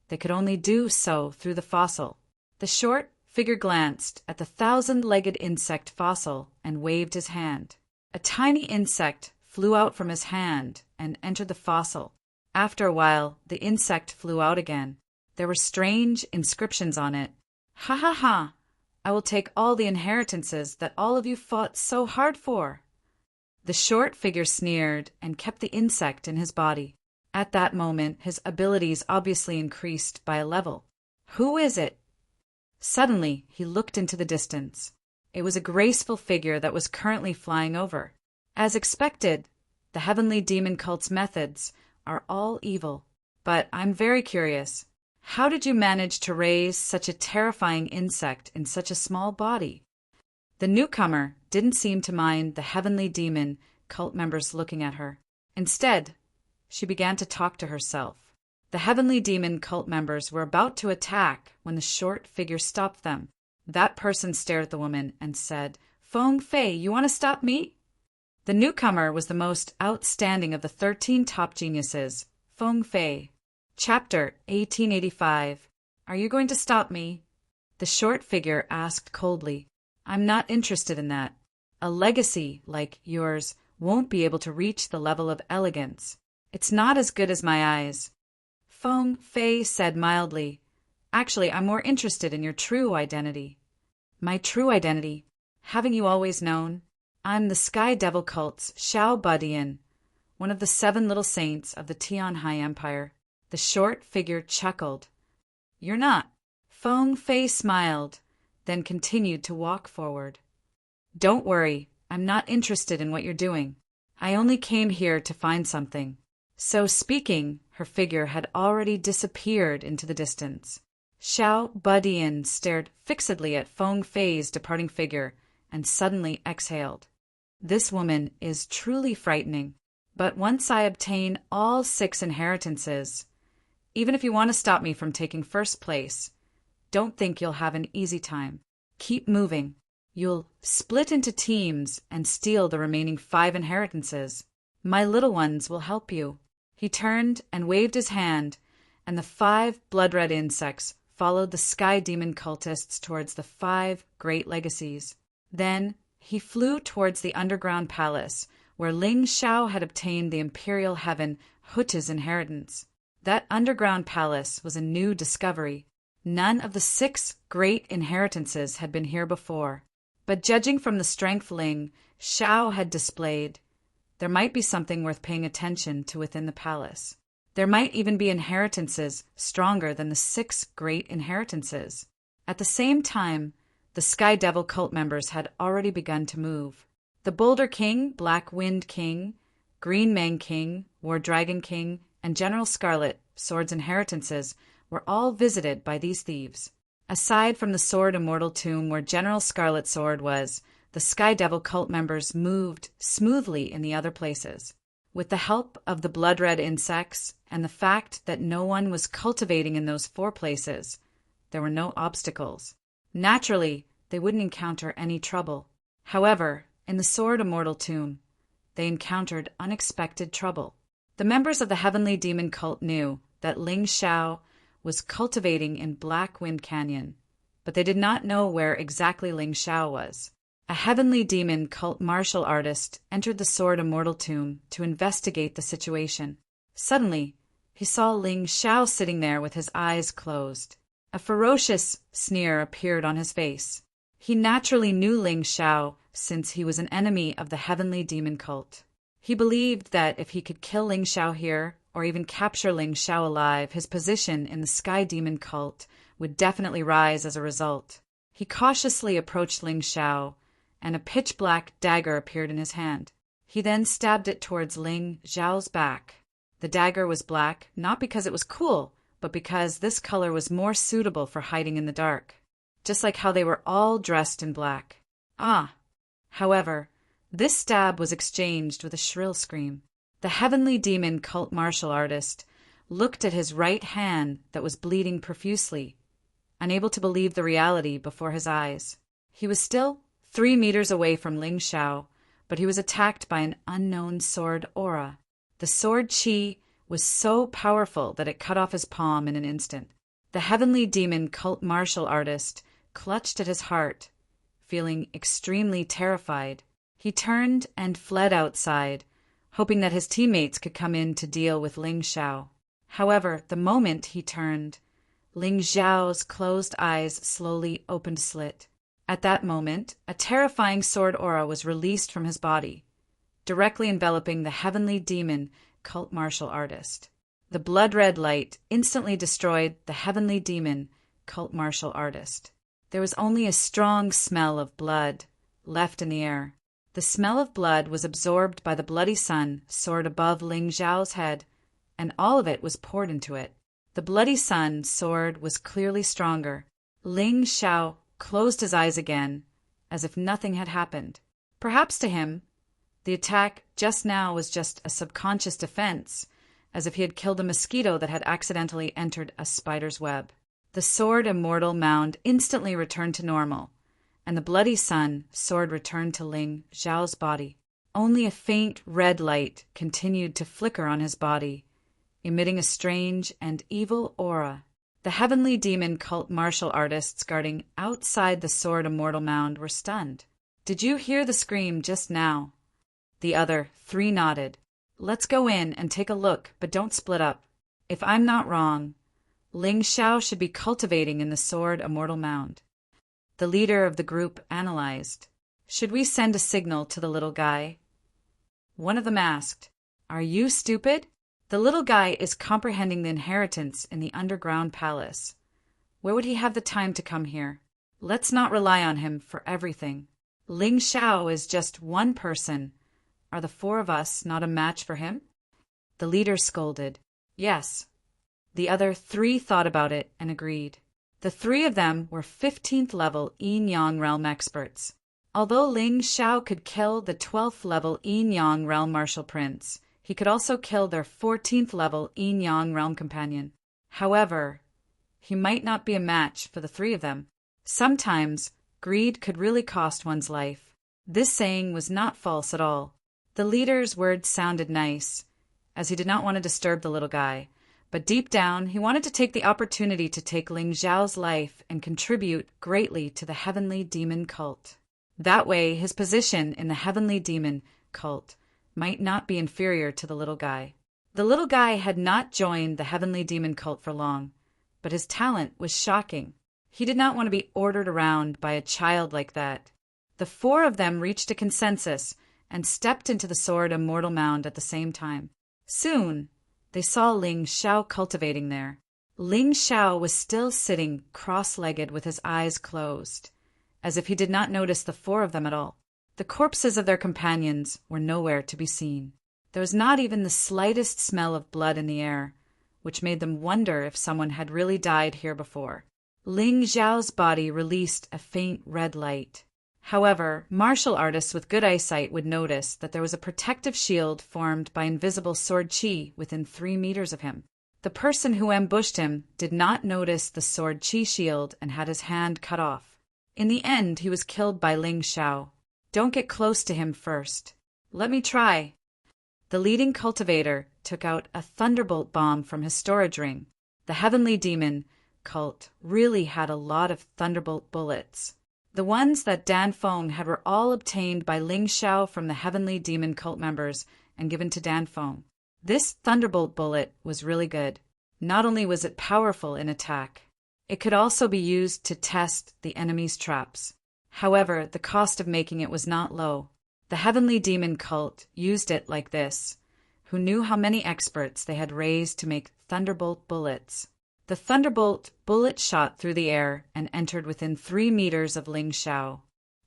they could only do so through the fossil. The short figure glanced at the 1,000-legged insect fossil and waved his hand. A tiny insect flew out from his hand and entered the fossil. After a while, the insect flew out again. There were strange inscriptions on it. "Ha ha ha! I will take all the inheritances that all of you fought so hard for." The short figure sneered and kept the insect in his body. At that moment, his abilities obviously increased by a level. "Who is it?" Suddenly, he looked into the distance. It was a graceful figure that was currently flying over. As expected, the heavenly demon cult's methods are all evil. But I'm very curious. How did you manage to raise such a terrifying insect in such a small body? The newcomer didn't seem to mind the heavenly demon cult members looking at her. Instead, she began to talk to herself. The heavenly demon cult members were about to attack when the short figure stopped them. That person stared at the woman and said, "Feng Fei, you want to stop me?" The newcomer was the most outstanding of the 13 top geniuses, Feng Fei. Chapter 1885. Are you going to stop me? The short figure asked coldly. I'm not interested in that. A legacy like yours won't be able to reach the level of elegance. It's not as good as my eyes. Feng Fei said mildly. Actually, I'm more interested in your true identity. My true identity? Haven't you always known? I'm the Sky Devil cult's Xiao Budian, one of the 7 little saints of the Tianhai Empire. The short figure chuckled. You're not. Feng Fei smiled, then continued to walk forward. Don't worry, I'm not interested in what you're doing. I only came here to find something. So speaking, her figure had already disappeared into the distance. Xiao Budian stared fixedly at Feng Fei's departing figure and suddenly exhaled. This woman is truly frightening. But once I obtain all 6 inheritances, even if you want to stop me from taking first place, don't think you'll have an easy time. Keep moving. You'll split into teams and steal the remaining 5 inheritances. My little ones will help you. He turned and waved his hand, and the 5 blood-red insects followed the sky demon cultists towards the 5 great legacies. Then he flew towards the underground palace, where Ling Xiao had obtained the imperial heaven Huta's inheritance. That underground palace was a new discovery. None of the 6 great inheritances had been here before. But judging from the strength Ling Xiao had displayed, there might be something worth paying attention to within the palace. There might even be inheritances stronger than the 6 great inheritances. At the same time, the Sky Devil cult members had already begun to move. The Boulder King, Black Wind King, Green Mane King, War Dragon King, and General Scarlet, Sword's inheritances, were all visited by these thieves. Aside from the Sword Immortal tomb where General Scarlet Sword was, the Sky Devil cult members moved smoothly in the other places. With the help of the blood-red insects and the fact that no one was cultivating in those 4 places, there were no obstacles. Naturally, they wouldn't encounter any trouble. However, in the Sword Immortal tomb, they encountered unexpected trouble. The members of the Heavenly Demon cult knew that Ling Xiao was cultivating in Black Wind Canyon, but they did not know where exactly Ling Xiao was. A Heavenly Demon cult martial artist entered the Sword Immortal tomb to investigate the situation. Suddenly, he saw Ling Xiao sitting there with his eyes closed. A ferocious sneer appeared on his face. He naturally knew Ling Xiao since he was an enemy of the Heavenly Demon cult. He believed that if he could kill Ling Xiao here, or even capture Ling Xiao alive, his position in the Sky Demon cult would definitely rise as a result. He cautiously approached Ling Xiao, and a pitch-black dagger appeared in his hand. He then stabbed it towards Ling Xiao's back. The dagger was black, not because it was cool, but because this color was more suitable for hiding in the dark, just like how they were all dressed in black. However, this stab was exchanged with a shrill scream. The Heavenly Demon cult martial artist looked at his right hand that was bleeding profusely, unable to believe the reality before his eyes. He was still 3 meters away from Ling Xiao, but he was attacked by an unknown sword aura. The sword chi was so powerful that it cut off his palm in an instant. The Heavenly Demon cult martial artist clutched at his heart, feeling extremely terrified. He turned and fled outside, hoping that his teammates could come in to deal with Ling Xiao. However, the moment he turned, Ling Xiao's closed eyes slowly opened slit. At that moment, a terrifying sword aura was released from his body, directly enveloping the Heavenly Demon cult martial artist. The blood-red light instantly destroyed the Heavenly Demon cult martial artist. There was only a strong smell of blood left in the air. The smell of blood was absorbed by the bloody sun soared above Ling Xiao's head, and all of it was poured into it. The bloody sun sword was clearly stronger. Ling Xiao closed his eyes again, as if nothing had happened. Perhaps to him, the attack just now was just a subconscious defense, as if he had killed a mosquito that had accidentally entered a spider's web. The Sword Immortal mound instantly returned to normal, and the bloody sun sword returned to Ling Xiao's body. Only a faint red light continued to flicker on his body, emitting a strange and evil aura. The Heavenly Demon cult martial artists guarding outside the Sword Immortal mound were stunned. "Did you hear the scream just now?" The other 3 nodded. "Let's go in and take a look, but don't split up. If I'm not wrong, Ling Xiao should be cultivating in the Sword Immortal mound." The leader of the group analyzed. "Should we send a signal to the little guy?" One of them asked, "Are you stupid? The little guy is comprehending the inheritance in the underground palace. Where would he have the time to come here? Let's not rely on him for everything. Ling Xiao is just one person. Are the 4 of us not a match for him?" The leader scolded. "Yes." The other 3 thought about it and agreed. The 3 of them were 15th level Yin-Yang realm experts. Although Ling Xiao could kill the 12th level Yin-Yang realm martial prince, he could also kill their 14th level Yin-Yang realm companion. However, he might not be a match for the 3 of them. Sometimes, greed could really cost one's life. This saying was not false at all. The leader's words sounded nice, as he did not want to disturb the little guy, but deep down he wanted to take the opportunity to take Ling Xiao's life and contribute greatly to the Heavenly Demon cult. That way, his position in the Heavenly Demon cult might not be inferior to the little guy. The little guy had not joined the Heavenly Demon cult for long, but his talent was shocking. He did not want to be ordered around by a child like that. The 4 of them reached a consensus and stepped into the Sword Immortal mound at the same time. Soon, they saw Ling Xiao cultivating there. Ling Xiao was still sitting cross-legged with his eyes closed, as if he did not notice the four of them at all. The corpses of their companions were nowhere to be seen. There was not even the slightest smell of blood in the air, which made them wonder if someone had really died here before. Ling Xiao's body released a faint red light. However, martial artists with good eyesight would notice that there was a protective shield formed by invisible sword qi within 3 meters of him. The person who ambushed him did not notice the sword qi shield and had his hand cut off. In the end, he was killed by Ling Xiao. Don't get close to him first. Let me try. The leading cultivator took out a thunderbolt bomb from his storage ring. The heavenly demon cult really had a lot of thunderbolt bullets. The ones that Dan Feng had were all obtained by Ling Xiao from the heavenly demon cult members and given to Dan Feng. This thunderbolt bullet was really good. Not only was it powerful in attack, it could also be used to test the enemy's traps. However, the cost of making it was not low. The heavenly demon cult used it like this, who knew how many experts they had raised to make thunderbolt bullets. The thunderbolt bullet shot through the air and entered within 3 meters of Ling Xiao.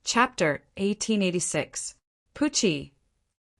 Chapter 1886. Puqi.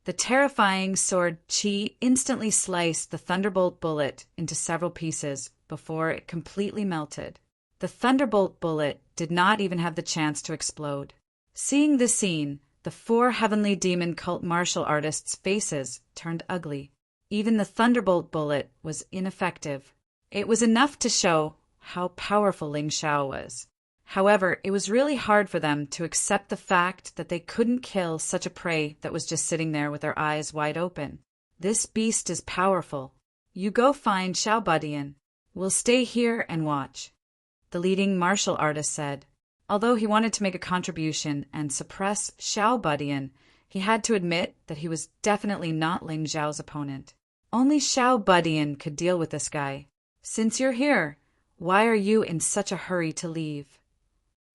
The terrifying sword qi instantly sliced the thunderbolt bullet into several pieces before it completely melted. The thunderbolt bullet did not even have the chance to explode. Seeing this scene, the 4 heavenly demon cult martial artists' faces turned ugly. Even the thunderbolt bullet was ineffective. It was enough to show how powerful Ling Xiao was. However, it was really hard for them to accept the fact that they couldn't kill such a prey that was just sitting there with their eyes wide open. This beast is powerful. You go find Xiao Budian. We'll stay here and watch. The leading martial artist said. Although he wanted to make a contribution and suppress Xiao Budian, he had to admit that he was definitely not Ling Xiao's opponent. Only Xiao Budian could deal with this guy. Since you're here, why are you in such a hurry to leave?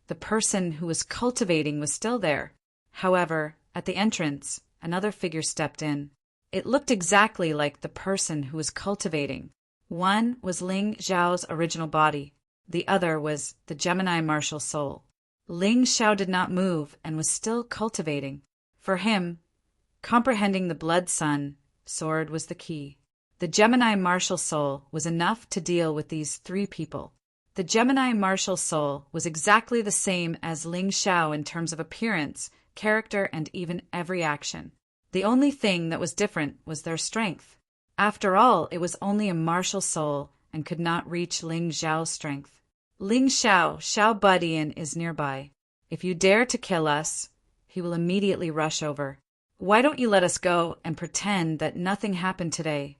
The person who was cultivating was still there. However, at the entrance, another figure stepped in. It looked exactly like the person who was cultivating. One was Ling Xiao's original body. The other was the Gemini martial soul. Ling Xiao did not move and was still cultivating. For him, comprehending the blood sun sword was the key. The Gemini martial soul was enough to deal with these 3 people. The Gemini martial soul was exactly the same as Ling Xiao in terms of appearance, character, and even every action. The only thing that was different was their strength. After all, it was only a martial soul and could not reach Ling Xiao's strength. Ling Xiao, Xiao Budian is nearby. If you dare to kill us, he will immediately rush over. Why don't you let us go and pretend that nothing happened today?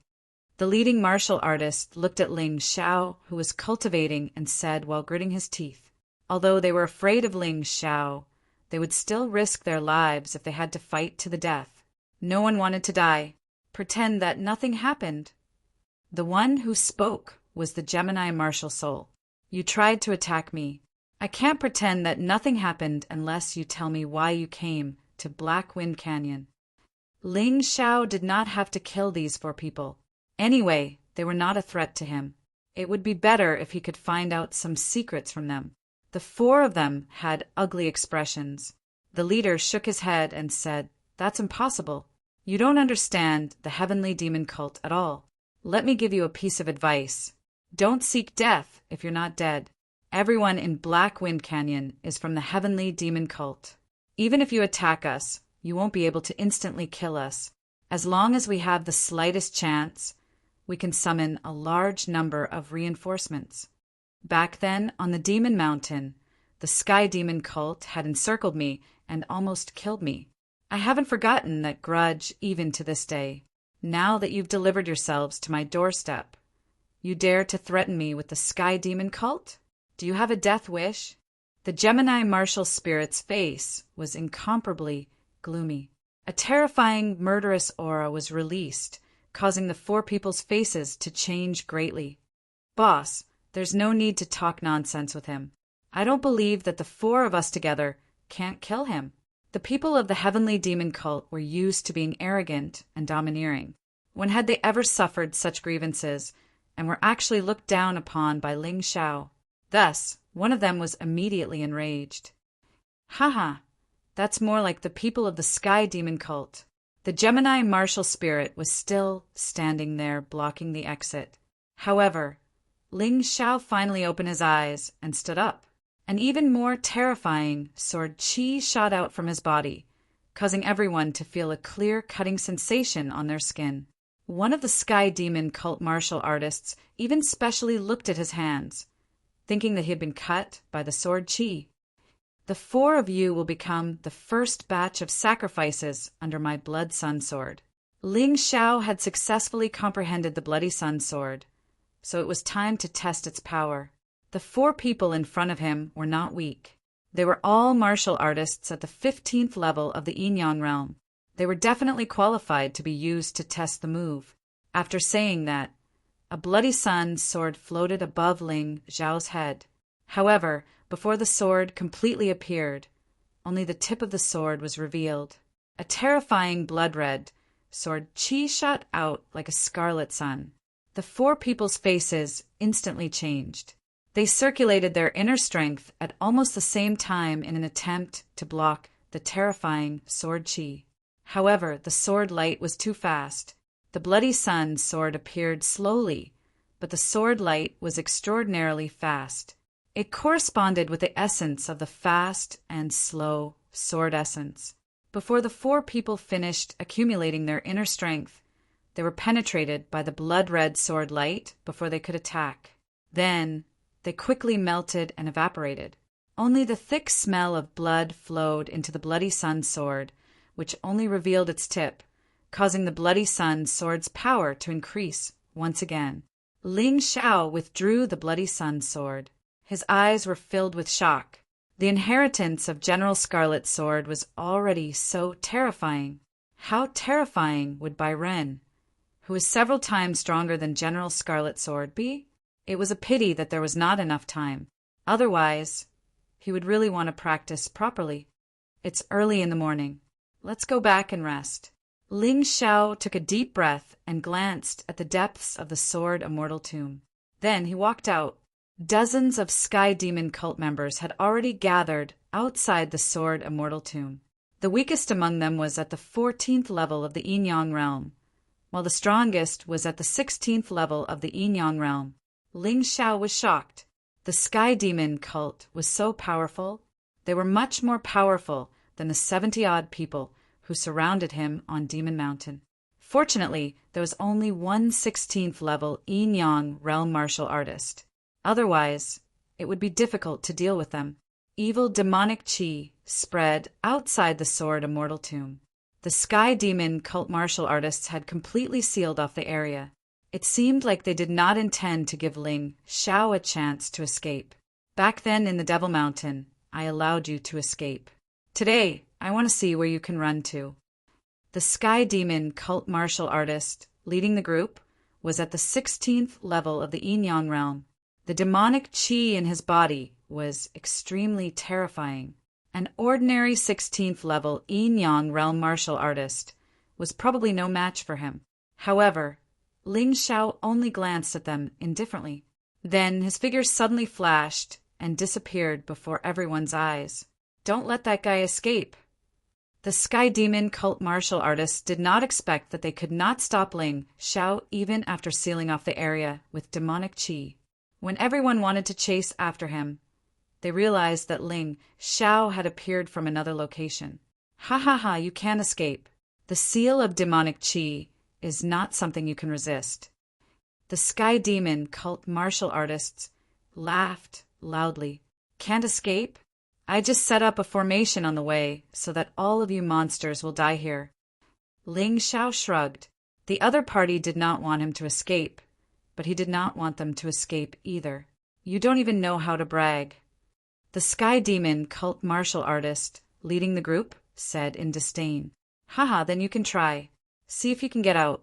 The leading martial artist looked at Ling Xiao, who was cultivating, and said while gritting his teeth. Although they were afraid of Ling Xiao, they would still risk their lives if they had to fight to the death. No one wanted to die. Pretend that nothing happened. The one who spoke was the Gemini martial soul. You tried to attack me. I can't pretend that nothing happened unless you tell me why you came to Black Wind Canyon. Ling Xiao did not have to kill these 4 people. Anyway, they were not a threat to him. It would be better if he could find out some secrets from them. The 4 of them had ugly expressions. The leader shook his head and said, "That's impossible. You don't understand the heavenly demon cult at all. Let me give you a piece of advice. Don't seek death if you're not dead. Everyone in Black Wind Canyon is from the heavenly demon cult. Even if you attack us, you won't be able to instantly kill us. As long as we have the slightest chance, we can summon a large number of reinforcements. Back then, on the Demon Mountain, the Sky Demon cult had encircled me and almost killed me. I haven't forgotten that grudge even to this day. Now that you've delivered yourselves to my doorstep, you dare to threaten me with the Sky Demon cult? Do you have a death wish?" The Gemini martial spirit's face was incomparably gloomy. A terrifying, murderous aura was released, causing the 4 people's faces to change greatly. "Boss, there's no need to talk nonsense with him. I don't believe that the 4 of us together can't kill him." The people of the heavenly demon cult were used to being arrogant and domineering. When had they ever suffered such grievances, and were actually looked down upon by Ling Xiao? Thus, one of them was immediately enraged. Haha, that's more like the people of the Sky Demon cult. The Gemini martial spirit was still standing there blocking the exit. However, Ling Xiao finally opened his eyes and stood up. An even more terrifying sword chi shot out from his body, causing everyone to feel a clear cutting sensation on their skin. One of the Sky Demon cult martial artists even specially looked at his hands, thinking that he had been cut by the sword chi. The 4 of you will become the first batch of sacrifices under my Blood Sun Sword. Ling Xiao had successfully comprehended the Bloody Sun Sword, so it was time to test its power. The 4 people in front of him were not weak. They were all martial artists at the 15th level of the Yin-Yang realm. They were definitely qualified to be used to test the move. After saying that, a Bloody Sun Sword floated above Ling Xiao's head. However, before the sword completely appeared, only the tip of the sword was revealed. A terrifying blood-red sword chi shot out like a scarlet sun. The 4 people's faces instantly changed. They circulated their inner strength at almost the same time in an attempt to block the terrifying sword chi. However, the sword light was too fast. The Bloody Sun Sword appeared slowly, but the sword light was extraordinarily fast. It corresponded with the essence of the fast and slow sword essence. Before the 4 people finished accumulating their inner strength, they were penetrated by the blood-red sword light before they could attack. Then, they quickly melted and evaporated. Only the thick smell of blood flowed into the Bloody Sun Sword, which only revealed its tip, causing the Bloody Sun Sword's power to increase once again. Ling Xiao withdrew the Bloody Sun Sword. His eyes were filled with shock. The inheritance of General Scarlet Sword was already so terrifying. How terrifying would Bai Ren, who is several times stronger than General Scarlet Sword, be? It was a pity that there was not enough time. Otherwise, he would really want to practice properly. It's early in the morning. Let's go back and rest. Ling Xiao took a deep breath and glanced at the depths of the Sword Immortal Tomb. Then he walked out. Dozens of Sky Demon cult members had already gathered outside the Sword Immortal Tomb. The weakest among them was at the 14th level of the Yin-Yang realm, while the strongest was at the 16th level of the Yin-Yang realm. Ling Xiao was shocked. The Sky Demon cult was so powerful. They were much more powerful than the 70-odd people who surrounded him on Demon Mountain. Fortunately, there was only one 16th level Yin-Yang realm martial artist. Otherwise, it would be difficult to deal with them. Evil demonic chi spread outside the Sword Immortal Tomb. The Sky Demon cult martial artists had completely sealed off the area. It seemed like they did not intend to give Ling Xiao a chance to escape. Back then in the Devil Mountain, I allowed you to escape. Today, I want to see where you can run to. The Sky Demon cult martial artist leading the group was at the 16th level of the Yin-Yang realm. The demonic chi in his body was extremely terrifying. An ordinary 16th level Yin-Yang realm martial artist was probably no match for him. However, Ling Xiao only glanced at them indifferently. Then his figure suddenly flashed and disappeared before everyone's eyes. Don't let that guy escape. The Sky Demon cult martial artists did not expect that they could not stop Ling Xiao even after sealing off the area with demonic chi. When everyone wanted to chase after him, they realized that Ling Xiao had appeared from another location. Ha ha ha, you can't escape. The seal of demonic chi is not something you can resist. The Sky Demon cult martial artists laughed loudly. Can't escape? I just set up a formation on the way so that all of you monsters will die here. Ling Xiao shrugged. The other party did not want him to escape, but he did not want them to escape either. You don't even know how to brag. The Sky Demon cult martial artist leading the group said in disdain. Haha, then you can try. See if you can get out.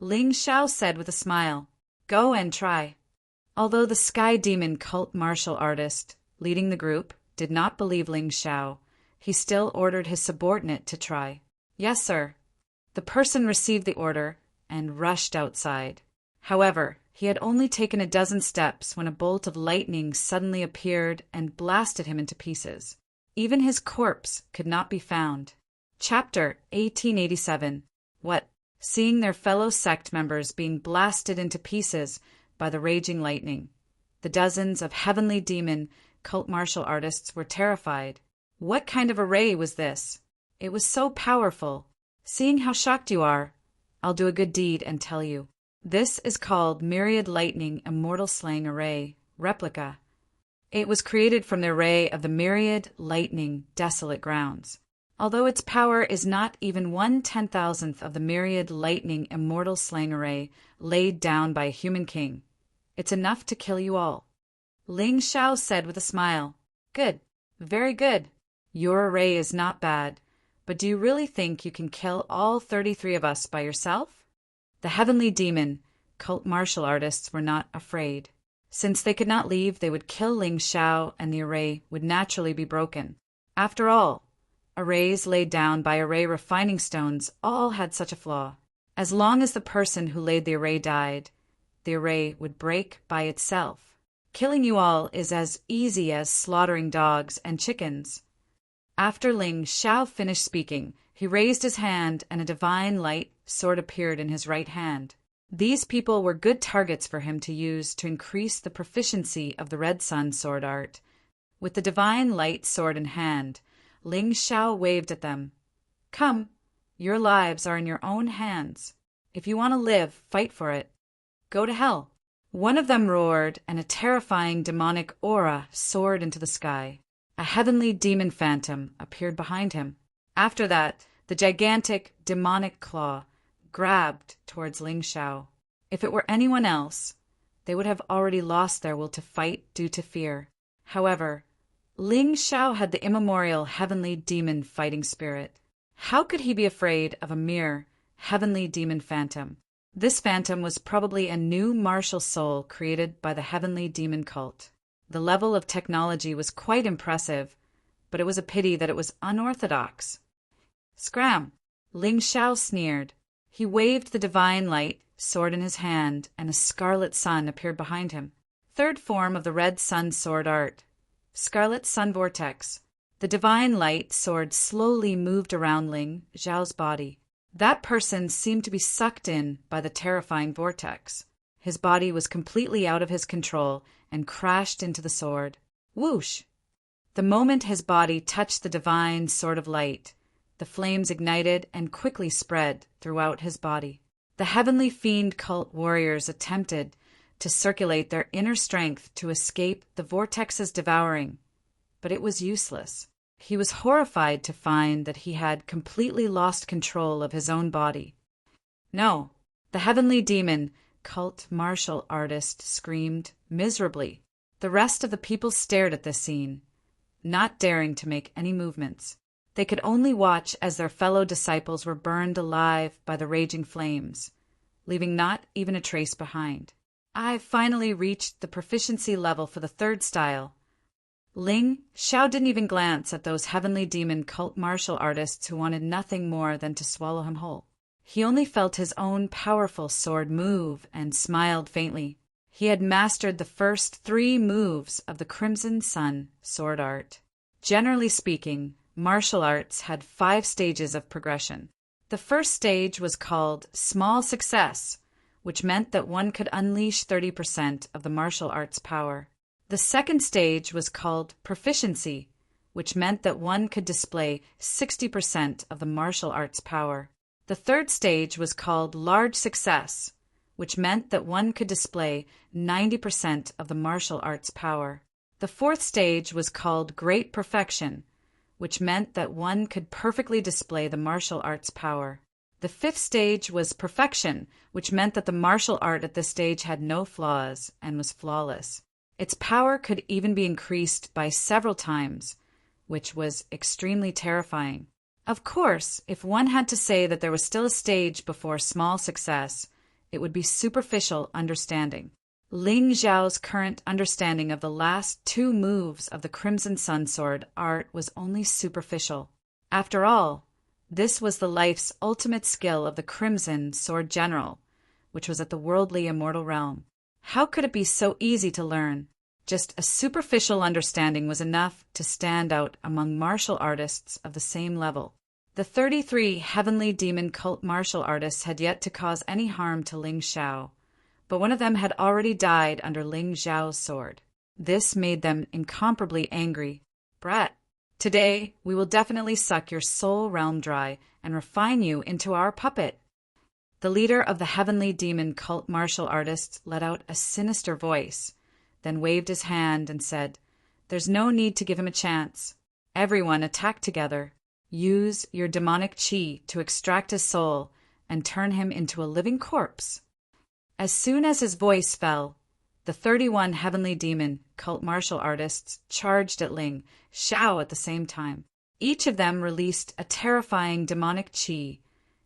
Ling Xiao said with a smile. Go and try. Although the Sky Demon cult martial artist leading the group did not believe Ling Xiao, he still ordered his subordinate to try. Yes, sir. The person received the order and rushed outside. However, he had only taken a dozen steps when a bolt of lightning suddenly appeared and blasted him into pieces. Even his corpse could not be found. Chapter 1887. What? Seeing their fellow sect members being blasted into pieces by the raging lightning. The dozens of heavenly demon cult martial artists were terrified. What kind of a ray was this? It was so powerful. Seeing how shocked you are, I'll do a good deed and tell you. This is called Myriad Lightning Immortal Slaying Array, Replica. It was created from the array of the Myriad Lightning Desolate Grounds. Although its power is not even 1/10,000th of the Myriad Lightning Immortal Slaying Array laid down by a human king, it's enough to kill you all. Ling Xiao said with a smile. Good. Very good. Your array is not bad, but do you really think you can kill all 33 of us by yourself? The heavenly demon cult martial artists were not afraid. Since they could not leave, they would kill Ling Xiao and the array would naturally be broken. After all, arrays laid down by array refining stones all had such a flaw. As long as the person who laid the array died, the array would break by itself. Killing you all is as easy as slaughtering dogs and chickens. After Ling Xiao finished speaking, he raised his hand and a divine light sword appeared in his right hand. These people were good targets for him to use to increase the proficiency of the Red Sun sword art. With the divine light sword in hand, Ling Xiao waved at them. Come, your lives are in your own hands. If you want to live, fight for it. Go to hell. One of them roared, and a terrifying demonic aura soared into the sky. A heavenly demon phantom appeared behind him. After that, the gigantic demonic claw grabbed towards Ling Xiao. If it were anyone else, they would have already lost their will to fight due to fear. However, Ling Xiao had the immemorial heavenly demon fighting spirit. How could he be afraid of a mere heavenly demon phantom? This phantom was probably a new martial soul created by the heavenly demon cult. The level of technology was quite impressive, but it was a pity that it was unorthodox. Scram! Ling Xiao sneered. He waved the divine light sword in his hand, and a scarlet sun appeared behind him. Third form of the Red Sun sword art. Scarlet Sun Vortex. The divine light sword slowly moved around Ling Xiao's body. That person seemed to be sucked in by the terrifying vortex. His body was completely out of his control and crashed into the sword. Whoosh! The moment his body touched the divine sword of light, the flames ignited and quickly spread throughout his body. The heavenly fiend cult warriors attempted to circulate their inner strength to escape the vortex's devouring, but it was useless. He was horrified to find that he had completely lost control of his own body. No, the heavenly demon cult martial artist screamed miserably. The rest of the people stared at this scene, not daring to make any movements. They could only watch as their fellow disciples were burned alive by the raging flames, leaving not even a trace behind. I finally reached the proficiency level for the third style. Ling Xiao didn't even glance at those heavenly demon cult martial artists who wanted nothing more than to swallow him whole. He only felt his own powerful sword move and smiled faintly. He had mastered the first 3 moves of the Crimson Sun sword art. Generally speaking, martial arts had 5 stages of progression. The first stage was called Small Success, which meant that one could unleash 30% of the martial arts power. The second stage was called Proficiency, which meant that one could display 60% of the martial arts power. The third stage was called Large Success, which meant that one could display 90% of the martial arts power. The fourth stage was called Great Perfection, which meant that one could perfectly display the martial arts power. The fifth stage was Perfection, which meant that the martial art at this stage had no flaws and was flawless. Its power could even be increased by several times, which was extremely terrifying. Of course, if one had to say that there was still a stage before Small Success, it would be superficial understanding. Ling Xiao's current understanding of the last 2 moves of the Crimson Sun Sword art was only superficial. After all, This was the life's ultimate skill of the Crimson Sword General, which was at the worldly immortal realm. How could it be so easy to learn? Just a superficial understanding was enough to stand out among martial artists of the same level. The 33 heavenly demon cult martial artists had yet to cause any harm to Ling Xiao, but one of them had already died under Ling Xiao's sword. This made them incomparably angry. "Brat, today we will definitely suck your soul realm dry and refine you into our puppet." The leader of the heavenly demon cult martial artists let out a sinister voice, then waved his hand and said, "There's no need to give him a chance. Everyone attack together. Use your demonic chi to extract his soul and turn him into a living corpse." As soon as his voice fell, the 31 heavenly demon cult martial artists charged at Ling Xiao at the same time. Each of them released a terrifying demonic chi,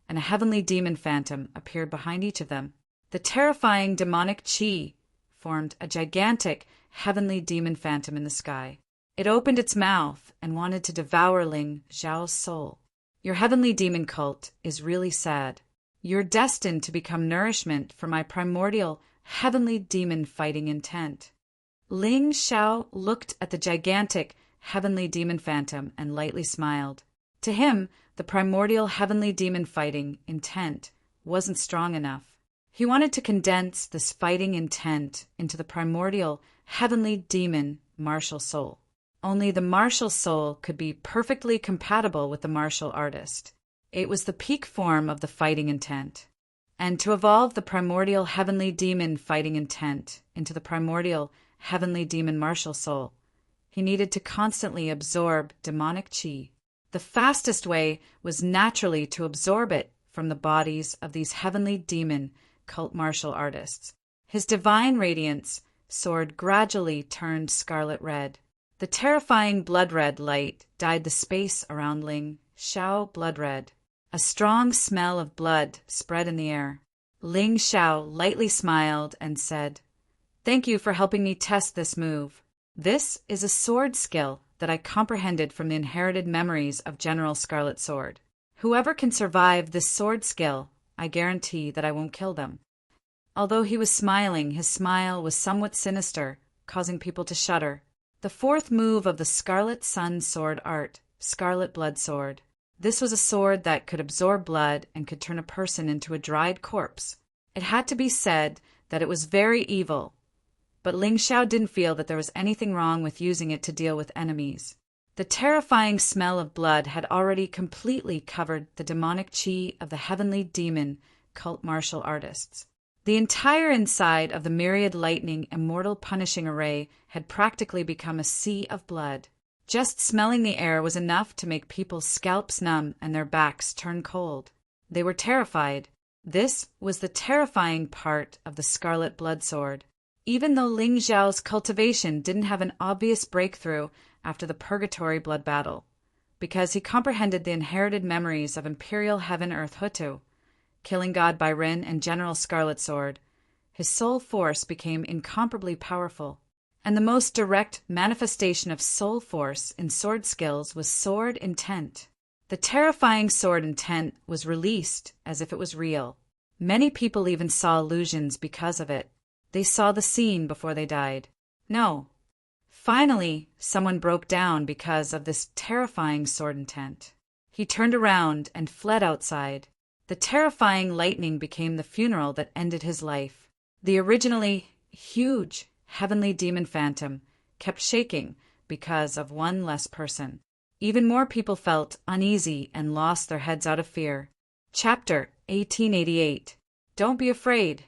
and a heavenly demon phantom appeared behind each of them. The terrifying demonic chi formed a gigantic heavenly demon phantom in the sky. It opened its mouth and wanted to devour Ling Xiao's soul. "Your heavenly demon cult is really sad. You're destined to become nourishment for my primordial heavenly demon fighting intent." Ling Xiao looked at the gigantic heavenly demon phantom and lightly smiled. To him, the primordial heavenly demon fighting intent wasn't strong enough. He wanted to condense this fighting intent into the primordial heavenly demon martial soul. Only the martial soul could be perfectly compatible with the martial artist. It was the peak form of the fighting intent. And to evolve the primordial heavenly demon fighting intent into the primordial heavenly demon martial soul, he needed to constantly absorb demonic chi. The fastest way was naturally to absorb it from the bodies of these heavenly demon cult martial artists. His divine radiance sword gradually turned scarlet red. The terrifying blood-red light dyed the space around Ling Xiao blood-red. A strong smell of blood spread in the air. Ling Xiao lightly smiled and said, "Thank you for helping me test this move. This is a sword skill that I comprehended from the inherited memories of General Scarlet Sword. Whoever can survive this sword skill, I guarantee that I won't kill them." Although he was smiling, his smile was somewhat sinister, causing people to shudder. The fourth move of the Scarlet Sun Sword art, Scarlet Blood Sword. This was a sword that could absorb blood and could turn a person into a dried corpse. It had to be said that it was very evil, but Ling Xiao didn't feel that there was anything wrong with using it to deal with enemies. The terrifying smell of blood had already completely covered the demonic chi of the heavenly demon cult martial artists. The entire inside of the myriad lightning immortal punishing array had practically become a sea of blood. Just smelling the air was enough to make people's scalps numb and their backs turn cold. They were terrified. This was the terrifying part of the Scarlet Blood Sword. Even though Ling Xiao's cultivation didn't have an obvious breakthrough after the Purgatory Blood Battle, because he comprehended the inherited memories of Imperial Heaven-Earth Hutu, killing God Byron and General Scarlet Sword, his soul force became incomparably powerful. And the most direct manifestation of soul force in sword skills was sword intent. The terrifying sword intent was released as if it was real. Many people even saw illusions because of it. They saw the scene before they died. No. Finally, someone broke down because of this terrifying sword intent. He turned around and fled outside. The terrifying lightning became the funeral that ended his life. The originally huge heavenly demon phantom kept shaking because of one less person. Even more people felt uneasy and lost their heads out of fear. Chapter 1888. Don't be afraid.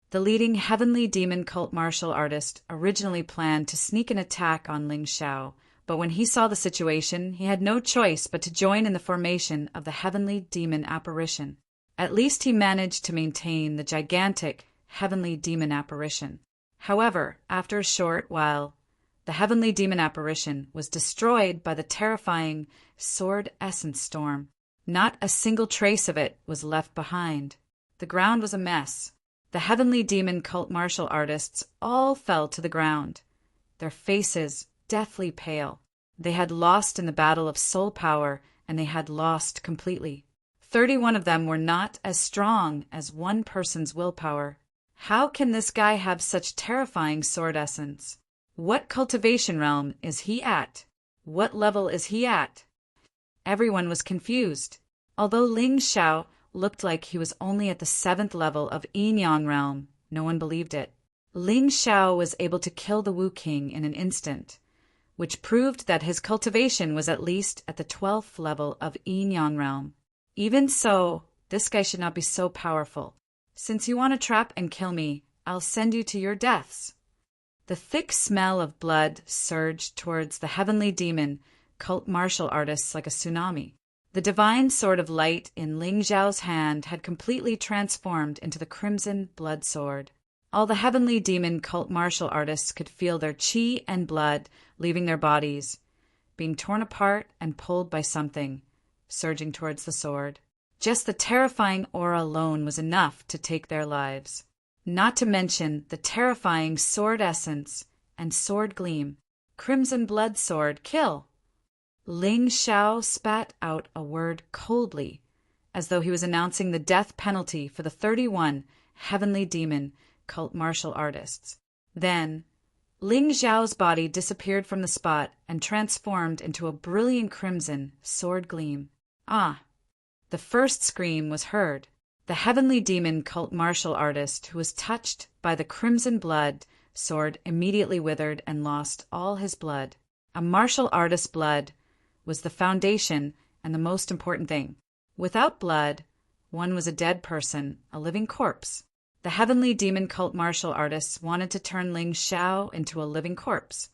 The leading heavenly demon cult martial artist originally planned to sneak an attack on Ling Xiao, but when he saw the situation, he had no choice but to join in the formation of the heavenly demon apparition. At least he managed to maintain the gigantic heavenly demon apparition. However, after a short while, the heavenly demon apparition was destroyed by the terrifying sword essence storm. Not a single trace of it was left behind. The ground was a mess. The heavenly demon cult martial artists all fell to the ground, their faces deathly pale. They had lost in the battle of soul power and they had lost completely. 31 of them were not as strong as one person's willpower. How can this guy have such terrifying sword essence? What cultivation realm is he at? What level is he at? Everyone was confused. Although Ling Xiao looked like he was only at the 7th level of Yin Yang realm, no one believed it. Ling Xiao was able to kill the Wu King in an instant, which proved that his cultivation was at least at the 12th level of Yin Yang realm. Even so, this guy should not be so powerful. Since you want to trap and kill me, I'll send you to your deaths. The thick smell of blood surged towards the heavenly demon cult martial artists like a tsunami. The divine sword of light in Ling Xiao's hand had completely transformed into the crimson blood sword. All the heavenly demon cult martial artists could feel their qi and blood leaving their bodies, being torn apart and pulled by something, surging towards the sword. Just the terrifying aura alone was enough to take their lives. Not to mention the terrifying sword essence and sword gleam. Crimson blood sword, kill! Ling Xiao spat out a word coldly, as though he was announcing the death penalty for the 31 heavenly demon cult martial artists. Then, Ling Xiao's body disappeared from the spot and transformed into a brilliant crimson sword gleam. Ah! The first scream was heard. The heavenly demon cult martial artist who was touched by the crimson blood sword immediately withered and lost all his blood. A martial artist's blood was the foundation and the most important thing. Without blood, one was a dead person, a living corpse. The heavenly demon cult martial artists wanted to turn Ling Xiao into a living corpse,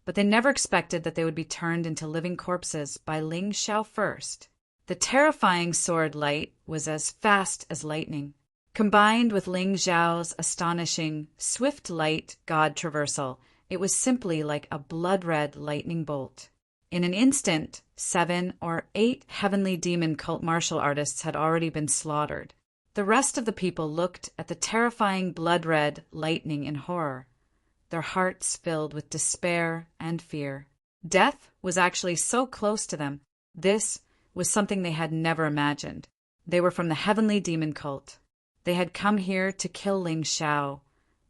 but they never expected that they would be turned into living corpses by Ling Xiao first. The terrifying sword light was as fast as lightning. Combined with Ling Xiao's astonishing, swift light god traversal, it was simply like a blood-red lightning bolt. In an instant, 7 or 8 heavenly demon cult martial artists had already been slaughtered. The rest of the people looked at the terrifying blood-red lightning in horror, their hearts filled with despair and fear. Death was actually so close to them. This was something they had never imagined. They were from the heavenly demon cult. They had come here to kill Ling Xiao,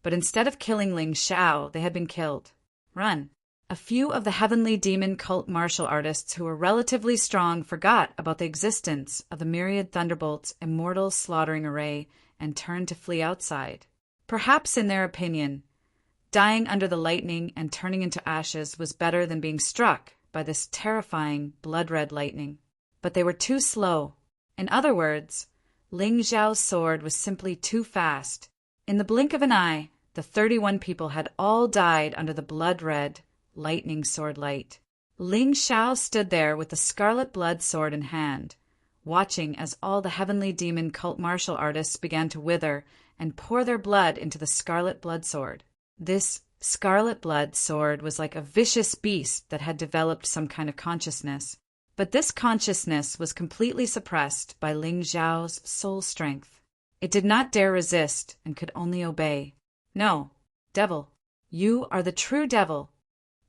but instead of killing Ling Xiao, they had been killed. Run! A few of the heavenly demon cult martial artists who were relatively strong forgot about the existence of the myriad thunderbolts' immortal slaughtering array and turned to flee outside. Perhaps in their opinion, dying under the lightning and turning into ashes was better than being struck by this terrifying blood-red lightning. But they were too slow. In other words, Ling Xiao's sword was simply too fast. In the blink of an eye, the 31 people had all died under the blood-red lightning sword light. Ling Xiao stood there with the scarlet blood sword in hand, watching as all the heavenly demon cult martial artists began to wither and pour their blood into the scarlet blood sword. This scarlet blood sword was like a vicious beast that had developed some kind of consciousness. But this consciousness was completely suppressed by Ling Xiao's soul strength. It did not dare resist and could only obey. No, devil, you are the true devil.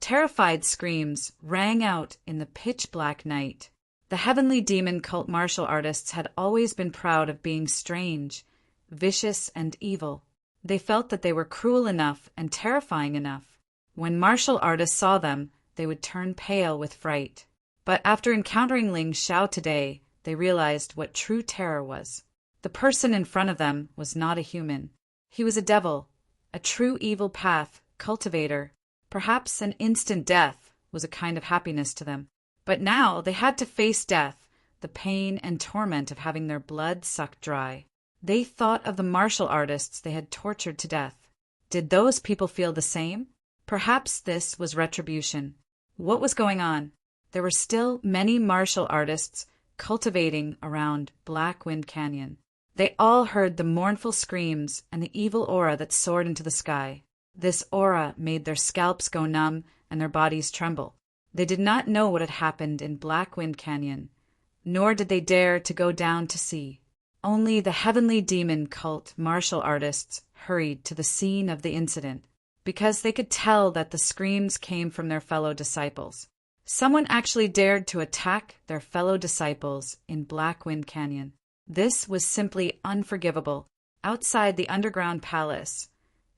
Terrified screams rang out in the pitch-black night. The heavenly demon cult martial artists had always been proud of being strange, vicious, and evil. They felt that they were cruel enough and terrifying enough. When martial artists saw them, they would turn pale with fright. But after encountering Ling Xiao today, they realized what true terror was. The person in front of them was not a human. He was a devil, a true evil path cultivator. Perhaps an instant death was a kind of happiness to them. But now they had to face death, the pain and torment of having their blood sucked dry. They thought of the martial artists they had tortured to death. Did those people feel the same? Perhaps this was retribution. What was going on? There were still many martial artists cultivating around Black Wind Canyon. They all heard the mournful screams and the evil aura that soared into the sky. This aura made their scalps go numb and their bodies tremble. They did not know what had happened in Black Wind Canyon, nor did they dare to go down to see. Only the heavenly demon cult martial artists hurried to the scene of the incident, because they could tell that the screams came from their fellow disciples. Someone actually dared to attack their fellow disciples in Black Wind Canyon. This was simply unforgivable. Outside the underground palace,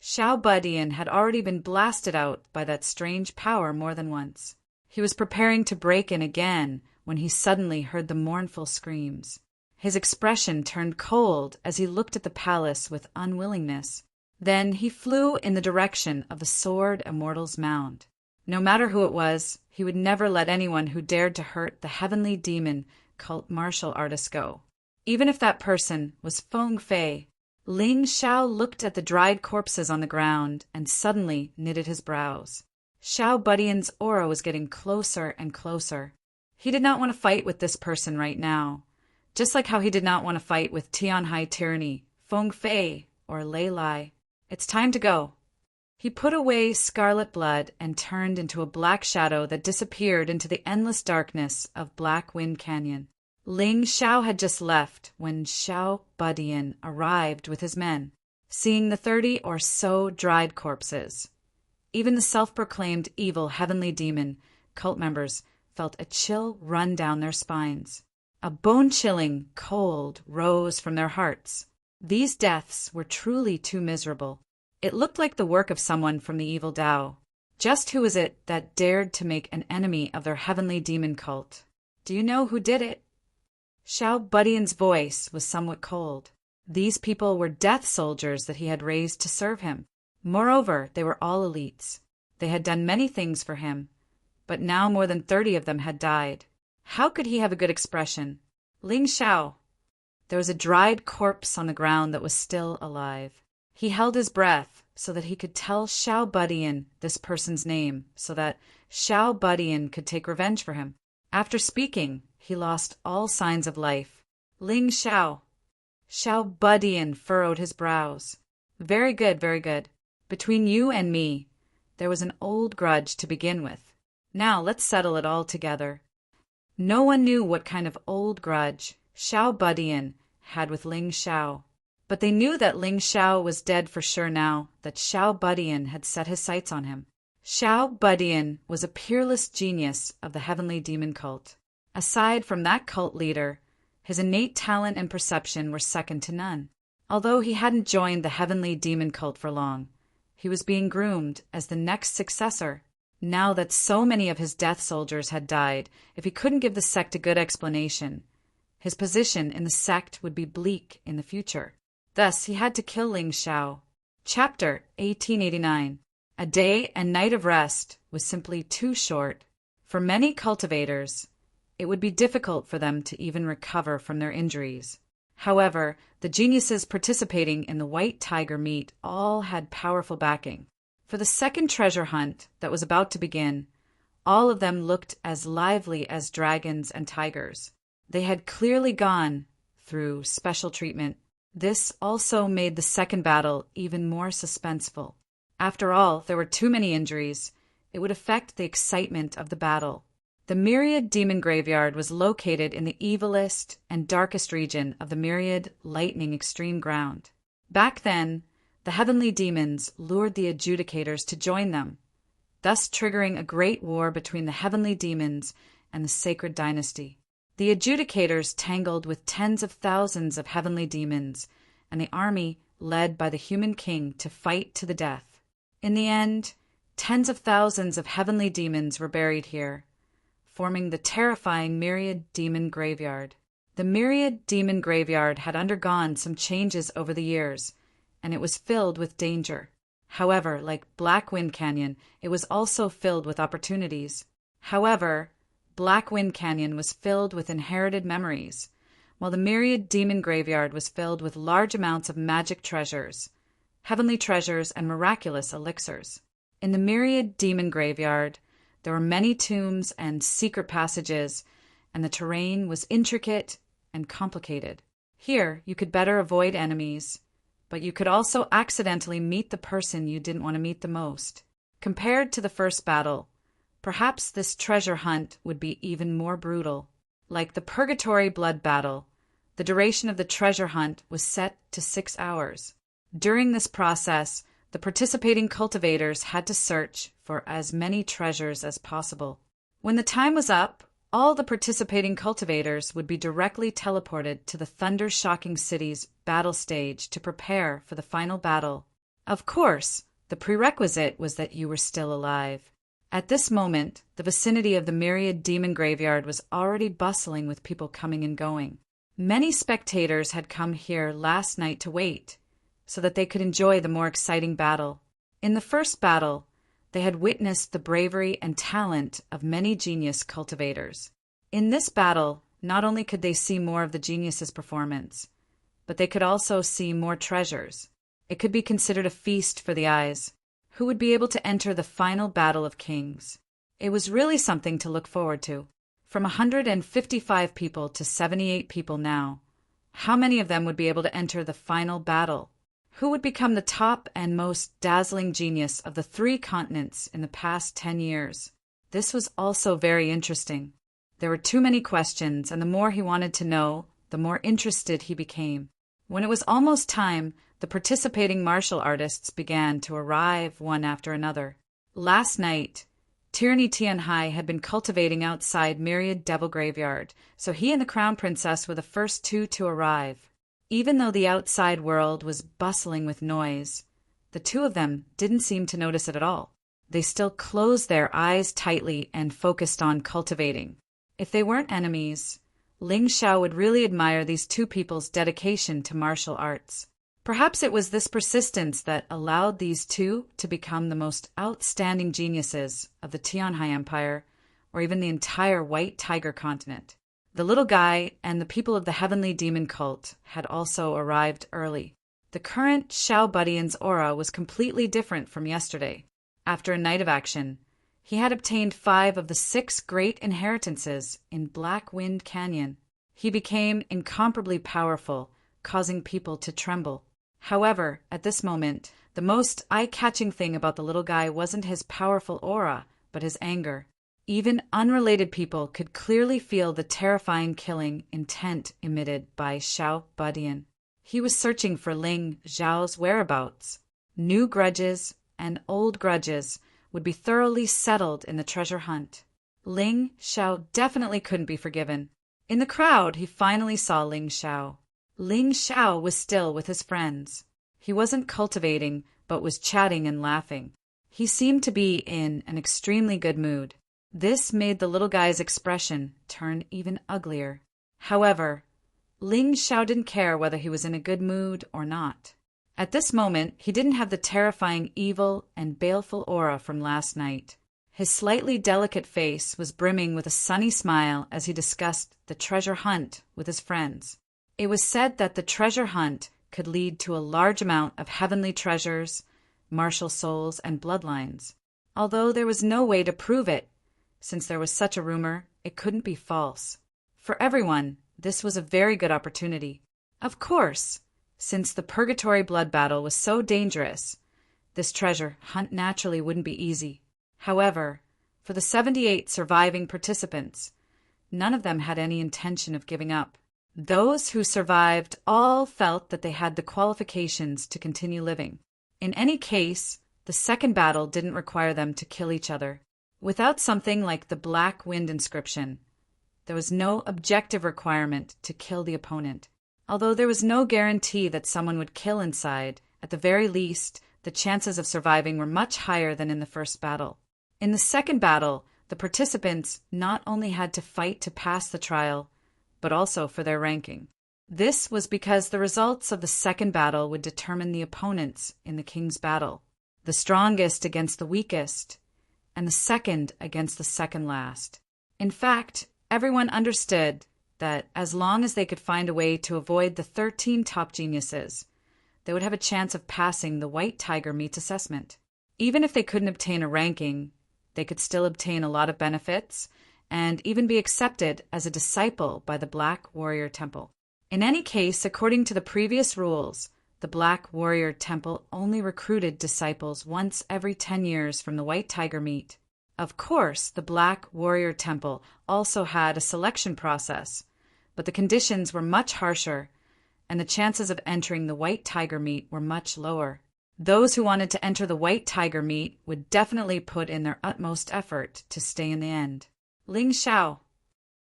Xiao Budian had already been blasted out by that strange power more than once. He was preparing to break in again when he suddenly heard the mournful screams. His expression turned cold as he looked at the palace with unwillingness. Then he flew in the direction of the Sword Immortal's mound. No matter who it was, he would never let anyone who dared to hurt the heavenly demon cult martial artist go. Even if that person was Feng Fei. Ling Xiao looked at the dried corpses on the ground and suddenly knitted his brows. Xiao Budian's aura was getting closer and closer. He did not want to fight with this person right now, just like how he did not want to fight with Tianhai Tyranny, Feng Fei, or Lei Lai. It's time to go. He put away scarlet blood and turned into a black shadow that disappeared into the endless darkness of Black Wind Canyon. Ling Xiao had just left when Xiao Budian arrived with his men, seeing the 30 or so dried corpses. Even the self-proclaimed evil heavenly demon cult members felt a chill run down their spines. A bone-chilling cold rose from their hearts. These deaths were truly too miserable. It looked like the work of someone from the evil Tao. Just who is it that dared to make an enemy of their heavenly demon cult? Do you know who did it? Xiao Budian's voice was somewhat cold. These people were death soldiers that he had raised to serve him. Moreover, they were all elites. They had done many things for him, but now more than 30 of them had died. How could he have a good expression? Ling Xiao. There was a dried corpse on the ground that was still alive. He held his breath so that he could tell Xiao Budian this person's name, so that Xiao Budian could take revenge for him. After speaking, he lost all signs of life. Ling Xiao. Xiao Budian furrowed his brows. Very good, very good. Between you and me, there was an old grudge to begin with. Now let's settle it all together. No one knew what kind of old grudge Xiao Budian had with Ling Xiao, but they knew that Ling Xiao was dead for sure now that Xiao Budian had set his sights on him. Xiao Budian was a peerless genius of the heavenly demon cult. Aside from that cult leader, his innate talent and perception were second to none. Although he hadn't joined the heavenly demon cult for long, he was being groomed as the next successor. Now that so many of his death soldiers had died, if he couldn't give the sect a good explanation, his position in the sect would be bleak in the future. Thus, he had to kill Ling Xiao. Chapter 1889. A day and night of rest was simply too short. For many cultivators, it would be difficult for them to even recover from their injuries. However, the geniuses participating in the White Tiger meet all had powerful backing. For the second treasure hunt that was about to begin, all of them looked as lively as dragons and tigers. They had clearly gone through special treatment. This also made the second battle even more suspenseful. After all, there were too many injuries. It would affect the excitement of the battle. The Myriad Demon Graveyard was located in the evilest and darkest region of the Myriad Lightning Extreme Ground. Back then, the heavenly demons lured the adjudicators to join them, thus triggering a great war between the heavenly demons and the sacred dynasty. The adjudicators tangled with tens of thousands of heavenly demons and the army led by the human king to fight to the death. In the end, tens of thousands of heavenly demons were buried here, forming the terrifying Myriad Demon Graveyard. The Myriad Demon Graveyard had undergone some changes over the years, and it was filled with danger. However, like Black Wind Canyon, it was also filled with opportunities. However, Black Wind Canyon was filled with inherited memories, while the Myriad Demon Graveyard was filled with large amounts of magic treasures, heavenly treasures, and miraculous elixirs. In the Myriad Demon Graveyard, there were many tombs and secret passages, and the terrain was intricate and complicated. Here, you could better avoid enemies, but you could also accidentally meet the person you didn't want to meet the most. Compared to the first battle, perhaps this treasure hunt would be even more brutal. Like the Purgatory Blood Battle, the duration of the treasure hunt was set to 6 hours. During this process, the participating cultivators had to search for as many treasures as possible. When the time was up, all the participating cultivators would be directly teleported to the thunder-shocking city's battle stage to prepare for the final battle. Of course, the prerequisite was that you were still alive. At this moment, the vicinity of the myriad demon graveyard was already bustling with people coming and going. Many spectators had come here last night to wait, so that they could enjoy the more exciting battle. In the first battle, they had witnessed the bravery and talent of many genius cultivators. In this battle, not only could they see more of the genius's performance, but they could also see more treasures. It could be considered a feast for the eyes. Who would be able to enter the final battle of kings? It was really something to look forward to. From 155 people to 78 people now, how many of them would be able to enter the final battle? Who would become the top and most dazzling genius of the 3 continents in the past 10 years? This was also very interesting. There were too many questions, and the more he wanted to know, the more interested he became. When it was almost time, the participating martial artists began to arrive one after another. Last night, Tyranny Tianhai had been cultivating outside Myriad Devil Graveyard, so he and the Crown Princess were the first 2 to arrive. Even though the outside world was bustling with noise, the 2 of them didn't seem to notice it at all. They still closed their eyes tightly and focused on cultivating. If they weren't enemies, Ling Xiao would really admire these 2 people's dedication to martial arts. Perhaps it was this persistence that allowed these 2 to become the most outstanding geniuses of the Tianhai Empire, or even the entire White Tiger continent. The little guy and the people of the Heavenly Demon Cult had also arrived early. The current Xiao Budian's aura was completely different from yesterday. After a night of action, he had obtained 5 of the 6 great inheritances in Black Wind Canyon. He became incomparably powerful, causing people to tremble. However, at this moment, the most eye-catching thing about the little guy wasn't his powerful aura, but his anger. Even unrelated people could clearly feel the terrifying killing intent emitted by Xiao Budian. He was searching for Ling Xiao's whereabouts. New grudges and old grudges would be thoroughly settled in the treasure hunt. Ling Xiao definitely couldn't be forgiven. In the crowd, he finally saw Ling Xiao. Ling Xiao was still with his friends. He wasn't cultivating, but was chatting and laughing. He seemed to be in an extremely good mood. This made the little guy's expression turn even uglier. However, Ling Xiao didn't care whether he was in a good mood or not. At this moment, he didn't have the terrifying evil and baleful aura from last night. His slightly delicate face was brimming with a sunny smile as he discussed the treasure hunt with his friends. It was said that the treasure hunt could lead to a large amount of heavenly treasures, martial souls, and bloodlines. Although there was no way to prove it, since there was such a rumor, it couldn't be false. For everyone, this was a very good opportunity. Of course, since the purgatory blood battle was so dangerous, this treasure hunt naturally wouldn't be easy. However, for the 78 surviving participants, none of them had any intention of giving up. Those who survived all felt that they had the qualifications to continue living. In any case, the second battle didn't require them to kill each other. Without something like the Black Wind inscription, there was no objective requirement to kill the opponent. Although there was no guarantee that someone would kill inside, at the very least, the chances of surviving were much higher than in the first battle. In the second battle, the participants not only had to fight to pass the trial, but also for their ranking. This was because the results of the second battle would determine the opponents in the king's battle, the strongest against the weakest, and the second against the second last. In fact, everyone understood that as long as they could find a way to avoid the 13 top geniuses, they would have a chance of passing the White Tiger meets assessment. Even if they couldn't obtain a ranking, they could still obtain a lot of benefits and even be accepted as a disciple by the Black Warrior Temple. In any case, according to the previous rules, the Black Warrior Temple only recruited disciples once every 10 years from the White Tiger meet. Of course, the Black Warrior Temple also had a selection process, but the conditions were much harsher, and the chances of entering the White Tiger meet were much lower. Those who wanted to enter the White Tiger meet would definitely put in their utmost effort to stay in the end. Ling Xiao.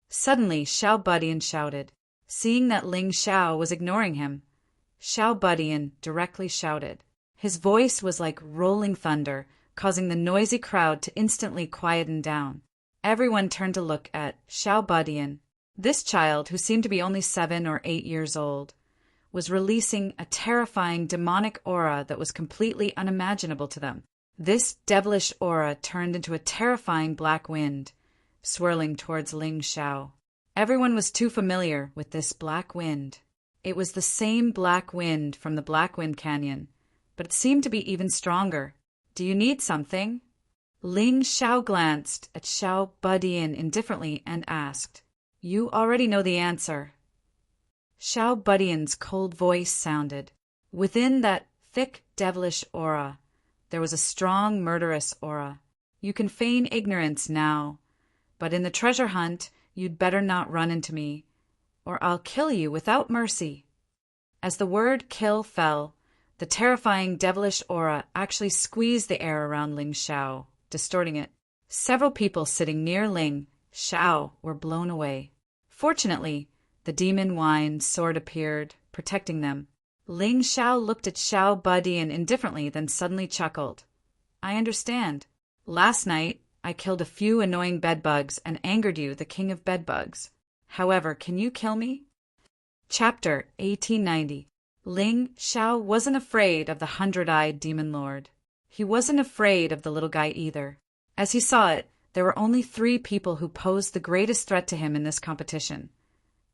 Suddenly, Xiao Budian shouted. Seeing that Ling Xiao was ignoring him, Xiao Budian directly shouted. His voice was like rolling thunder, causing the noisy crowd to instantly quieten down. Everyone turned to look at Xiao Budian. This child, who seemed to be only 7 or 8 years old, was releasing a terrifying demonic aura that was completely unimaginable to them. This devilish aura turned into a terrifying black wind, swirling towards Ling Xiao. Everyone was too familiar with this black wind. It was the same black wind from the Black Wind Canyon, but it seemed to be even stronger. Do you need something? Ling Xiao glanced at Xiao Budian indifferently and asked, You already know the answer. Xiao Budian's cold voice sounded. Within that thick, devilish aura, there was a strong, murderous aura. You can feign ignorance now, but in the treasure hunt, you'd better not run into me, or I'll kill you without mercy. As the word kill fell, the terrifying devilish aura actually squeezed the air around Ling Xiao, distorting it. Several people sitting near Ling Xiao were blown away. Fortunately, the demon wine sword appeared, protecting them. Ling Xiao looked at Xiao Budian indifferently, then suddenly chuckled. I understand. Last night, I killed a few annoying bedbugs and angered you, the king of bedbugs. However, can you kill me? Chapter 1890. Ling Xiao wasn't afraid of the 100-eyed demon lord. He wasn't afraid of the little guy either. As he saw it, there were only 3 people who posed the greatest threat to him in this competition.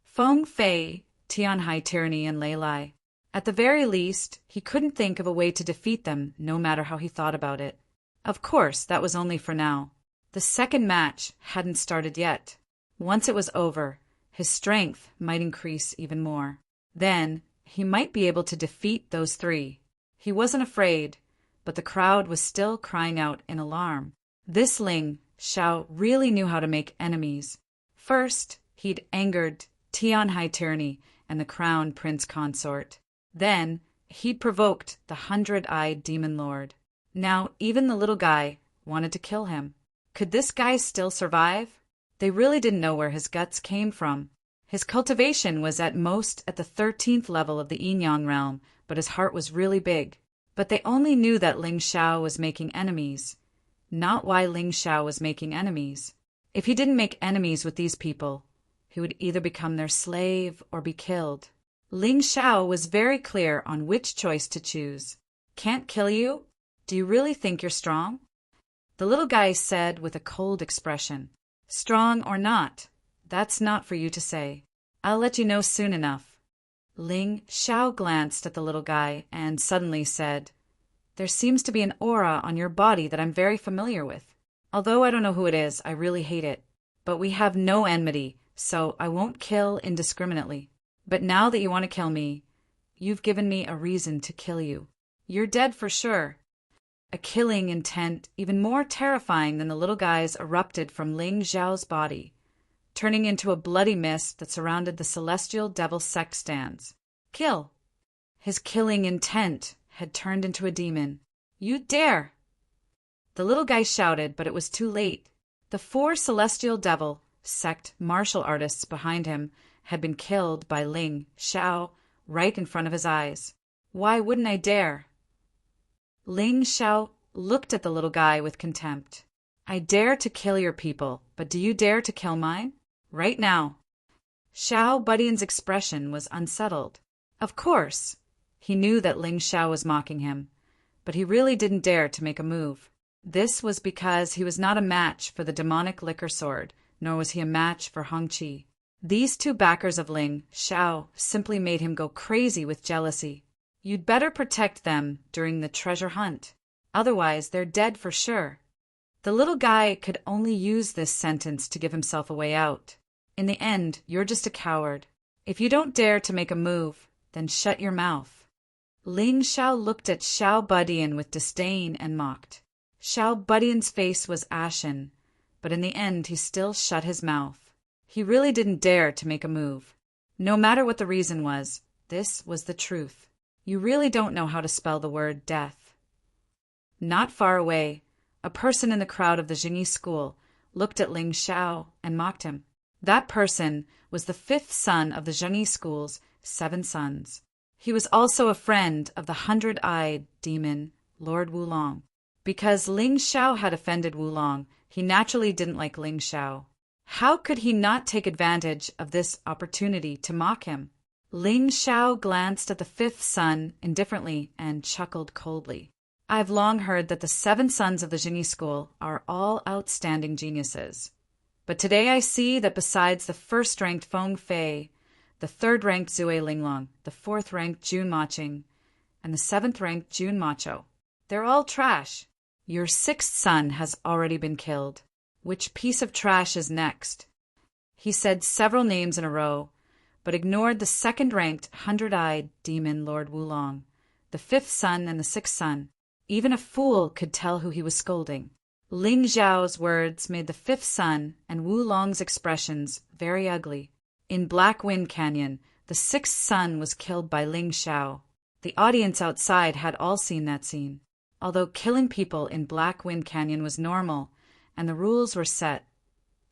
Feng Fei, Tianhai Tyranny, and Lei Lai. At the very least, he couldn't think of a way to defeat them, no matter how he thought about it. Of course, that was only for now. The second match hadn't started yet. Once it was over, his strength might increase even more. Then, he might be able to defeat those 3. He wasn't afraid, but the crowd was still crying out in alarm. This Ling Xiao really knew how to make enemies. First, he'd angered Tianhai Tyranny and the Crown Prince Consort. Then, he'd provoked the 100-eyed demon lord. Now, even the little guy wanted to kill him. Could this guy still survive? They really didn't know where his guts came from. His cultivation was at most at the 13th level of the Yin-Yang realm, but his heart was really big. But they only knew that Ling Xiao was making enemies, not why Ling Xiao was making enemies. If he didn't make enemies with these people, he would either become their slave or be killed. Ling Xiao was very clear on which choice to choose. Can't kill you? Do you really think you're strong? The little guy said with a cold expression. Strong or not, that's not for you to say. I'll let you know soon enough. Ling Xiao glanced at the little guy and suddenly said, There seems to be an aura on your body that I'm very familiar with. Although I don't know who it is, I really hate it. But we have no enmity, so I won't kill indiscriminately. But now that you want to kill me, you've given me a reason to kill you. You're dead for sure. A killing intent even more terrifying than the little guy's erupted from Ling Xiao's body, turning into a bloody mist that surrounded the celestial devil sect stands. Kill! His killing intent had turned into a demon. You dare! The little guy shouted, but it was too late. The 4 celestial devil sect martial artists behind him had been killed by Ling Xiao right in front of his eyes. Why wouldn't I dare? Ling Xiao looked at the little guy with contempt. I dare to kill your people, but do you dare to kill mine? Right now. Xiao Budian's expression was unsettled. Of course, he knew that Ling Xiao was mocking him, but he really didn't dare to make a move. This was because he was not a match for the demonic liquor sword, nor was he a match for Hongqi. These 2 backers of Ling Xiao simply made him go crazy with jealousy. You'd better protect them during the treasure hunt. Otherwise, they're dead for sure. The little guy could only use this sentence to give himself a way out. In the end, you're just a coward. If you don't dare to make a move, then shut your mouth. Ling Xiao looked at Xiao Budian with disdain and mocked. Xiao Budian's face was ashen, but in the end he still shut his mouth. He really didn't dare to make a move. No matter what the reason was, this was the truth. You really don't know how to spell the word death. Not far away, a person in the crowd of the Jingyi school looked at Ling Xiao and mocked him. That person was the fifth son of the Zhengyi school's 7 sons. He was also a friend of the 100-eyed demon, Lord Wulong. Because Ling Xiao had offended Wulong, he naturally didn't like Ling Xiao. How could he not take advantage of this opportunity to mock him? Ling Xiao glanced at the fifth son indifferently and chuckled coldly. I've long heard that the 7 sons of the Zhengyi school are all outstanding geniuses. But today I see that besides the first-ranked Feng Fei, the third-ranked Zue Linglong, the fourth-ranked Jun Maching, and the 7th-ranked Jun Macho, they're all trash. Your 6th son has already been killed. Which piece of trash is next? He said several names in a row, but ignored the 2nd-ranked 100-eyed demon Lord Wulong, the 5th son and the 6th son. Even a fool could tell who he was scolding. Ling Xiao's words made the 5th son and Wulong's expressions very ugly. In Black Wind Canyon, the 6th son was killed by Ling Xiao. The audience outside had all seen that scene. Although killing people in Black Wind Canyon was normal and the rules were set,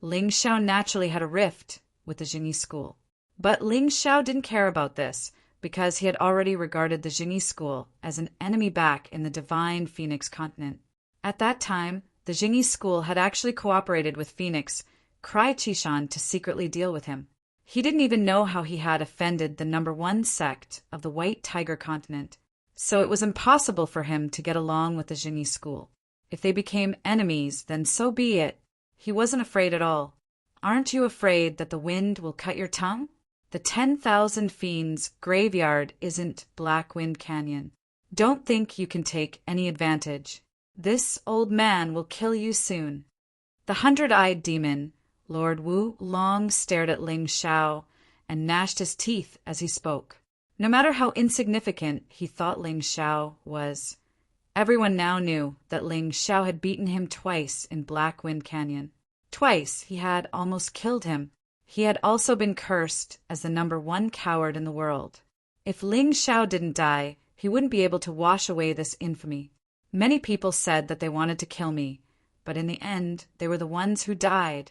Ling Xiao naturally had a rift with the Zhengyi school. But Ling Xiao didn't care about this, because he had already regarded the Zhengyi school as an enemy back in the divine Phoenix continent. At that time, the Zhengyi school had actually cooperated with Phoenix, Cry Qishan, to secretly deal with him. He didn't even know how he had offended the #1 sect of the White Tiger continent, so it was impossible for him to get along with the Zhengyi school. If they became enemies, then so be it. He wasn't afraid at all. Aren't you afraid that the wind will cut your tongue? The 10,000 Fiends graveyard isn't Black Wind Canyon. Don't think you can take any advantage. This old man will kill you soon. The 100-eyed demon, Lord Wulong, stared at Ling Xiao and gnashed his teeth as he spoke. No matter how insignificant he thought Ling Xiao was, everyone now knew that Ling Xiao had beaten him twice in Black Wind Canyon. Twice he had almost killed him. He had also been cursed as the #1 coward in the world. If Ling Xiao didn't die, he wouldn't be able to wash away this infamy. Many people said that they wanted to kill me, but in the end, they were the ones who died.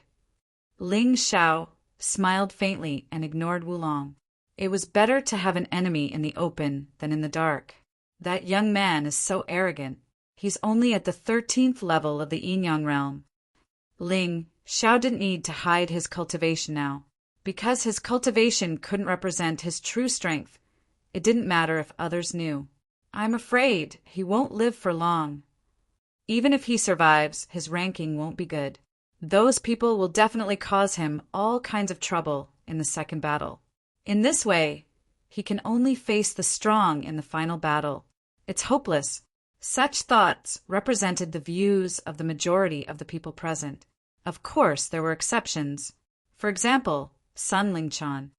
Ling Xiao smiled faintly and ignored Wulong. It was better to have an enemy in the open than in the dark. That young man is so arrogant. He's only at the 13th level of the Yin-Yang realm. Ling Xiao didn't need to hide his cultivation now. Because his cultivation couldn't represent his true strength, it didn't matter if others knew. I'm afraid he won't live for long. Even if he survives, his ranking won't be good. Those people will definitely cause him all kinds of trouble in the second battle. In this way, he can only face the strong in the final battle. It's hopeless. Such thoughts represented the views of the majority of the people present. Of course, there were exceptions. For example, Sun Lingchan.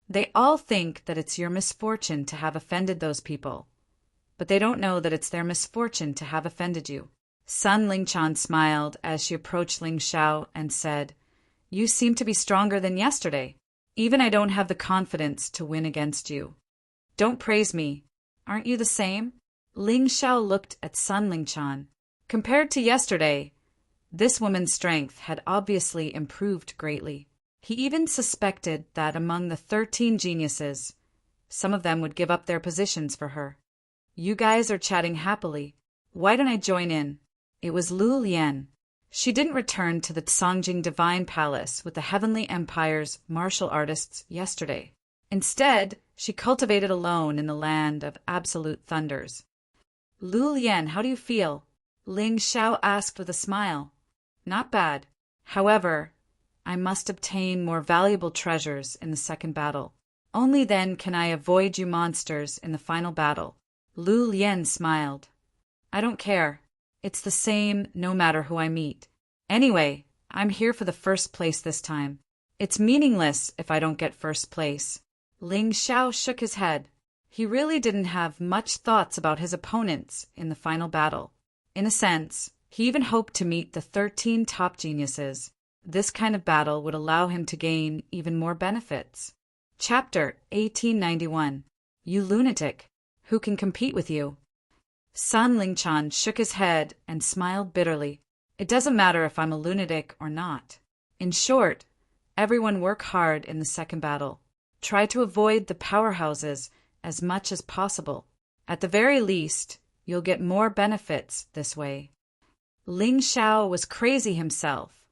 They all think that it's your misfortune to have offended those people, but they don't know that it's their misfortune to have offended you. Sun Lingchan smiled as she approached Ling Xiao and said, "You seem to be stronger than yesterday. Even I don't have the confidence to win against you. Don't praise me. Aren't you the same?" Ling Xiao looked at Sun Lingchan. Compared to yesterday, this woman's strength had obviously improved greatly. He even suspected that among the 13 geniuses, some of them would give up their positions for her. You guys are chatting happily. Why don't I join in? It was Lu Lian. She didn't return to the Songjing Divine Palace with the Heavenly Empire's martial artists yesterday. Instead, she cultivated alone in the land of absolute thunders. Lu Lian, how do you feel? Ling Xiao asked with a smile. Not bad. However, I must obtain more valuable treasures in the second battle. Only then can I avoid you monsters in the final battle. Lu Lian smiled. I don't care. It's the same no matter who I meet. Anyway, I'm here for the first place this time. It's meaningless if I don't get first place. Ling Xiao shook his head. He really didn't have much thoughts about his opponents in the final battle. In a sense, he even hoped to meet the 13 top geniuses. This kind of battle would allow him to gain even more benefits. Chapter 1891. You lunatic. Who can compete with you? Sun Lingchan shook his head and smiled bitterly. It doesn't matter if I'm a lunatic or not. In short, everyone work hard in the second battle. Try to avoid the powerhouses as much as possible. At the very least, you'll get more benefits this way. Ling Xiao was crazy himself,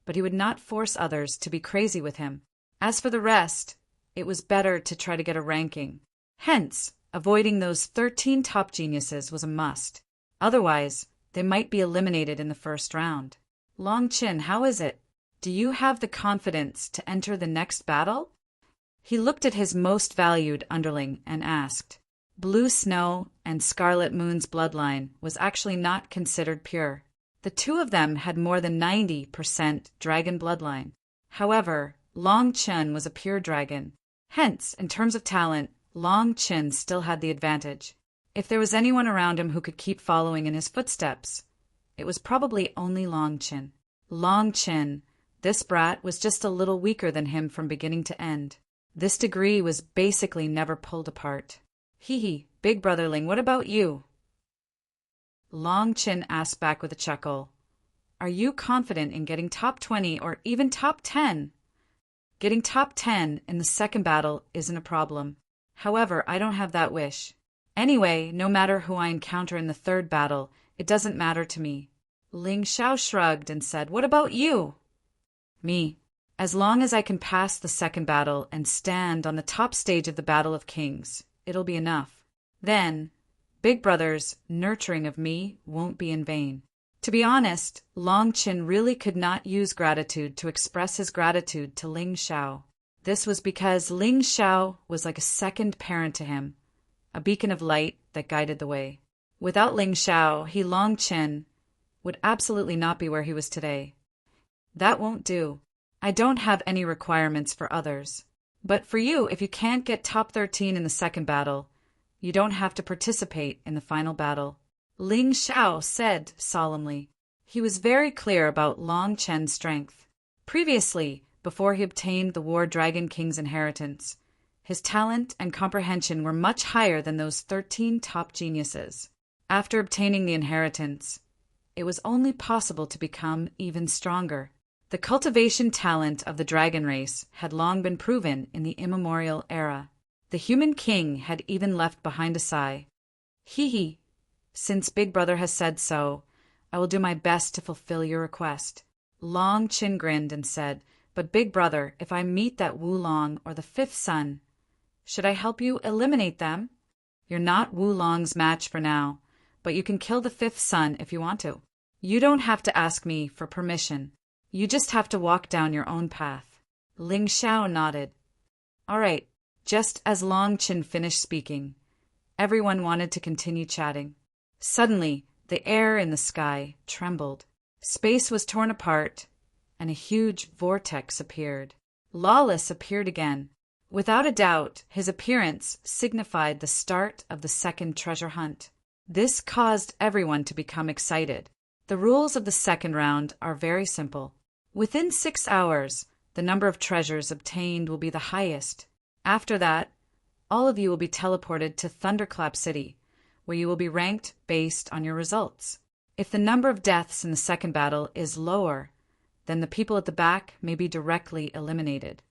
but he would not force others to be crazy with him. As for the rest, it was better to try to get a ranking. Hence, avoiding those 13 top geniuses was a must. Otherwise, they might be eliminated in the first round. Long Qin, how is it? Do you have the confidence to enter the next battle? He looked at his most valued underling and asked. Blue Snow and Scarlet Moon's bloodline was actually not considered pure. The two of them had more than 90% dragon bloodline. However, Long Qin was a pure dragon. Hence, in terms of talent, Long Qin still had the advantage. If there was anyone around him who could keep following in his footsteps, it was probably only Long Qin. Long Qin, this brat, was just a little weaker than him from beginning to end. This degree was basically never pulled apart. Hee, big brother Ling, what about you? Long Qin asked back with a chuckle. Are you confident in getting top 20 or even top 10? Getting top 10 in the second battle isn't a problem. However, I don't have that wish. Anyway, no matter who I encounter in the third battle, it doesn't matter to me. Ling Xiao shrugged and said, What about you? Me. As long as I can pass the second battle and stand on the top stage of the Battle of Kings, it'll be enough. Then, Big Brother's nurturing of me won't be in vain. To be honest, Long Qin really could not use gratitude to express his gratitude to Ling Xiao. This was because Ling Xiao was like a second parent to him, a beacon of light that guided the way. Without Ling Xiao, he, Long Qin, would absolutely not be where he was today. That won't do. I don't have any requirements for others. But for you, if you can't get top 13 in the second battle, you don't have to participate in the final battle. Ling Xiao said solemnly. He was very clear about Long Qin's strength. Previously, before he obtained the War Dragon King's inheritance, his talent and comprehension were much higher than those 13 top geniuses. After obtaining the inheritance, it was only possible to become even stronger. The cultivation talent of the dragon race had long been proven in the immemorial era. The human king had even left behind a sigh. Hee, since Big Brother has said so, I will do my best to fulfill your request. Long Qin grinned and said, But Big Brother, if I meet that Wulong or the fifth son, should I help you eliminate them? You're not Wulong's match for now, but you can kill the fifth son if you want to. You don't have to ask me for permission. You just have to walk down your own path. Ling Xiao nodded. All right. Just as Long Qin finished speaking, everyone wanted to continue chatting. Suddenly, the air in the sky trembled. Space was torn apart, and a huge vortex appeared. Lawless appeared again. Without a doubt, his appearance signified the start of the second treasure hunt. This caused everyone to become excited. The rules of the second round are very simple. Within 6 hours, the number of treasures obtained will be the highest. After that, all of you will be teleported to Thunderclap City, where you will be ranked based on your results. If the number of deaths in the second battle is lower, then the people at the back may be directly eliminated.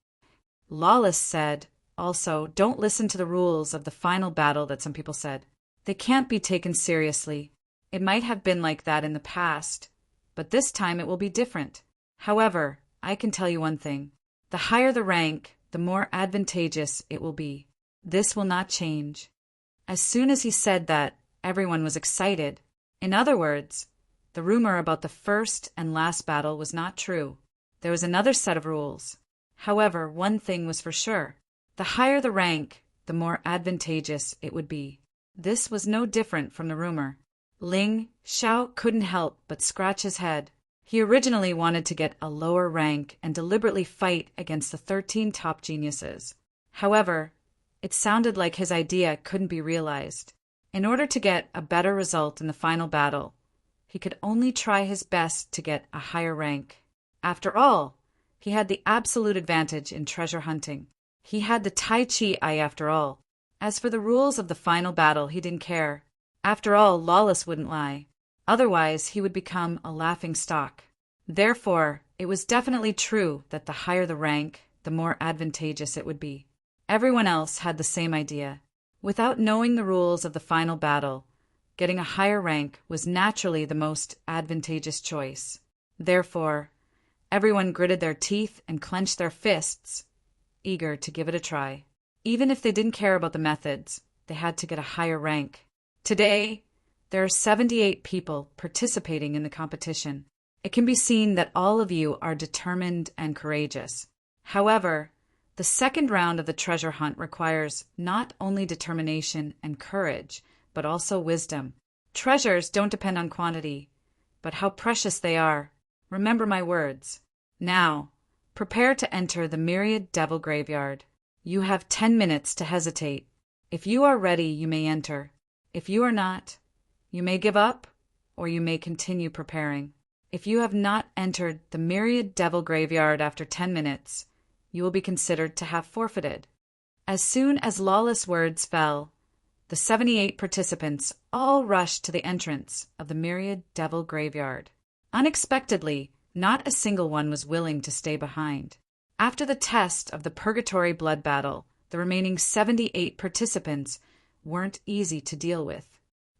Lawless said, also, don't listen to the rules of the final battle that some people said. They can't be taken seriously. It might have been like that in the past, but this time it will be different. However, I can tell you one thing. The higher the rank, the more advantageous it will be. This will not change. As soon as he said that, everyone was excited. In other words, the rumor about the first and last battle was not true. There was another set of rules. However, one thing was for sure. The higher the rank, the more advantageous it would be. This was no different from the rumor. Ling Xiao couldn't help but scratch his head. He originally wanted to get a lower rank and deliberately fight against the 13 top geniuses. However, it sounded like his idea couldn't be realized. In order to get a better result in the final battle, he could only try his best to get a higher rank. After all, he had the absolute advantage in treasure hunting. He had the Tai Chi eye after all. As for the rules of the final battle, he didn't care. After all, Lawless wouldn't lie. Otherwise, he would become a laughing stock. Therefore, it was definitely true that the higher the rank, the more advantageous it would be. Everyone else had the same idea. Without knowing the rules of the final battle, getting a higher rank was naturally the most advantageous choice. Therefore, everyone gritted their teeth and clenched their fists, eager to give it a try. Even if they didn't care about the methods, they had to get a higher rank. Today, there are 78 people participating in the competition. It can be seen that all of you are determined and courageous. However, the second round of the treasure hunt requires not only determination and courage, but also wisdom. Treasures don't depend on quantity, but how precious they are. Remember my words. Now, prepare to enter the Myriad Devil Graveyard. You have 10 minutes to hesitate. If you are ready, you may enter. If you are not, you may give up, or you may continue preparing. If you have not entered the Myriad Devil Graveyard after 10 minutes, you will be considered to have forfeited. As soon as lawless words fell, the 78 participants all rushed to the entrance of the Myriad Devil Graveyard. Unexpectedly, not a single one was willing to stay behind. After the test of the Purgatory Blood Battle, the remaining 78 participants weren't easy to deal with.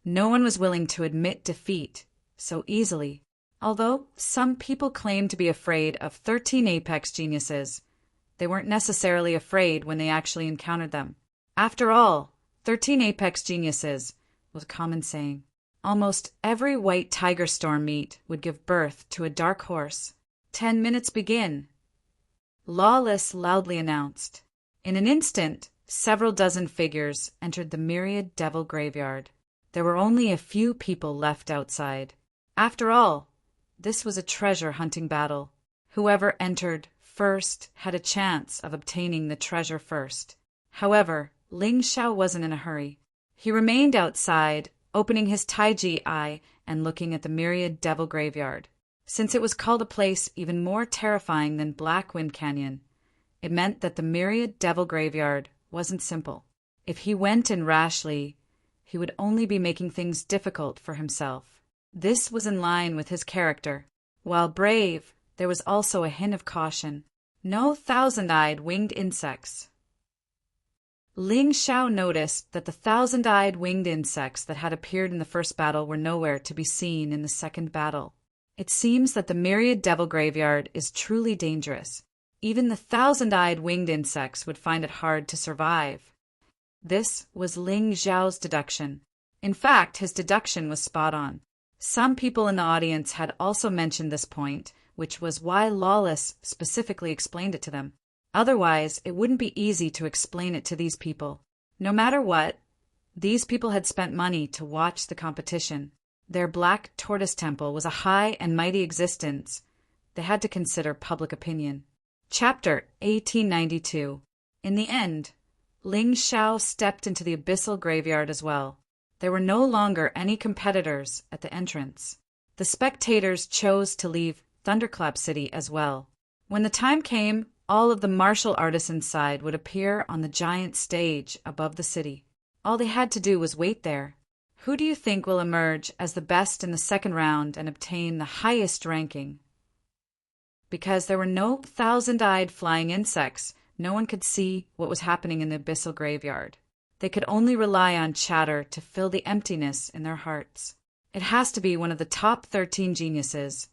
No one was willing to admit defeat so easily. Although some people claimed to be afraid of 13 apex geniuses, they weren't necessarily afraid when they actually encountered them. After all, 13 apex geniuses was a common saying. Almost every white tiger storm meet would give birth to a dark horse. 10 minutes begin. Lawless loudly announced. In an instant, several dozen figures entered the Myriad Devil Graveyard. There were only a few people left outside. After all, this was a treasure-hunting battle. Whoever entered first had a chance of obtaining the treasure first. However, Ling Xiao wasn't in a hurry. He remained outside, opening his Taiji eye and looking at the Myriad Devil Graveyard. Since it was called a place even more terrifying than Black Wind Canyon, it meant that the Myriad Devil Graveyard wasn't simple. If he went in rashly, he would only be making things difficult for himself. This was in line with his character. While brave, there was also a hint of caution. No thousand-eyed winged insects. Ling Xiao noticed that the thousand-eyed winged insects that had appeared in the first battle were nowhere to be seen in the second battle. It seems that the Myriad Devil Graveyard is truly dangerous. Even the thousand-eyed winged insects would find it hard to survive. This was Ling Xiao's deduction. In fact, his deduction was spot on. Some people in the audience had also mentioned this point, which was why Lawless specifically explained it to them. Otherwise, it wouldn't be easy to explain it to these people. No matter what, these people had spent money to watch the competition. Their Black Tortoise Temple was a high and mighty existence. They had to consider public opinion. Chapter 1892. In the end, Ling Xiao stepped into the abyssal graveyard as well. There were no longer any competitors at the entrance. The spectators chose to leave Thunderclap City as well. When the time came, all of the martial artists inside would appear on the giant stage above the city. All they had to do was wait there. Who do you think will emerge as the best in the second round and obtain the highest ranking? Because there were no thousand-eyed flying insects, no one could see what was happening in the abyssal graveyard. They could only rely on chatter to fill the emptiness in their hearts. It has to be one of the top 13 geniuses.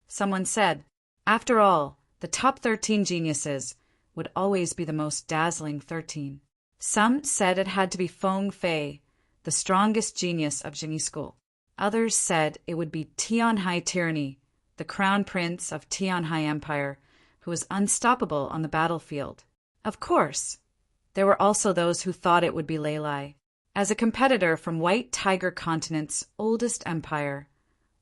Someone said, after all, the top 13 geniuses would always be the most dazzling 13. Some said it had to be Feng Fei, the strongest genius of Jingyi School. Others said it would be Tianhai Tyranny, the crown prince of Tianhai Empire, who was unstoppable on the battlefield. Of course, there were also those who thought it would be Lei Lai. As a competitor from White Tiger Continent's oldest empire,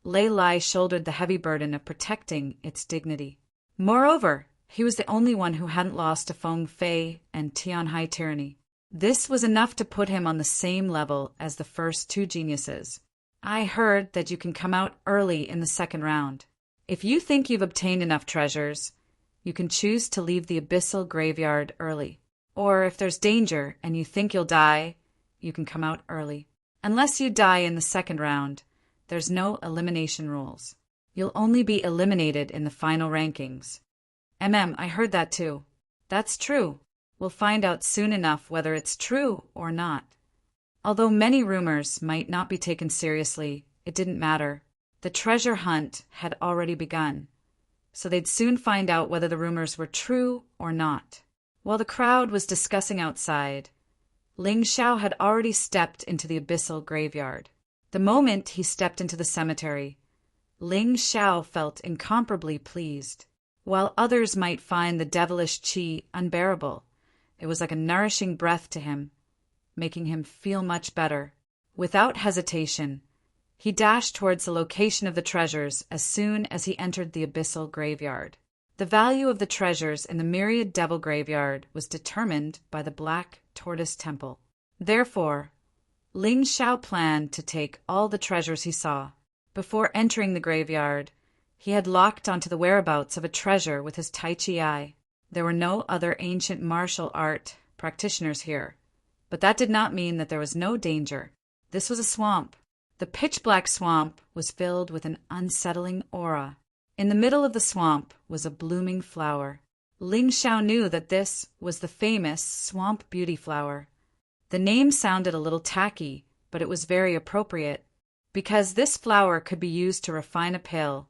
Lei Lai shouldered the heavy burden of protecting its dignity. Moreover, he was the only one who hadn't lost to Feng Fei and Tianhai Tyranny. This was enough to put him on the same level as the first two geniuses. I heard that you can come out early in the second round. If you think you've obtained enough treasures, you can choose to leave the abyssal graveyard early. Or if there's danger and you think you'll die, you can come out early. Unless you die in the second round, there's no elimination rules. You'll only be eliminated in the final rankings. I heard that too. That's true. We'll find out soon enough whether it's true or not. Although many rumors might not be taken seriously, it didn't matter. The treasure hunt had already begun, so they'd soon find out whether the rumors were true or not. While the crowd was discussing outside, Ling Xiao had already stepped into the abyssal graveyard. The moment he stepped into the cemetery, Ling Xiao felt incomparably pleased. While others might find the devilish qi unbearable, it was like a nourishing breath to him, making him feel much better. Without hesitation, he dashed towards the location of the treasures as soon as he entered the abyssal graveyard. The value of the treasures in the myriad devil graveyard was determined by the Black Tortoise Temple. Therefore, Ling Xiao planned to take all the treasures he saw. Before entering the graveyard, he had locked onto the whereabouts of a treasure with his Tai Chi eye. There were no other ancient martial art practitioners here, but that did not mean that there was no danger. This was a swamp. The pitch-black swamp was filled with an unsettling aura. In the middle of the swamp was a blooming flower. Ling Xiao knew that this was the famous swamp beauty flower. The name sounded a little tacky, but it was very appropriate, because this flower could be used to refine a pill,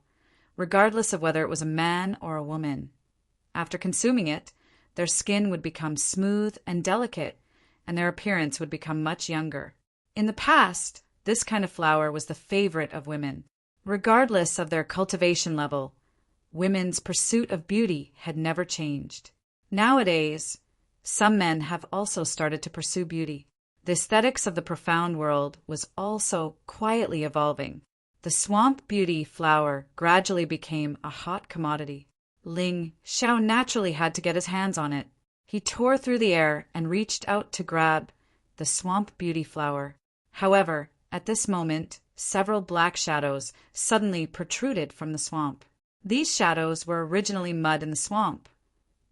regardless of whether it was a man or a woman. After consuming it, their skin would become smooth and delicate, and their appearance would become much younger. In the past, this kind of flower was the favorite of women. Regardless of their cultivation level, women's pursuit of beauty had never changed. Nowadays, some men have also started to pursue beauty. The aesthetics of the profound world was also quietly evolving. The swamp beauty flower gradually became a hot commodity. Ling Xiao naturally had to get his hands on it. He tore through the air and reached out to grab the swamp beauty flower. However, at this moment, several black shadows suddenly protruded from the swamp. These shadows were originally mud in the swamp,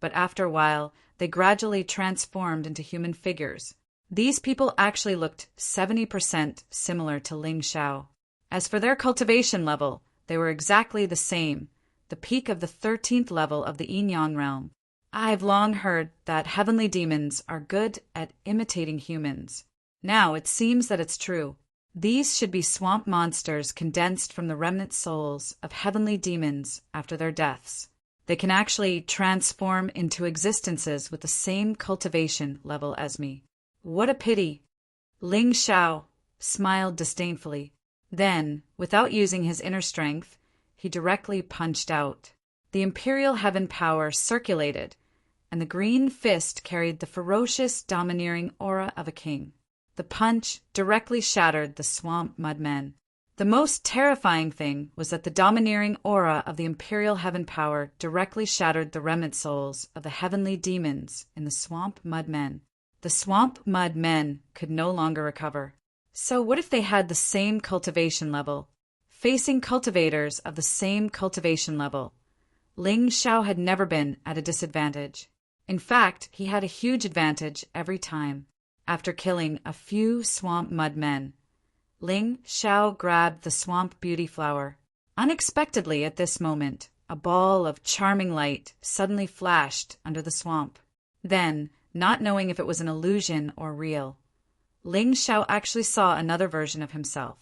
but after a while, they gradually transformed into human figures. These people actually looked 70% similar to Ling Xiao. As for their cultivation level, they were exactly the same, the peak of the 13th level of the Yin-Yang realm. I've long heard that heavenly demons are good at imitating humans. Now it seems that it's true. These should be swamp monsters condensed from the remnant souls of heavenly demons after their deaths. They can actually transform into existences with the same cultivation level as me. What a pity! Ling Xiao smiled disdainfully. Then, without using his inner strength, he directly punched out. The imperial heaven power circulated, and the green fist carried the ferocious, domineering aura of a king. The punch directly shattered the swamp mudmen. The most terrifying thing was that the domineering aura of the imperial heaven power directly shattered the remnant souls of the heavenly demons in the swamp mudmen. The swamp mudmen could no longer recover. So what if they had the same cultivation level? Facing cultivators of the same cultivation level, Ling Xiao had never been at a disadvantage. In fact, he had a huge advantage every time. After killing a few swamp mudmen, Ling Xiao grabbed the swamp beauty flower. Unexpectedly at this moment, a ball of charming light suddenly flashed under the swamp. Then, not knowing if it was an illusion or real, Ling Xiao actually saw another version of himself.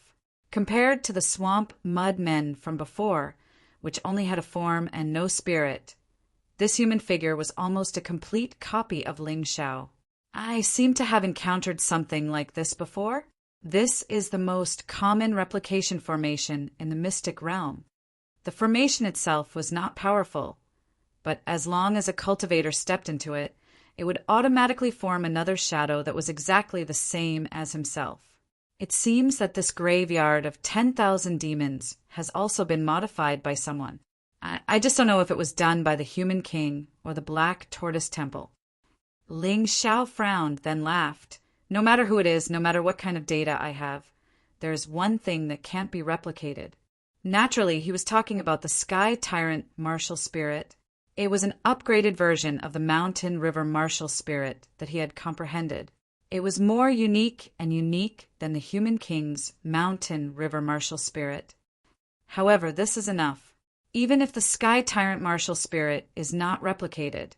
Compared to the swamp mudmen from before, which only had a form and no spirit, this human figure was almost a complete copy of Ling Xiao. I seem to have encountered something like this before. This is the most common replication formation in the mystic realm. The formation itself was not powerful, but as long as a cultivator stepped into it, it would automatically form another shadow that was exactly the same as himself. It seems that this graveyard of 10,000 demons has also been modified by someone. I just don't know if it was done by the human king or the Black Tortoise Temple. Ling Xiao frowned, then laughed. No matter who it is, no matter what kind of data I have, there is one thing that can't be replicated. Naturally, he was talking about the Sky Tyrant Martial Spirit. It was an upgraded version of the Mountain River Martial Spirit that he had comprehended. It was more unique and unique than the human king's mountain river martial spirit. However, this is enough. Even if the sky tyrant martial spirit is not replicated,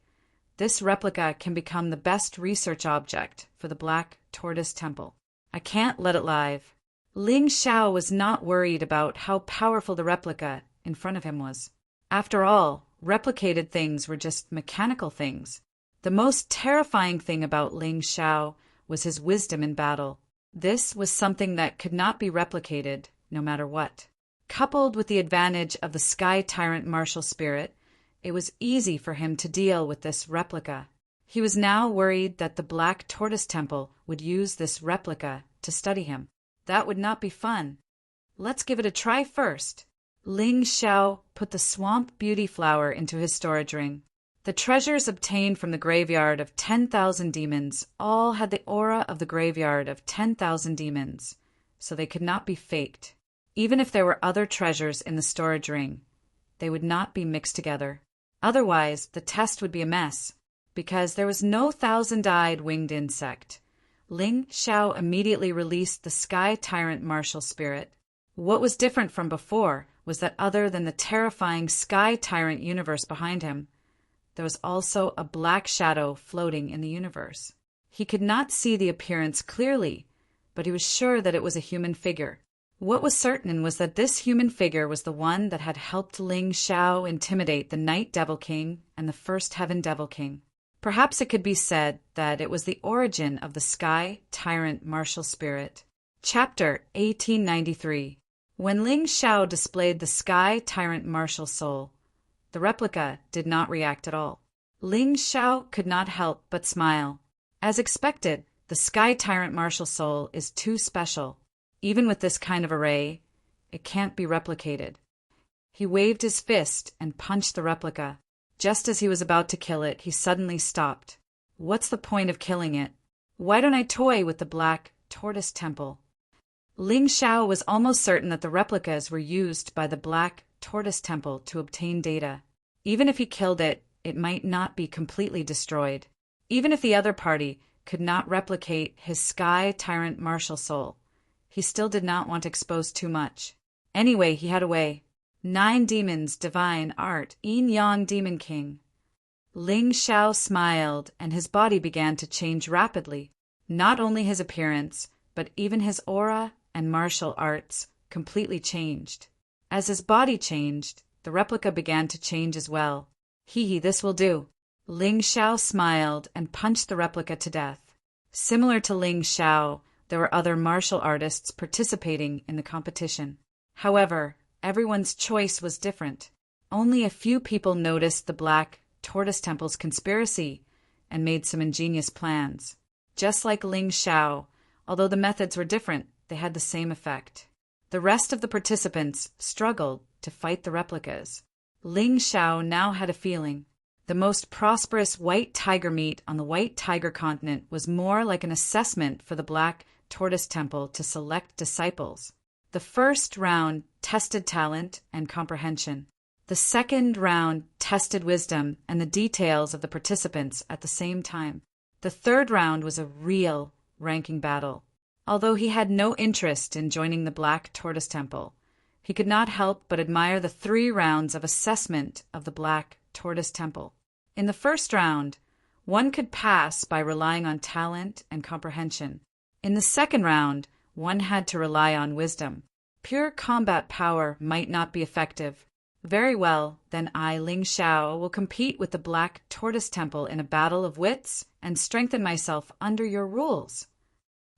this replica can become the best research object for the Black Tortoise Temple. I can't let it live. Ling Xiao was not worried about how powerful the replica in front of him was. After all, replicated things were just mechanical things. The most terrifying thing about Ling Xiao was his wisdom in battle. This was something that could not be replicated, no matter what. Coupled with the advantage of the Sky Tyrant martial spirit, it was easy for him to deal with this replica. He was now worried that the Black Tortoise Temple would use this replica to study him. That would not be fun. Let's give it a try first. Ling Xiao put the swamp beauty flower into his storage ring. The treasures obtained from the graveyard of 10,000 demons all had the aura of the graveyard of 10,000 demons, so they could not be faked. Even if there were other treasures in the storage ring, they would not be mixed together. Otherwise, the test would be a mess, because there was no thousand-eyed winged insect. Ling Xiao immediately released the Sky Tyrant martial spirit. What was different from before was that other than the terrifying Sky Tyrant universe behind him, there was also a black shadow floating in the universe. He could not see the appearance clearly, but he was sure that it was a human figure. What was certain was that this human figure was the one that had helped Ling Xiao intimidate the Night Devil King and the First Heaven Devil King. Perhaps it could be said that it was the origin of the Sky Tyrant martial spirit. Chapter 1893. When Ling Xiao displayed the Sky Tyrant martial soul, the replica did not react at all. Ling Xiao could not help but smile. As expected, the Sky Tyrant martial soul is too special. Even with this kind of array, it can't be replicated. He waved his fist and punched the replica. Just as he was about to kill it, he suddenly stopped. What's the point of killing it? Why don't I toy with the Black Tortoise Temple? Ling Xiao was almost certain that the replicas were used by the Black Tortoise Temple to obtain data. Even if he killed it, it might not be completely destroyed. Even if the other party could not replicate his Sky Tyrant martial soul, he still did not want to expose too much. Anyway, he had a way. 9 demons, divine art, Yin-Yang Demon King. Ling Xiao smiled, and his body began to change rapidly. Not only his appearance, but even his aura and martial arts completely changed. As his body changed, the replica began to change as well. Hee, this will do. Ling Xiao smiled and punched the replica to death. Similar to Ling Xiao, there were other martial artists participating in the competition. However, everyone's choice was different. Only a few people noticed the Black Tortoise Temple's conspiracy and made some ingenious plans. Just like Ling Xiao, although the methods were different, they had the same effect. The rest of the participants struggled to fight the replicas. Ling Xiao now had a feeling. The most prosperous white tiger meat on the White Tiger continent was more like an assessment for the Black Tortoise Temple to select disciples. The first round tested talent and comprehension. The second round tested wisdom and the details of the participants at the same time. The third round was a real ranking battle. Although he had no interest in joining the Black Tortoise Temple, he could not help but admire the 3 rounds of assessment of the Black Tortoise Temple. In the first round, one could pass by relying on talent and comprehension. In the second round, one had to rely on wisdom. Pure combat power might not be effective. Very well, then I, Ling Xiao, will compete with the Black Tortoise Temple in a battle of wits and strengthen myself under your rules.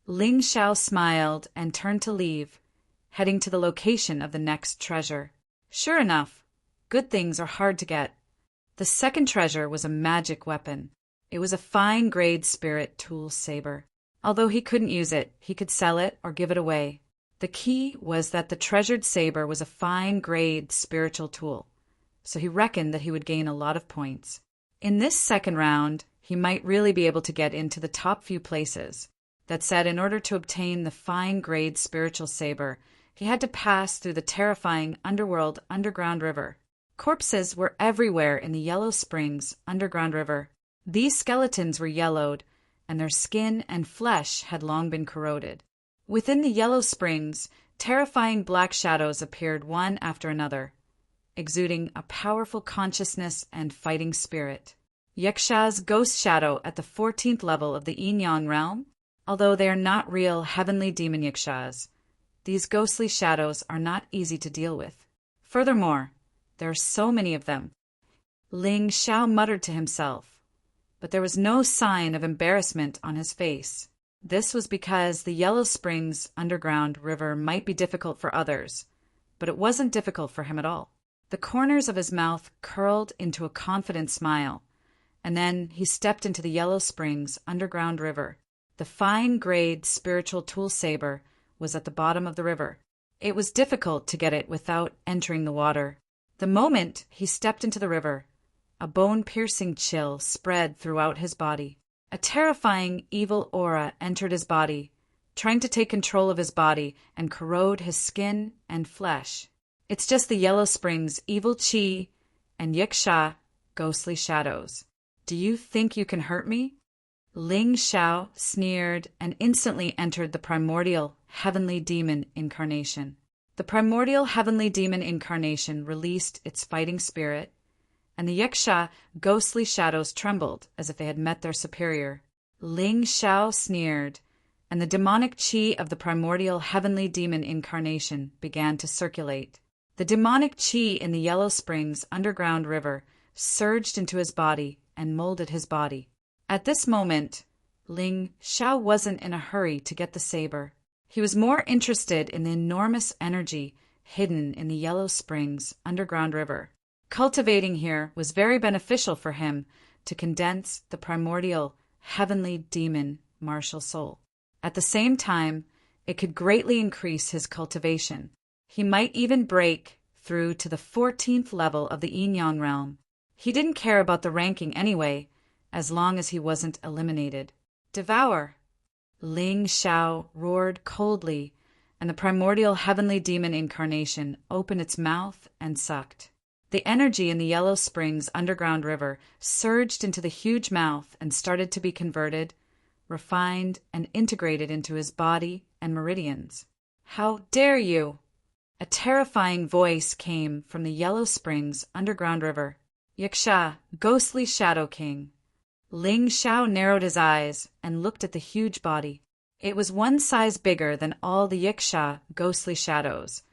Ling Xiao smiled and turned to leave, heading to the location of the next treasure. Sure enough, good things are hard to get. The second treasure was a magic weapon. It was a fine-grade spirit tool saber. Although he couldn't use it, he could sell it or give it away. The key was that the treasured saber was a fine-grade spiritual tool, so he reckoned that he would gain a lot of points. In this second round, he might really be able to get into the top few places. That said, in order to obtain the fine-grade spiritual saber, he had to pass through the terrifying underworld underground river. Corpses were everywhere in the Yellow Springs underground river. These skeletons were yellowed, and their skin and flesh had long been corroded. Within the yellow springs, terrifying black shadows appeared one after another, exuding a powerful consciousness and fighting spirit. Yaksha's ghost shadow at the 14th level of the Yin-Yang realm. Although they are not real heavenly demon yakshas, these ghostly shadows are not easy to deal with. Furthermore, there are so many of them. Ling Xiao muttered to himself, but there was no sign of embarrassment on his face. This was because the Yellow Springs underground river might be difficult for others, but it wasn't difficult for him at all. The corners of his mouth curled into a confident smile, and then he stepped into the Yellow Springs underground river. The fine-grade spiritual tool saber was at the bottom of the river. It was difficult to get it without entering the water. The moment he stepped into the river, a bone-piercing chill spread throughout his body. A terrifying, evil aura entered his body, trying to take control of his body and corrode his skin and flesh. It's just the Yellow Springs evil chi and Yiksha ghostly shadows. Do you think you can hurt me? Ling Xiao sneered and instantly entered the primordial heavenly demon incarnation. The primordial heavenly demon incarnation released its fighting spirit, and the Yaksha ghostly shadows trembled as if they had met their superior. Ling Xiao sneered, and the demonic chi of the primordial heavenly demon incarnation began to circulate. The demonic chi in the Yellow Springs underground river surged into his body and molded his body. At this moment, Ling Xiao wasn't in a hurry to get the saber. He was more interested in the enormous energy hidden in the Yellow Springs underground river. Cultivating here was very beneficial for him to condense the primordial heavenly demon martial soul. At the same time, it could greatly increase his cultivation. He might even break through to the 14th level of the Yin-Yang realm. He didn't care about the ranking anyway, as long as he wasn't eliminated. Devour! Ling Xiao roared coldly, and the primordial heavenly demon incarnation opened its mouth and sucked. The energy in the Yellow Springs underground river surged into the huge mouth and started to be converted, refined, and integrated into his body and meridians. How dare you! A terrifying voice came from the Yellow Springs underground river. Yaksha, ghostly shadow king. Ling Xiao narrowed his eyes and looked at the huge body. It was one size bigger than all the Yaksha ghostly shadows,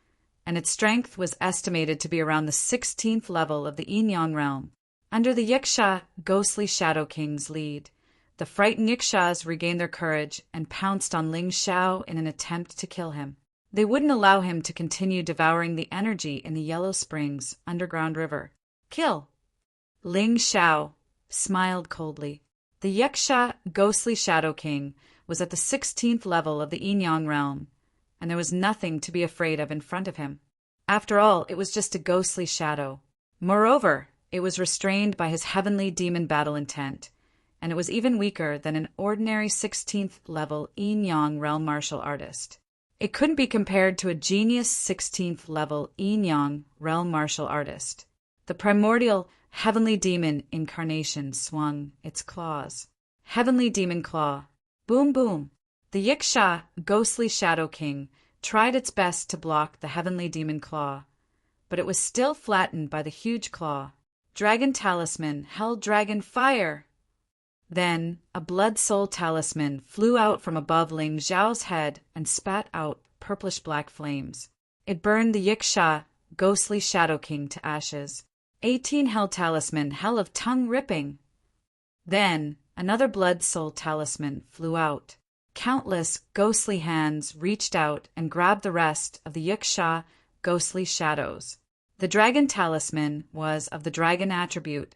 and its strength was estimated to be around the 16th level of the Yin-Yang realm. Under the Yaksha ghostly shadow king's lead, the frightened Yakshas regained their courage and pounced on Ling Xiao in an attempt to kill him. They wouldn't allow him to continue devouring the energy in the Yellow Springs underground river. Kill! Ling Xiao smiled coldly. The Yaksha ghostly shadow king was at the 16th level of the Yin-Yang realm, and there was nothing to be afraid of in front of him. After all, it was just a ghostly shadow. Moreover, it was restrained by his heavenly demon battle intent, and it was even weaker than an ordinary 16th level Yin-Yang realm martial artist. It couldn't be compared to a genius 16th level Yin-Yang realm martial artist. The primordial heavenly demon incarnation swung its claws. Heavenly demon claw. Boom boom. The Yaksha ghostly shadow king tried its best to block the heavenly demon claw, but it was still flattened by the huge claw. Dragon talisman, hell dragon fire. Then a blood soul talisman flew out from above Ling Xiao's head and spat out purplish black flames. It burned the Yaksha ghostly shadow king to ashes. 18 hell talisman, hell of tongue ripping. Then another blood soul talisman flew out. Countless ghostly hands reached out and grabbed the rest of the Yaksha ghostly shadows. The dragon talisman was of the dragon attribute,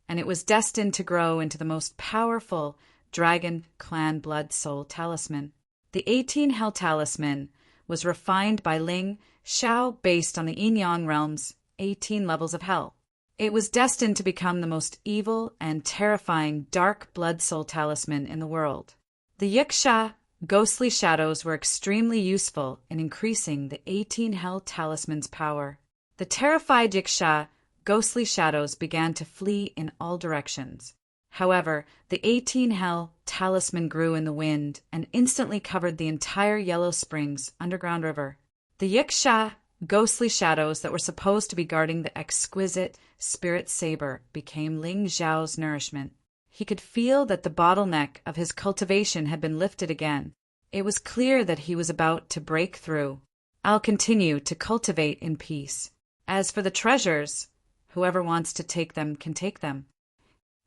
and it was destined to grow into the most powerful dragon clan blood soul talisman. The 18 hell talisman was refined by Ling Xiao based on the Yin-Yang realm's 18 levels of hell. It was destined to become the most evil and terrifying dark blood soul talisman in the world. The Yaksha ghostly shadows were extremely useful in increasing the 18 hell talisman's power. The terrified Yaksha ghostly shadows began to flee in all directions. However, the 18-hell talisman grew in the wind and instantly covered the entire Yellow Springs underground river. The Yiksha, ghostly shadows that were supposed to be guarding the exquisite spirit saber, became Ling Zhao's nourishment. He could feel that the bottleneck of his cultivation had been lifted again. It was clear that he was about to break through. I'll continue to cultivate in peace. As for the treasures, whoever wants to take them can take them.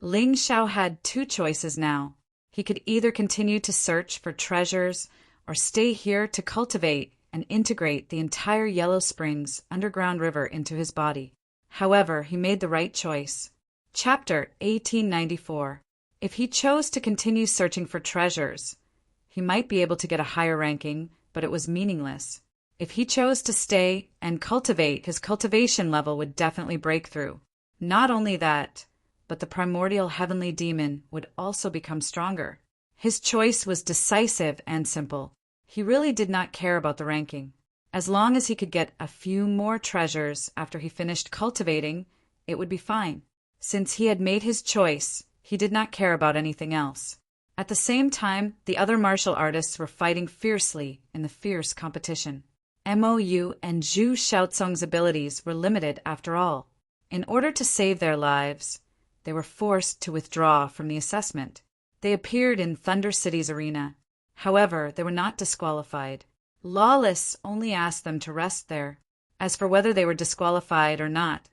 Ling Zhao had two choices now. He could either continue to search for treasures or stay here to cultivate and integrate the entire Yellow Springs underground river into his body. However, he made the right choice. Chapter 1894. If he chose to continue searching for treasures, he might be able to get a higher ranking, but it was meaningless. If he chose to stay and cultivate, his cultivation level would definitely break through. Not only that, but the primordial heavenly demon would also become stronger. His choice was decisive and simple. He really did not care about the ranking. As long as he could get a few more treasures after he finished cultivating, it would be fine. Since he had made his choice, he did not care about anything else. At the same time, the other martial artists were fighting fiercely in the fierce competition. Mou and Zhu Shaozong's abilities were limited after all. In order to save their lives, they were forced to withdraw from the assessment. They appeared in Thunder City's arena. However, they were not disqualified. Lawless only asked them to rest there. As for whether they were disqualified or not,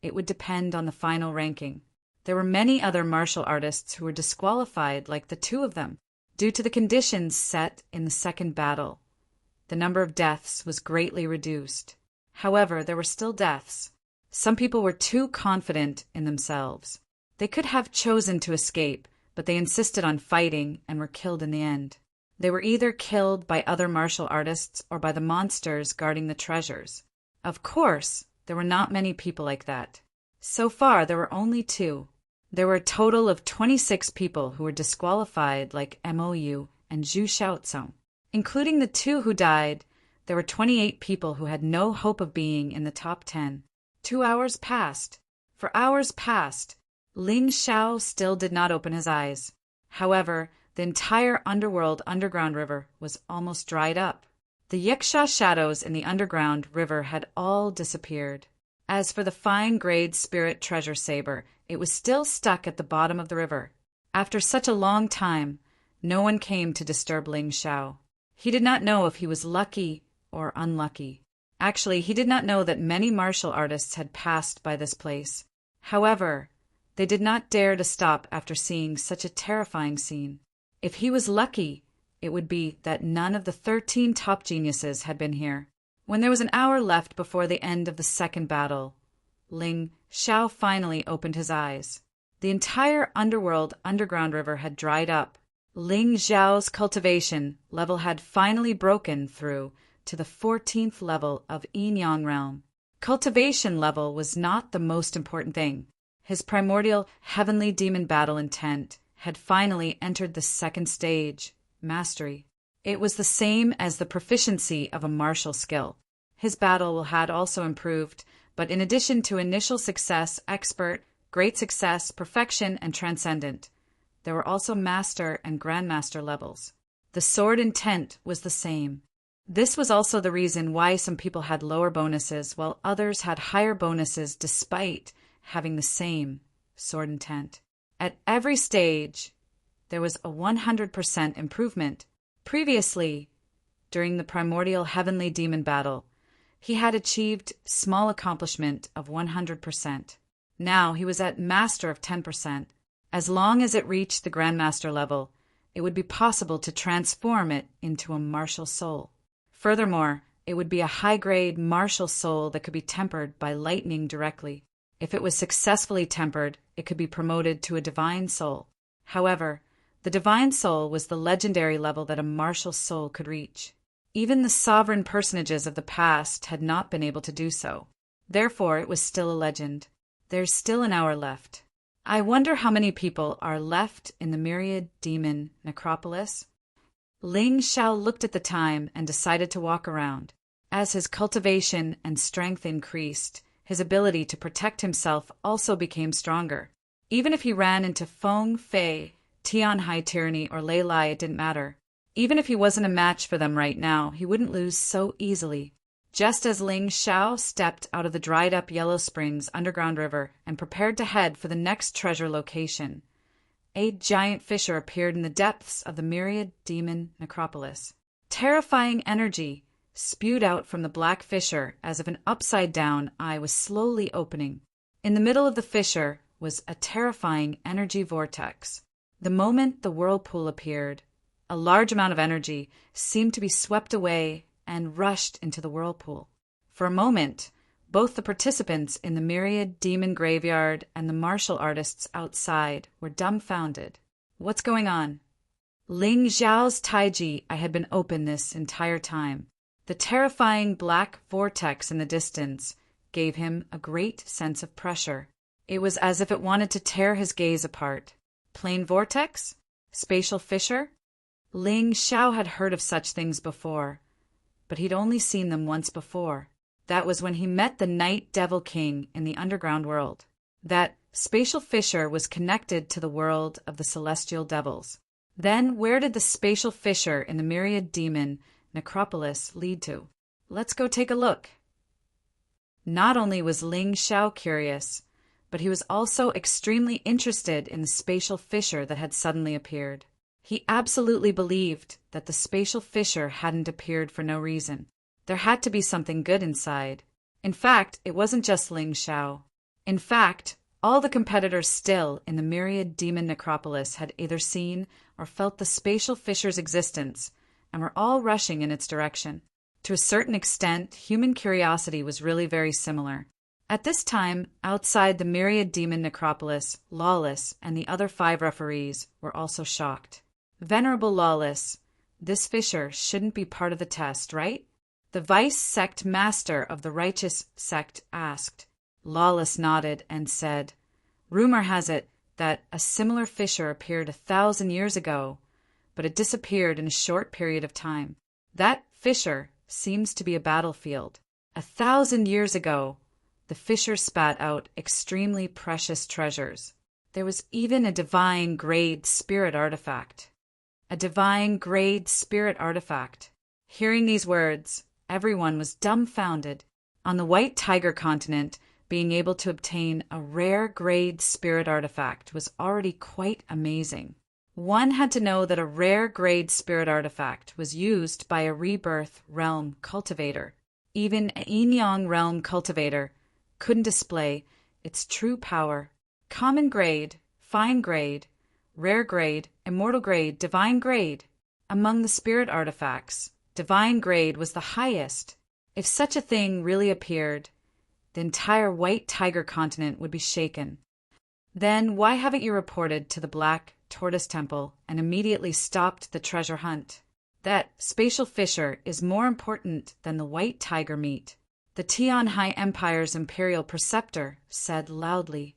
it would depend on the final ranking. There were many other martial artists who were disqualified, like the two of them, due to the conditions set in the second battle. The number of deaths was greatly reduced. However, there were still deaths. Some people were too confident in themselves. They could have chosen to escape, but they insisted on fighting and were killed in the end. They were either killed by other martial artists or by the monsters guarding the treasures. Of course, there were not many people like that. So far, there were only two. There were a total of 26 people who were disqualified, like Mou and Zhu Shaozong. Including the two who died, there were 28 people who had no hope of being in the top 10. 2 hours passed. For hours past, Ling Zhao still did not open his eyes. However, the entire underworld underground river was almost dried up. The Yiksha shadows in the underground river had all disappeared. As for the fine-grade spirit treasure saber, it was still stuck at the bottom of the river. After such a long time, no one came to disturb Ling Zhao. He did not know if he was lucky or unlucky. Actually, he did not know that many martial artists had passed by this place. However, they did not dare to stop after seeing such a terrifying scene. If he was lucky, it would be that none of the 13 top geniuses had been here. When there was an hour left before the end of the second battle, Ling Zhao finally opened his eyes. The entire underworld underground river had dried up. Ling Zhao's cultivation level had finally broken through to the 14th level of Yin-Yang realm. Cultivation level was not the most important thing. His primordial heavenly demon battle intent had finally entered the second stage, mastery. It was the same as the proficiency of a martial skill. His battle had also improved, but in addition to initial success, expert, great success, perfection, and transcendent, there were also master and grandmaster levels. The sword intent was the same. This was also the reason why some people had lower bonuses while others had higher bonuses despite having the same sword intent. At every stage, there was a 100% improvement. Previously, during the primordial heavenly demon battle, he had achieved small accomplishment of 100%. Now he was at master of 10%. As long as it reached the grandmaster level, it would be possible to transform it into a martial soul. Furthermore, it would be a high-grade martial soul that could be tempered by lightning directly. If it was successfully tempered, it could be promoted to a divine soul. However, the divine soul was the legendary level that a martial soul could reach. Even the sovereign personages of the past had not been able to do so. Therefore, it was still a legend. There's still an hour left. I wonder how many people are left in the myriad demon necropolis? Ling Zhao looked at the time and decided to walk around. As his cultivation and strength increased, his ability to protect himself also became stronger. Even if he ran into Feng, Fei, Tian Hai tyranny, or Lei Lai, it didn't matter. Even if he wasn't a match for them right now, he wouldn't lose so easily. Just as Ling Xiao stepped out of the dried-up Yellow Springs underground river and prepared to head for the next treasure location, a giant fissure appeared in the depths of the myriad demon necropolis. Terrifying energy spewed out from the black fissure as if an upside-down eye was slowly opening. In the middle of the fissure was a terrifying energy vortex. The moment the whirlpool appeared, a large amount of energy seemed to be swept away and rushed into the whirlpool. For a moment, both the participants in the myriad demon graveyard and the martial artists outside were dumbfounded. What's going on? Ling Xiao's taiji eye had been open this entire time. The terrifying black vortex in the distance gave him a great sense of pressure. It was as if it wanted to tear his gaze apart. Plain vortex? Spatial fissure? Ling Xiao had heard of such things before, but he'd only seen them once before. That was when he met the Night Devil King in the underground world. That spatial fissure was connected to the world of the celestial devils. Then where did the spatial fissure in the myriad demon necropolis lead to? Let's go take a look. Not only was Ling Xiao curious, but he was also extremely interested in the spatial fissure that had suddenly appeared. He absolutely believed that the spatial fissure hadn't appeared for no reason. There had to be something good inside. In fact, it wasn't just Ling Xiao. In fact, all the competitors still in the myriad demon necropolis had either seen or felt the spatial fissure's existence and were all rushing in its direction. To a certain extent, human curiosity was really very similar. At this time, outside the myriad demon necropolis, Lawless and the other 5 referees were also shocked. Venerable Lawless, this fissure shouldn't be part of the test, right? The vice sect master of the righteous sect asked. Lawless nodded and said, "Rumor has it that a similar fissure appeared 1,000 years ago, but it disappeared in a short period of time. That fissure seems to be a battlefield. 1,000 years ago, the fissure spat out extremely precious treasures. There was even a divine grade spirit artifact. A divine grade spirit artifact." Hearing these words, everyone was dumbfounded. On the White Tiger continent, being able to obtain a rare grade spirit artifact was already quite amazing. One had to know that a rare grade spirit artifact was used by a rebirth realm cultivator. Even a yin-yang realm cultivator couldn't display its true power. Common grade, fine grade, rare grade, immortal grade, divine grade. Among the spirit artifacts, divine grade was the highest. If such a thing really appeared, the entire White Tiger continent would be shaken. Then why haven't you reported to the Black Tortoise Temple and immediately stopped the treasure hunt? That spatial fissure is more important than the White Tiger meat. The Tian Hai Empire's imperial preceptor said loudly.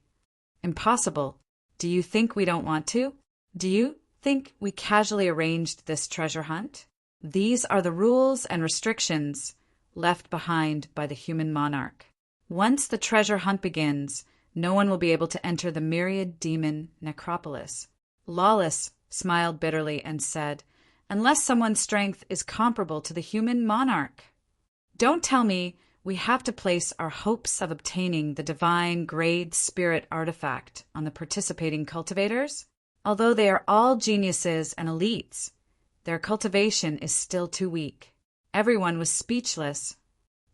Impossible. Do you think we don't want to? Do you think we casually arranged this treasure hunt? These are the rules and restrictions left behind by the human monarch. Once the treasure hunt begins, no one will be able to enter the myriad demon necropolis. Lawless smiled bitterly and said, "Unless someone's strength is comparable to the human monarch." Don't tell me we have to place our hopes of obtaining the divine grade spirit artifact on the participating cultivators? Although they are all geniuses and elites, their cultivation is still too weak. Everyone was speechless.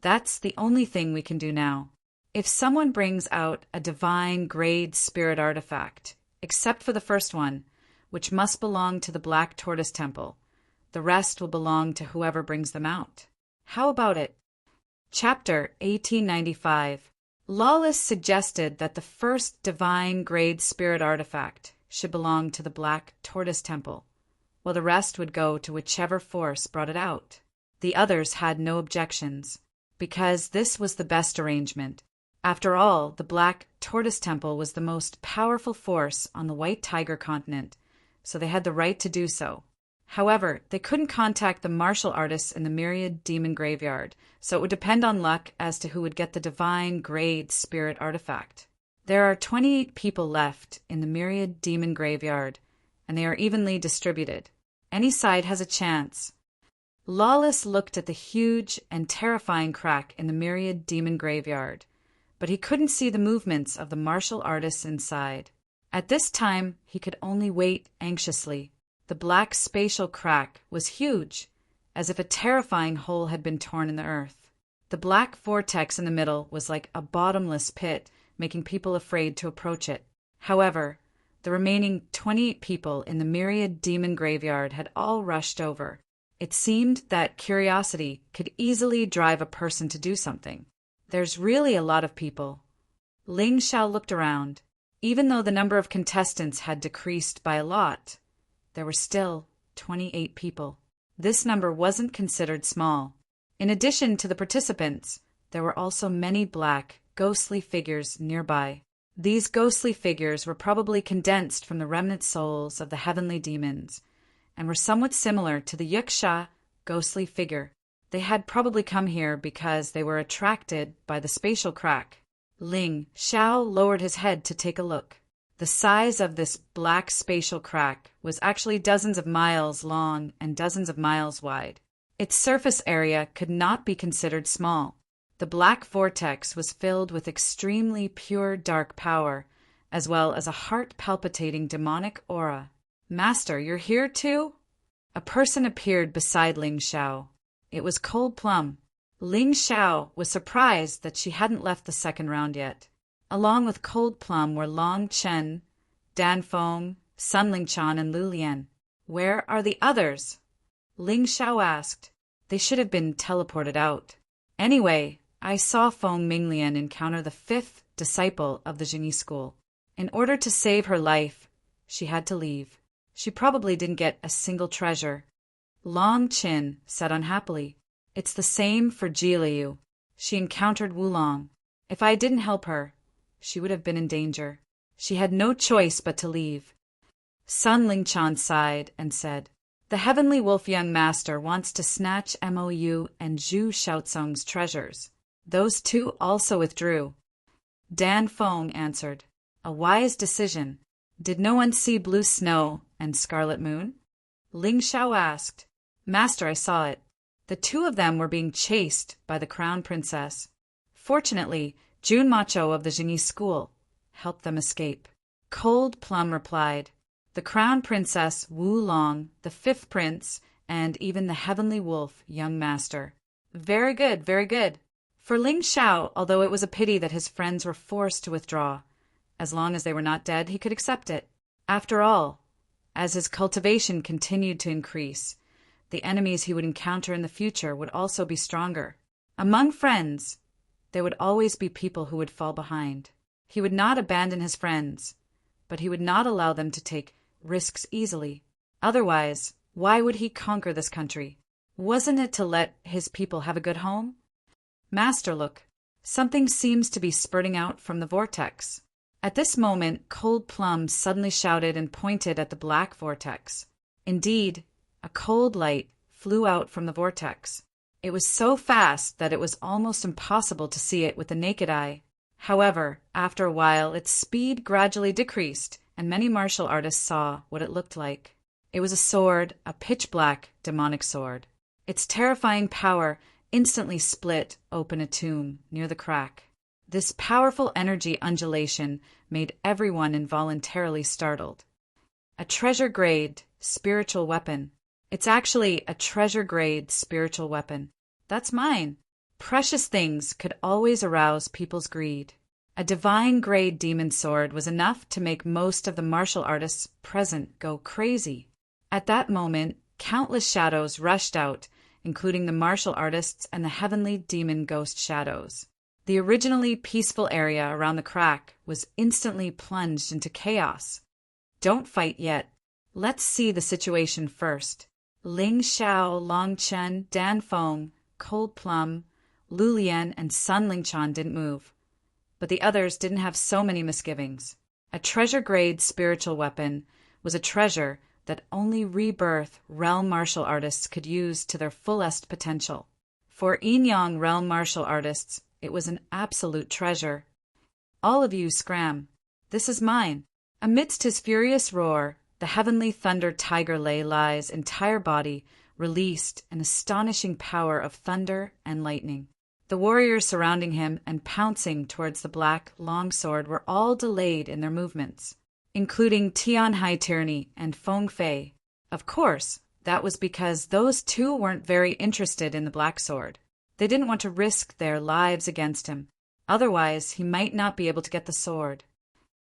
That's the only thing we can do now. If someone brings out a divine grade spirit artifact, except for the first one, which must belong to the Black Tortoise Temple, the rest will belong to whoever brings them out. How about it? Chapter 1895. Lawless suggested that the first divine grade spirit artifact should belong to the Black Tortoise Temple, while the rest would go to whichever force brought it out. The others had no objections, because this was the best arrangement. After all, the Black Tortoise Temple was the most powerful force on the White Tiger continent, so they had the right to do so. However, they couldn't contact the martial artists in the myriad demon graveyard, so it would depend on luck as to who would get the divine grade spirit artifact. There are 28 people left in the myriad demon graveyard, and they are evenly distributed. Any side has a chance. Lawless looked at the huge and terrifying crack in the myriad demon graveyard, but he couldn't see the movements of the martial artists inside. At this time, he could only wait anxiously. The black spatial crack was huge, as if a terrifying hole had been torn in the earth. The black vortex in the middle was like a bottomless pit, making people afraid to approach it. However, the remaining 28 people in the myriad demon graveyard had all rushed over. It seemed that curiosity could easily drive a person to do something. There's really a lot of people. Ling Xiao looked around. Even though the number of contestants had decreased by a lot, there were still 28 people. This number wasn't considered small. In addition to the participants, there were also many black, ghostly figures nearby. These ghostly figures were probably condensed from the remnant souls of the heavenly demons, and were somewhat similar to the Yuksha ghostly figure. They had probably come here because they were attracted by the spatial crack. Ling Xiao lowered his head to take a look. The size of this black spatial crack was actually dozens of miles long and dozens of miles wide. Its surface area could not be considered small. The black vortex was filled with extremely pure dark power, as well as a heart-palpitating demonic aura. "Master, you're here too?" A person appeared beside Ling Xiao. It was Cold Plum. Ling Xiao was surprised that she hadn't left the second round yet. Along with Cold Plum were Long Chen, Dan Feng, Sun Lingchan, and Lu Lian. "Where are the others?" Ling Xiao asked. "They should have been teleported out. Anyway, I saw Feng Minglian encounter the 5th disciple of the Jingyi school. In order to save her life, she had to leave. She probably didn't get a single treasure." Long Chin said unhappily, "It's the same for Jiliu. She encountered Wulong. If I didn't help her, she would have been in danger. She had no choice but to leave." Sun Lingchan sighed and said, "The Heavenly Wolf young master wants to snatch Mou and Zhu Shaotsung's treasures." Those two also withdrew. Dan Feng answered, "A wise decision. Did no one see Blue Snow and Scarlet Moon?" Ling Xiao asked. "Master, I saw it. The two of them were being chased by the Crown Princess. Fortunately, Jun Macho of the Jingyi school helped them escape." Cold Plum replied, "The Crown Princess, Wu Long, the 5th Prince, and even the Heavenly Wolf, young master." "Very good, very good." For Ling Xiao, although it was a pity that his friends were forced to withdraw, as long as they were not dead, he could accept it. After all, as his cultivation continued to increase, the enemies he would encounter in the future would also be stronger. Among friends, there would always be people who would fall behind. He would not abandon his friends, but he would not allow them to take risks easily. Otherwise, why would he conquer this country? Wasn't it to let his people have a good home? "Master, look. Something seems to be spurting out from the vortex." At this moment, Cold Plum suddenly shouted and pointed at the black vortex. Indeed, a cold light flew out from the vortex. It was so fast that it was almost impossible to see it with the naked eye. However, after a while, its speed gradually decreased, and many martial artists saw what it looked like. It was a sword, a pitch-black demonic sword. Its terrifying power instantly split open a tomb near the crack. This powerful energy undulation made everyone involuntarily startled. A treasure-grade spiritual weapon. It's actually a treasure-grade spiritual weapon. That's mine. Precious things could always arouse people's greed. A divine-grade demon sword was enough to make most of the martial artists present go crazy. At that moment, countless shadows rushed out, including the martial artists and the heavenly demon ghost shadows. The originally peaceful area around the crack was instantly plunged into chaos. "Don't fight yet. Let's see the situation first." Ling Xiao, Long Chen, Dan Feng, Cold Plum, Lu Lian, and Sun Lingchan didn't move. But the others didn't have so many misgivings. A treasure-grade spiritual weapon was a treasure that only rebirth realm martial artists could use to their fullest potential. For Yin Yang realm martial artists, it was an absolute treasure. All of you scram. This is mine. Amidst his furious roar, the heavenly thunder tiger Lei Lai's entire body released an astonishing power of thunder and lightning. The warriors surrounding him and pouncing towards the black longsword were all delayed in their movements, including Tian Hai Tyranny and Feng Fei. Of course, that was because those two weren't very interested in the black sword. They didn't want to risk their lives against him. Otherwise, he might not be able to get the sword.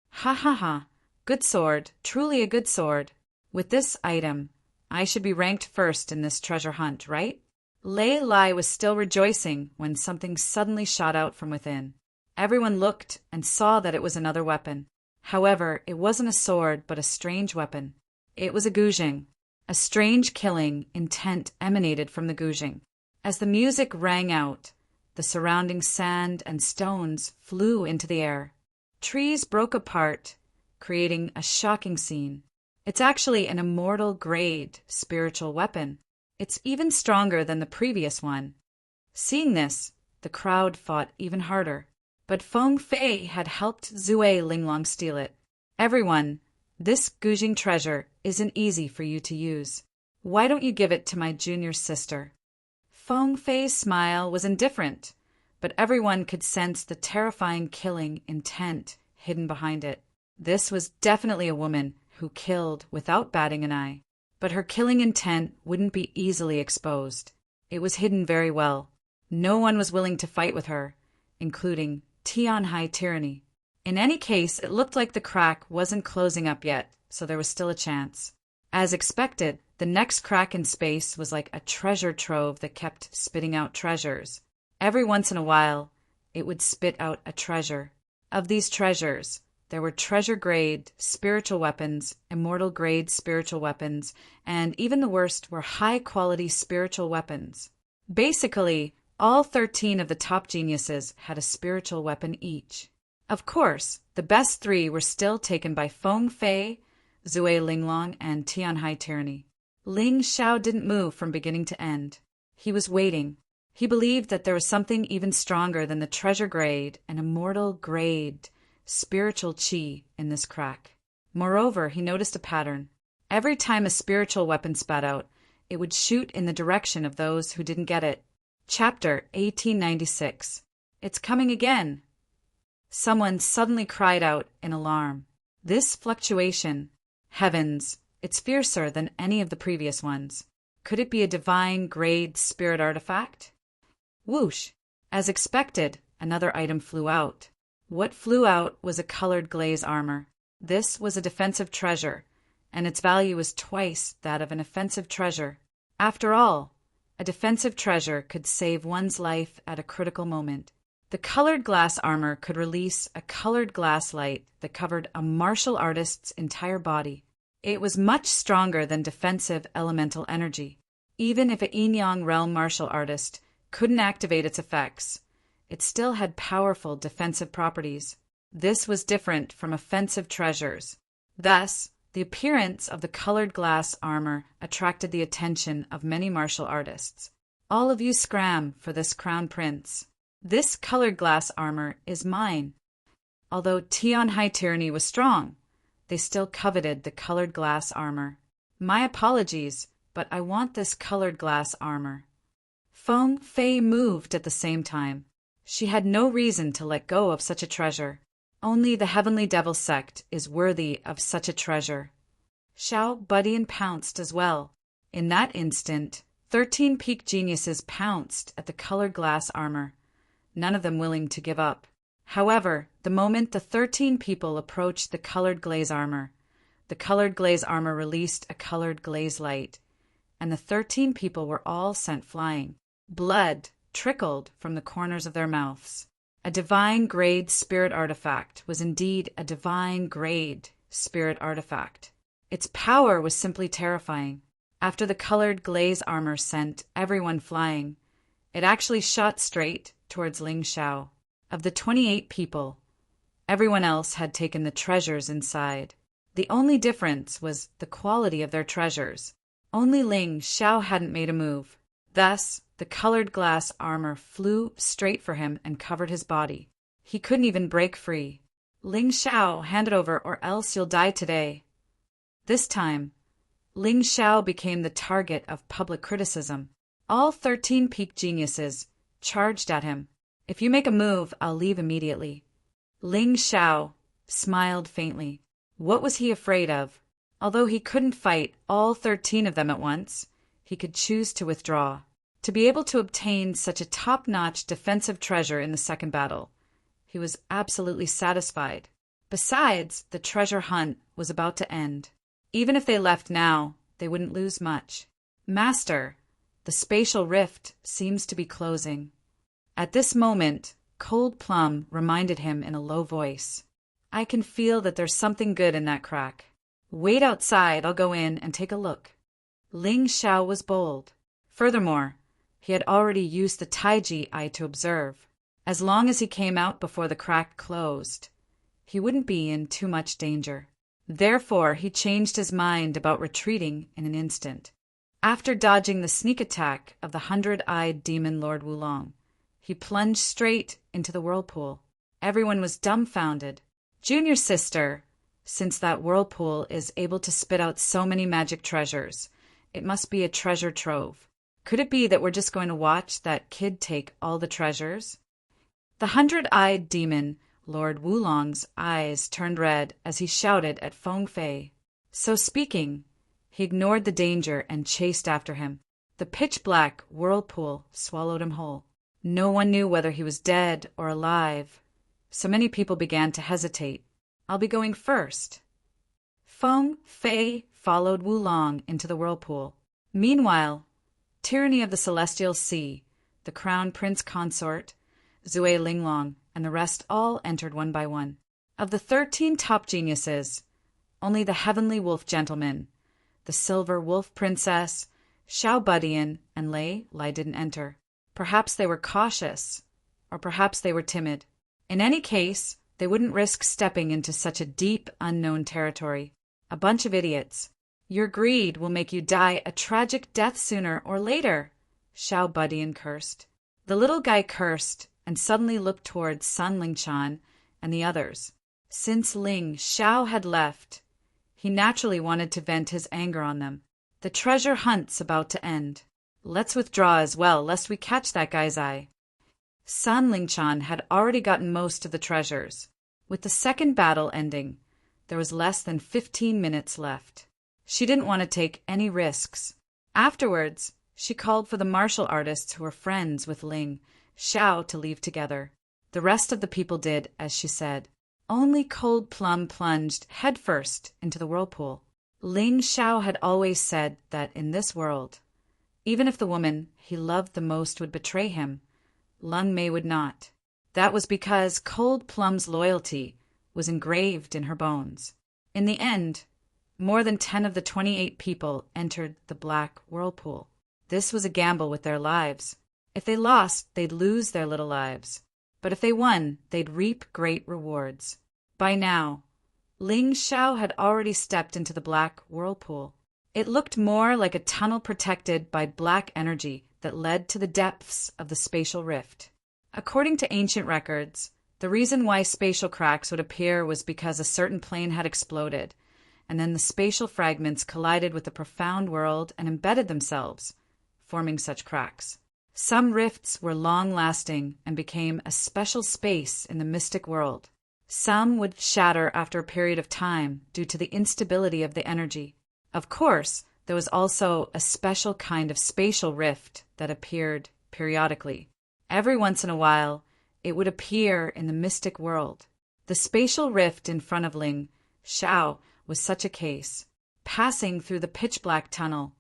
Ha ha ha. Good sword, truly a good sword. With this item, I should be ranked first in this treasure hunt, right? Lei Lai was still rejoicing when something suddenly shot out from within. Everyone looked and saw that it was another weapon. However, it wasn't a sword, but a strange weapon. It was a guzheng. A strange killing intent emanated from the guzheng. As the music rang out, the surrounding sand and stones flew into the air. Trees broke apart, creating a shocking scene. It's actually an immortal grade spiritual weapon. It's even stronger than the previous one. Seeing this, the crowd fought even harder. But Feng Fei had helped Zui Linglong steal it. Everyone, this guzheng treasure isn't easy for you to use. Why don't you give it to my junior sister? Feng Fei's smile was indifferent, but everyone could sense the terrifying killing intent hidden behind it. This was definitely a woman who killed without batting an eye. But her killing intent wouldn't be easily exposed. It was hidden very well. No one was willing to fight with her, including Tian Hai Tyranny. In any case, it looked like the crack wasn't closing up yet, so there was still a chance. As expected, the next crack in space was like a treasure trove that kept spitting out treasures. Every once in a while, it would spit out a treasure. Of these treasures, there were treasure-grade spiritual weapons, immortal-grade spiritual weapons, and even the worst were high-quality spiritual weapons. Basically, all 13 of the top geniuses had a spiritual weapon each. Of course, the best 3 were still taken by Feng Fei, Zui Linglong, and Tian Hai Tyranny. Ling Xiao didn't move from beginning to end. He was waiting. He believed that there was something even stronger than the treasure-grade and immortal-grade spiritual chi in this crack. Moreover, he noticed a pattern. Every time a spiritual weapon spat out, it would shoot in the direction of those who didn't get it. Chapter 1896. It's coming again. Someone suddenly cried out in alarm. This fluctuation, heavens, it's fiercer than any of the previous ones. Could it be a divine grade spirit artifact? Whoosh! As expected, another item flew out. What flew out was a colored glaze armor. This was a defensive treasure, and its value was twice that of an offensive treasure. After all, a defensive treasure could save one's life at a critical moment. The colored glass armor could release a colored glass light that covered a martial artist's entire body. It was much stronger than defensive elemental energy. Even if a yin-yang realm martial artist couldn't activate its effects, it still had powerful defensive properties. This was different from offensive treasures. Thus, the appearance of the colored glass armor attracted the attention of many martial artists. All of you scram for this crown prince. This colored glass armor is mine. Although Tian Hai Tyranny was strong, they still coveted the colored glass armor. My apologies, but I want this colored glass armor. Feng Fei moved at the same time. She had no reason to let go of such a treasure. Only the Heavenly Devil sect is worthy of such a treasure. Xiao Budian pounced as well. In that instant, 13 peak geniuses pounced at the colored glass armor, none of them willing to give up. However, the moment the 13 people approached the colored glaze armor released a colored glaze light, and the 13 people were all sent flying. Blood trickled from the corners of their mouths. A divine grade spirit artifact was indeed a divine grade spirit artifact. Its power was simply terrifying. After the colored glaze armor sent everyone flying, it actually shot straight towards Ling Xiao. Of the 28 people, everyone else had taken the treasures inside. The only difference was the quality of their treasures. Only Ling Xiao hadn't made a move. Thus, the colored glass armor flew straight for him and covered his body. He couldn't even break free. Ling Xiao, hand it over or else you'll die today. This time, Ling Xiao became the target of public criticism. All 13 peak geniuses charged at him. If you make a move, I'll leave immediately. Ling Xiao smiled faintly. What was he afraid of? Although he couldn't fight all 13 of them at once, he could choose to withdraw. To be able to obtain such a top-notch defensive treasure in the second battle, he was absolutely satisfied. Besides, the treasure hunt was about to end. Even if they left now, they wouldn't lose much. Master, the spatial rift seems to be closing. At this moment, Cold Plum reminded him in a low voice. I can feel that there's something good in that crack. Wait outside, I'll go in and take a look. Ling Xiao was bold. Furthermore, he had already used the Taiji eye to observe. As long as he came out before the crack closed, he wouldn't be in too much danger. Therefore, he changed his mind about retreating in an instant. After dodging the sneak attack of the 100-eyed demon Lord Wulong, he plunged straight into the whirlpool. Everyone was dumbfounded. Junior sister, since that whirlpool is able to spit out so many magic treasures, it must be a treasure trove. Could it be that we're just going to watch that kid take all the treasures? The 100-eyed demon, Lord Wulong's eyes turned red as he shouted at Feng Fei. So speaking, he ignored the danger and chased after him. The pitch-black whirlpool swallowed him whole. No one knew whether he was dead or alive, so many people began to hesitate. I'll be going first. Feng Fei followed Wulong into the whirlpool. Meanwhile, Tyranny of the Celestial Sea, the Crown Prince Consort, Zui Linglong, and the rest all entered one by one. Of the 13 top geniuses, only the Heavenly Wolf Gentleman, the Silver Wolf Princess, Xiao Budian, and Lei didn't enter. Perhaps they were cautious, or perhaps they were timid. In any case, they wouldn't risk stepping into such a deep, unknown territory. A bunch of idiots. Your greed will make you die a tragic death sooner or later, Xiao Budian cursed. The little guy cursed and suddenly looked towards Sun Lingchan and the others. Since Ling Xiao had left, he naturally wanted to vent his anger on them. The treasure hunt's about to end. Let's withdraw as well, lest we catch that guy's eye. Sun Lingchan had already gotten most of the treasures. With the second battle ending, there was less than 15 minutes left. She didn't want to take any risks. Afterwards, she called for the martial artists who were friends with Ling Xiao to leave together. The rest of the people did as she said. Only Cold Plum plunged headfirst into the whirlpool. Ling Xiao had always said that in this world, even if the woman he loved the most would betray him, Lung Mei would not. That was because Cold Plum's loyalty was engraved in her bones. In the end, more than 10 of the 28 people entered the black whirlpool. This was a gamble with their lives. If they lost, they'd lose their little lives. But if they won, they'd reap great rewards. By now, Ling Xiao had already stepped into the black whirlpool. It looked more like a tunnel protected by black energy that led to the depths of the spatial rift. According to ancient records, the reason why spatial cracks would appear was because a certain plane had exploded, and then the spatial fragments collided with the profound world and embedded themselves, forming such cracks. Some rifts were long-lasting and became a special space in the mystic world. Some would shatter after a period of time due to the instability of the energy. Of course, there was also a special kind of spatial rift that appeared periodically. Every once in a while, it would appear in the mystic world. The spatial rift in front of Ling Xiao was such a case. Passing through the pitch-black tunnel,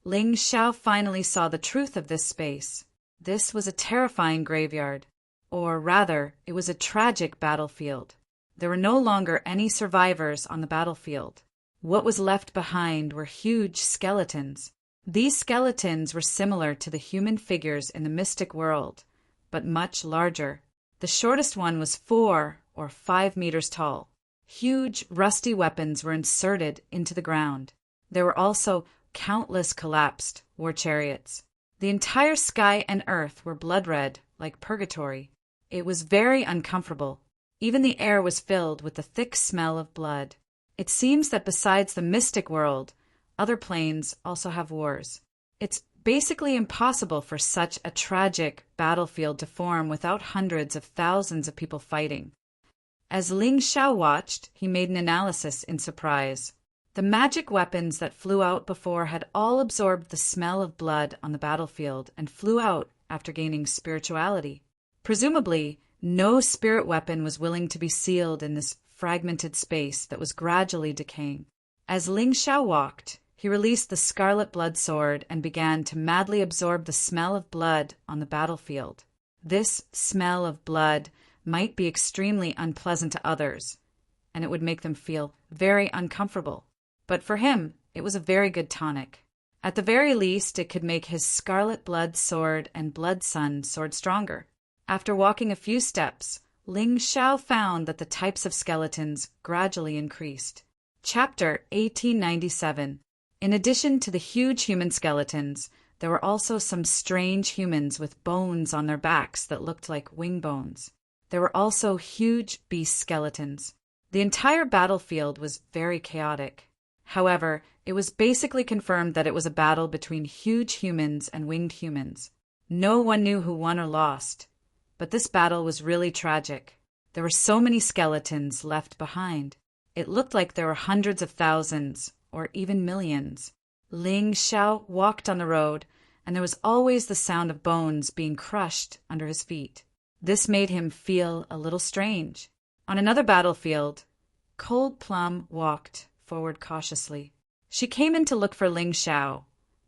Ling Xiao finally saw the truth of this space. This was a terrifying graveyard. Or rather, it was a tragic battlefield. There were no longer any survivors on the battlefield. What was left behind were huge skeletons. These skeletons were similar to the human figures in the mystic world, but much larger. The shortest one was 4 or 5 meters tall. Huge, rusty weapons were inserted into the ground. There were also countless collapsed war chariots. The entire sky and earth were blood red, like purgatory. It was very uncomfortable. Even the air was filled with the thick smell of blood. It seems that besides the mystic world, other planes also have wars. It's basically impossible for such a tragic battlefield to form without hundreds of thousands of people fighting. As Ling Xiao watched, he made an analysis in surprise. The magic weapons that flew out before had all absorbed the smell of blood on the battlefield and flew out after gaining spirituality. Presumably, no spirit weapon was willing to be sealed in this fragmented space that was gradually decaying. As Ling Xiao walked, he released the scarlet blood sword and began to madly absorb the smell of blood on the battlefield. This smell of blood might be extremely unpleasant to others, and it would make them feel very uncomfortable. But for him, it was a very good tonic. At the very least, it could make his scarlet blood sword and blood sun sword stronger. After walking a few steps, Ling Xiao found that the types of skeletons gradually increased. Chapter 1897. In addition to the huge human skeletons, there were also some strange humans with bones on their backs that looked like wing bones. There were also huge beast skeletons. The entire battlefield was very chaotic. However, it was basically confirmed that it was a battle between huge humans and winged humans. No one knew who won or lost, but this battle was really tragic. There were so many skeletons left behind. It looked like there were hundreds of thousands, or even millions. Ling Xiao walked on the road, and there was always the sound of bones being crushed under his feet. This made him feel a little strange. On another battlefield, Cold Plum walked forward cautiously. She came in to look for Ling Xiao,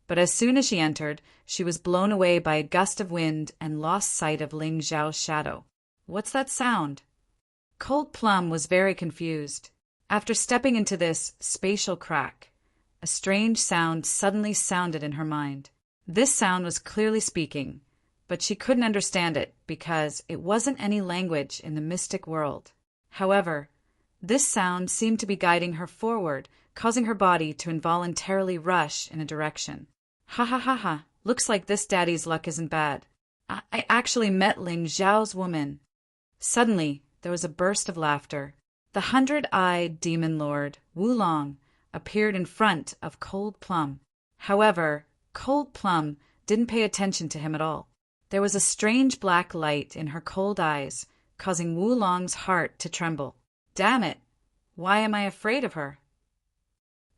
but as soon as she entered, she was blown away by a gust of wind and lost sight of Ling Xiao's shadow. What's that sound? Cold Plum was very confused. After stepping into this spatial crack, a strange sound suddenly sounded in her mind. This sound was clearly speaking, but she couldn't understand it because it wasn't any language in the mystic world. However, this sound seemed to be guiding her forward, causing her body to involuntarily rush in a direction. Ha ha ha ha, looks like this daddy's luck isn't bad. I actually met Ling Xiao's woman. Suddenly, there was a burst of laughter. The 100-eyed demon lord, Wulong, appeared in front of Cold Plum. However, Cold Plum didn't pay attention to him at all. There was a strange black light in her cold eyes, causing Wulong's heart to tremble. Damn it! Why am I afraid of her?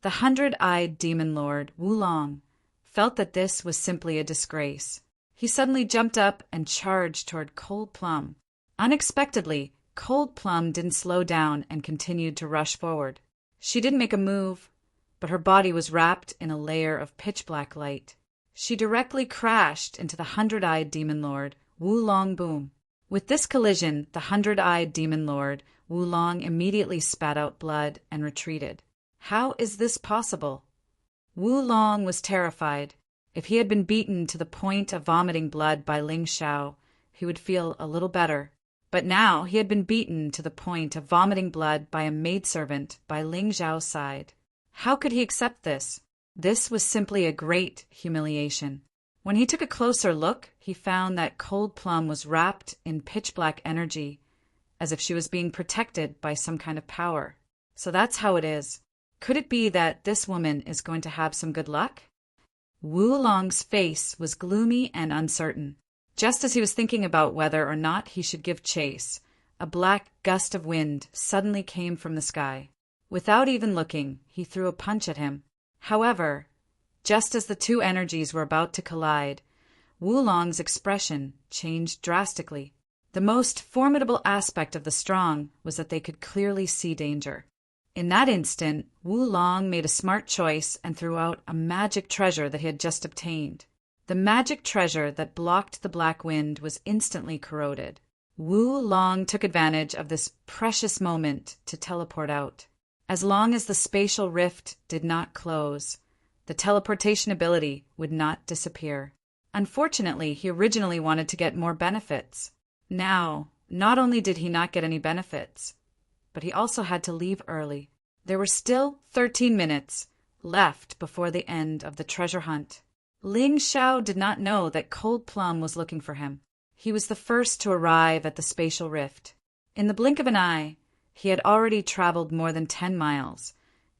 The 100-eyed demon lord, Wulong, felt that this was simply a disgrace. He suddenly jumped up and charged toward Cold Plum. Unexpectedly, Cold Plum didn't slow down and continued to rush forward. She didn't make a move, but her body was wrapped in a layer of pitch-black light. She directly crashed into the 100-eyed demon lord, Wulong Boom. With this collision, the 100-eyed demon lord, Wulong, immediately spat out blood and retreated. How is this possible? Wulong was terrified. If he had been beaten to the point of vomiting blood by Ling Xiao, he would feel a little better. But now he had been beaten to the point of vomiting blood by a maidservant by Ling Xiao's side. How could he accept this? This was simply a great humiliation. When he took a closer look, he found that Cold Plum was wrapped in pitch-black energy, as if she was being protected by some kind of power. So that's how it is. Could it be that this woman is going to have some good luck? Wulong's face was gloomy and uncertain. Just as he was thinking about whether or not he should give chase, a black gust of wind suddenly came from the sky. Without even looking, he threw a punch at him. However, just as the two energies were about to collide, Wulong's expression changed drastically. The most formidable aspect of the strong was that they could clearly see danger. In that instant, Wulong made a smart choice and threw out a magic treasure that he had just obtained. The magic treasure that blocked the black wind was instantly corroded. Wulong took advantage of this precious moment to teleport out. As long as the spatial rift did not close, the teleportation ability would not disappear. Unfortunately, he originally wanted to get more benefits. Now, not only did he not get any benefits, but he also had to leave early. There were still 13 minutes left before the end of the treasure hunt. Ling Xiao did not know that Cold Plum was looking for him. He was the first to arrive at the spatial rift. In the blink of an eye, he had already traveled more than 10 miles,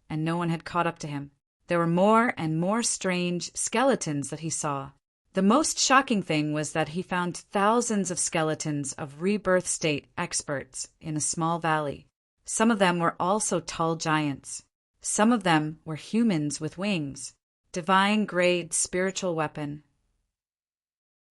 and no one had caught up to him. There were more and more strange skeletons that he saw. The most shocking thing was that he found thousands of skeletons of rebirth state experts in a small valley. Some of them were also tall giants. Some of them were humans with wings. Divine grade spiritual weapon.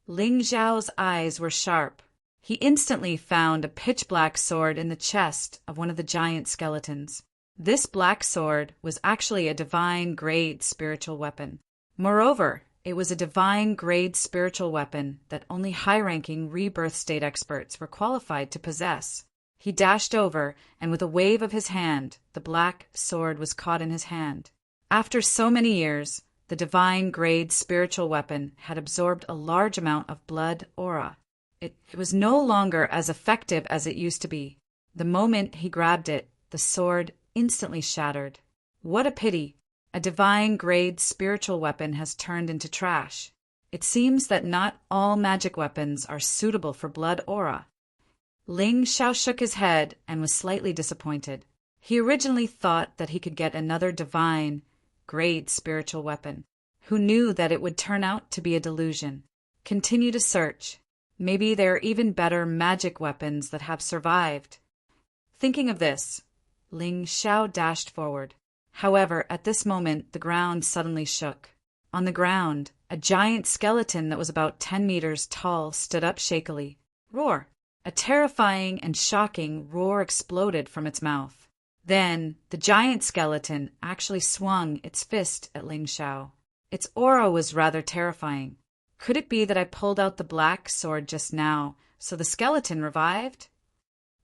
Ling Xiao's eyes were sharp. He instantly found a pitch-black sword in the chest of one of the giant skeletons. This black sword was actually a divine grade spiritual weapon. Moreover, it was a divine grade spiritual weapon that only high-ranking rebirth state experts were qualified to possess. He dashed over, and with a wave of his hand, the black sword was caught in his hand. After so many years, the divine grade spiritual weapon had absorbed a large amount of blood aura. It was no longer as effective as it used to be. The moment he grabbed it, the sword instantly shattered. What a pity! A divine grade spiritual weapon has turned into trash. It seems that not all magic weapons are suitable for blood aura. Ling Xiao shook his head and was slightly disappointed. He originally thought that he could get another divine grade spiritual weapon. Who knew that it would turn out to be a delusion? Continue to search. Maybe there are even better magic weapons that have survived. Thinking of this, Ling Xiao dashed forward. However, at this moment, the ground suddenly shook. On the ground, a giant skeleton that was about 10 meters tall stood up shakily. Roar! A terrifying and shocking roar exploded from its mouth. Then, the giant skeleton actually swung its fist at Ling Xiao. Its aura was rather terrifying. Could it be that I pulled out the black sword just now, so the skeleton revived?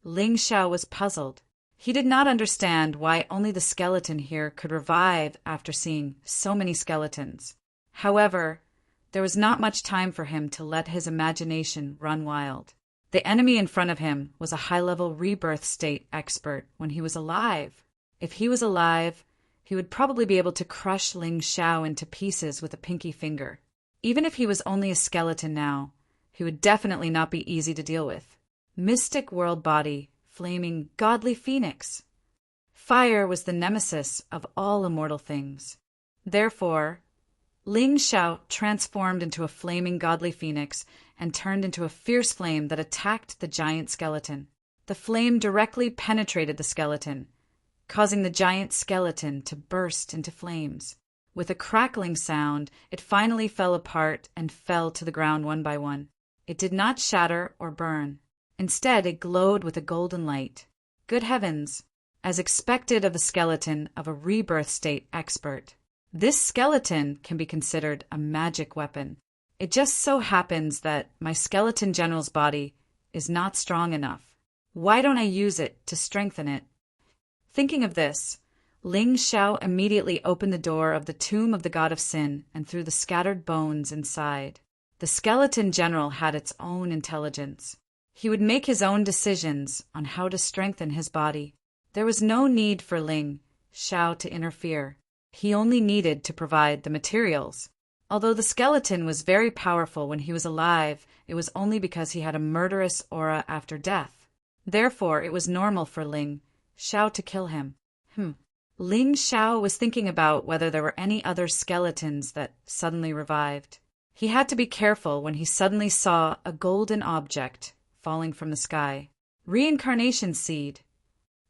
Ling Xiao was puzzled. He did not understand why only the skeleton here could revive after seeing so many skeletons. However, there was not much time for him to let his imagination run wild. The enemy in front of him was a high-level rebirth state expert when he was alive. If he was alive, he would probably be able to crush Ling Xiao into pieces with a pinky finger. Even if he was only a skeleton now, he would definitely not be easy to deal with. Mystic world body, flaming godly phoenix. Fire was the nemesis of all immortal things. Therefore, Ling Xiao transformed into a flaming godly phoenix and turned into a fierce flame that attacked the giant skeleton. The flame directly penetrated the skeleton, causing the giant skeleton to burst into flames. With a crackling sound, it finally fell apart and fell to the ground one by one. It did not shatter or burn. Instead, it glowed with a golden light. Good heavens! As expected of the skeleton of a rebirth state expert. This skeleton can be considered a magic weapon. It just so happens that my skeleton general's body is not strong enough. Why don't I use it to strengthen it? Thinking of this, Ling Xiao immediately opened the door of the tomb of the god of sin and threw the scattered bones inside. The skeleton general had its own intelligence. He would make his own decisions on how to strengthen his body. There was no need for Ling Xiao to interfere. He only needed to provide the materials. Although the skeleton was very powerful when he was alive, it was only because he had a murderous aura after death. Therefore, it was normal for Ling Xiao to kill him. Ling Xiao was thinking about whether there were any other skeletons that suddenly revived. He had to be careful when he suddenly saw a golden object falling from the sky. Reincarnation seed.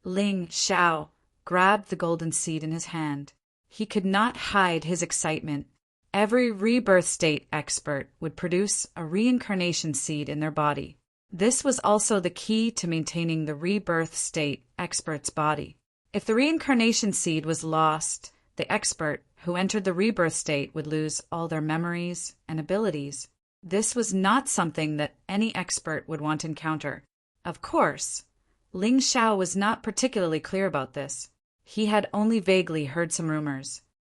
Ling Xiao grabbed the golden seed in his hand. He could not hide his excitement. Every rebirth state expert would produce a reincarnation seed in their body. This was also the key to maintaining the rebirth state expert's body. If the reincarnation seed was lost, the expert who entered the rebirth state would lose all their memories and abilities. This was not something that any expert would want to encounter. Of course, Ling Xiao was not particularly clear about this. He had only vaguely heard some rumors.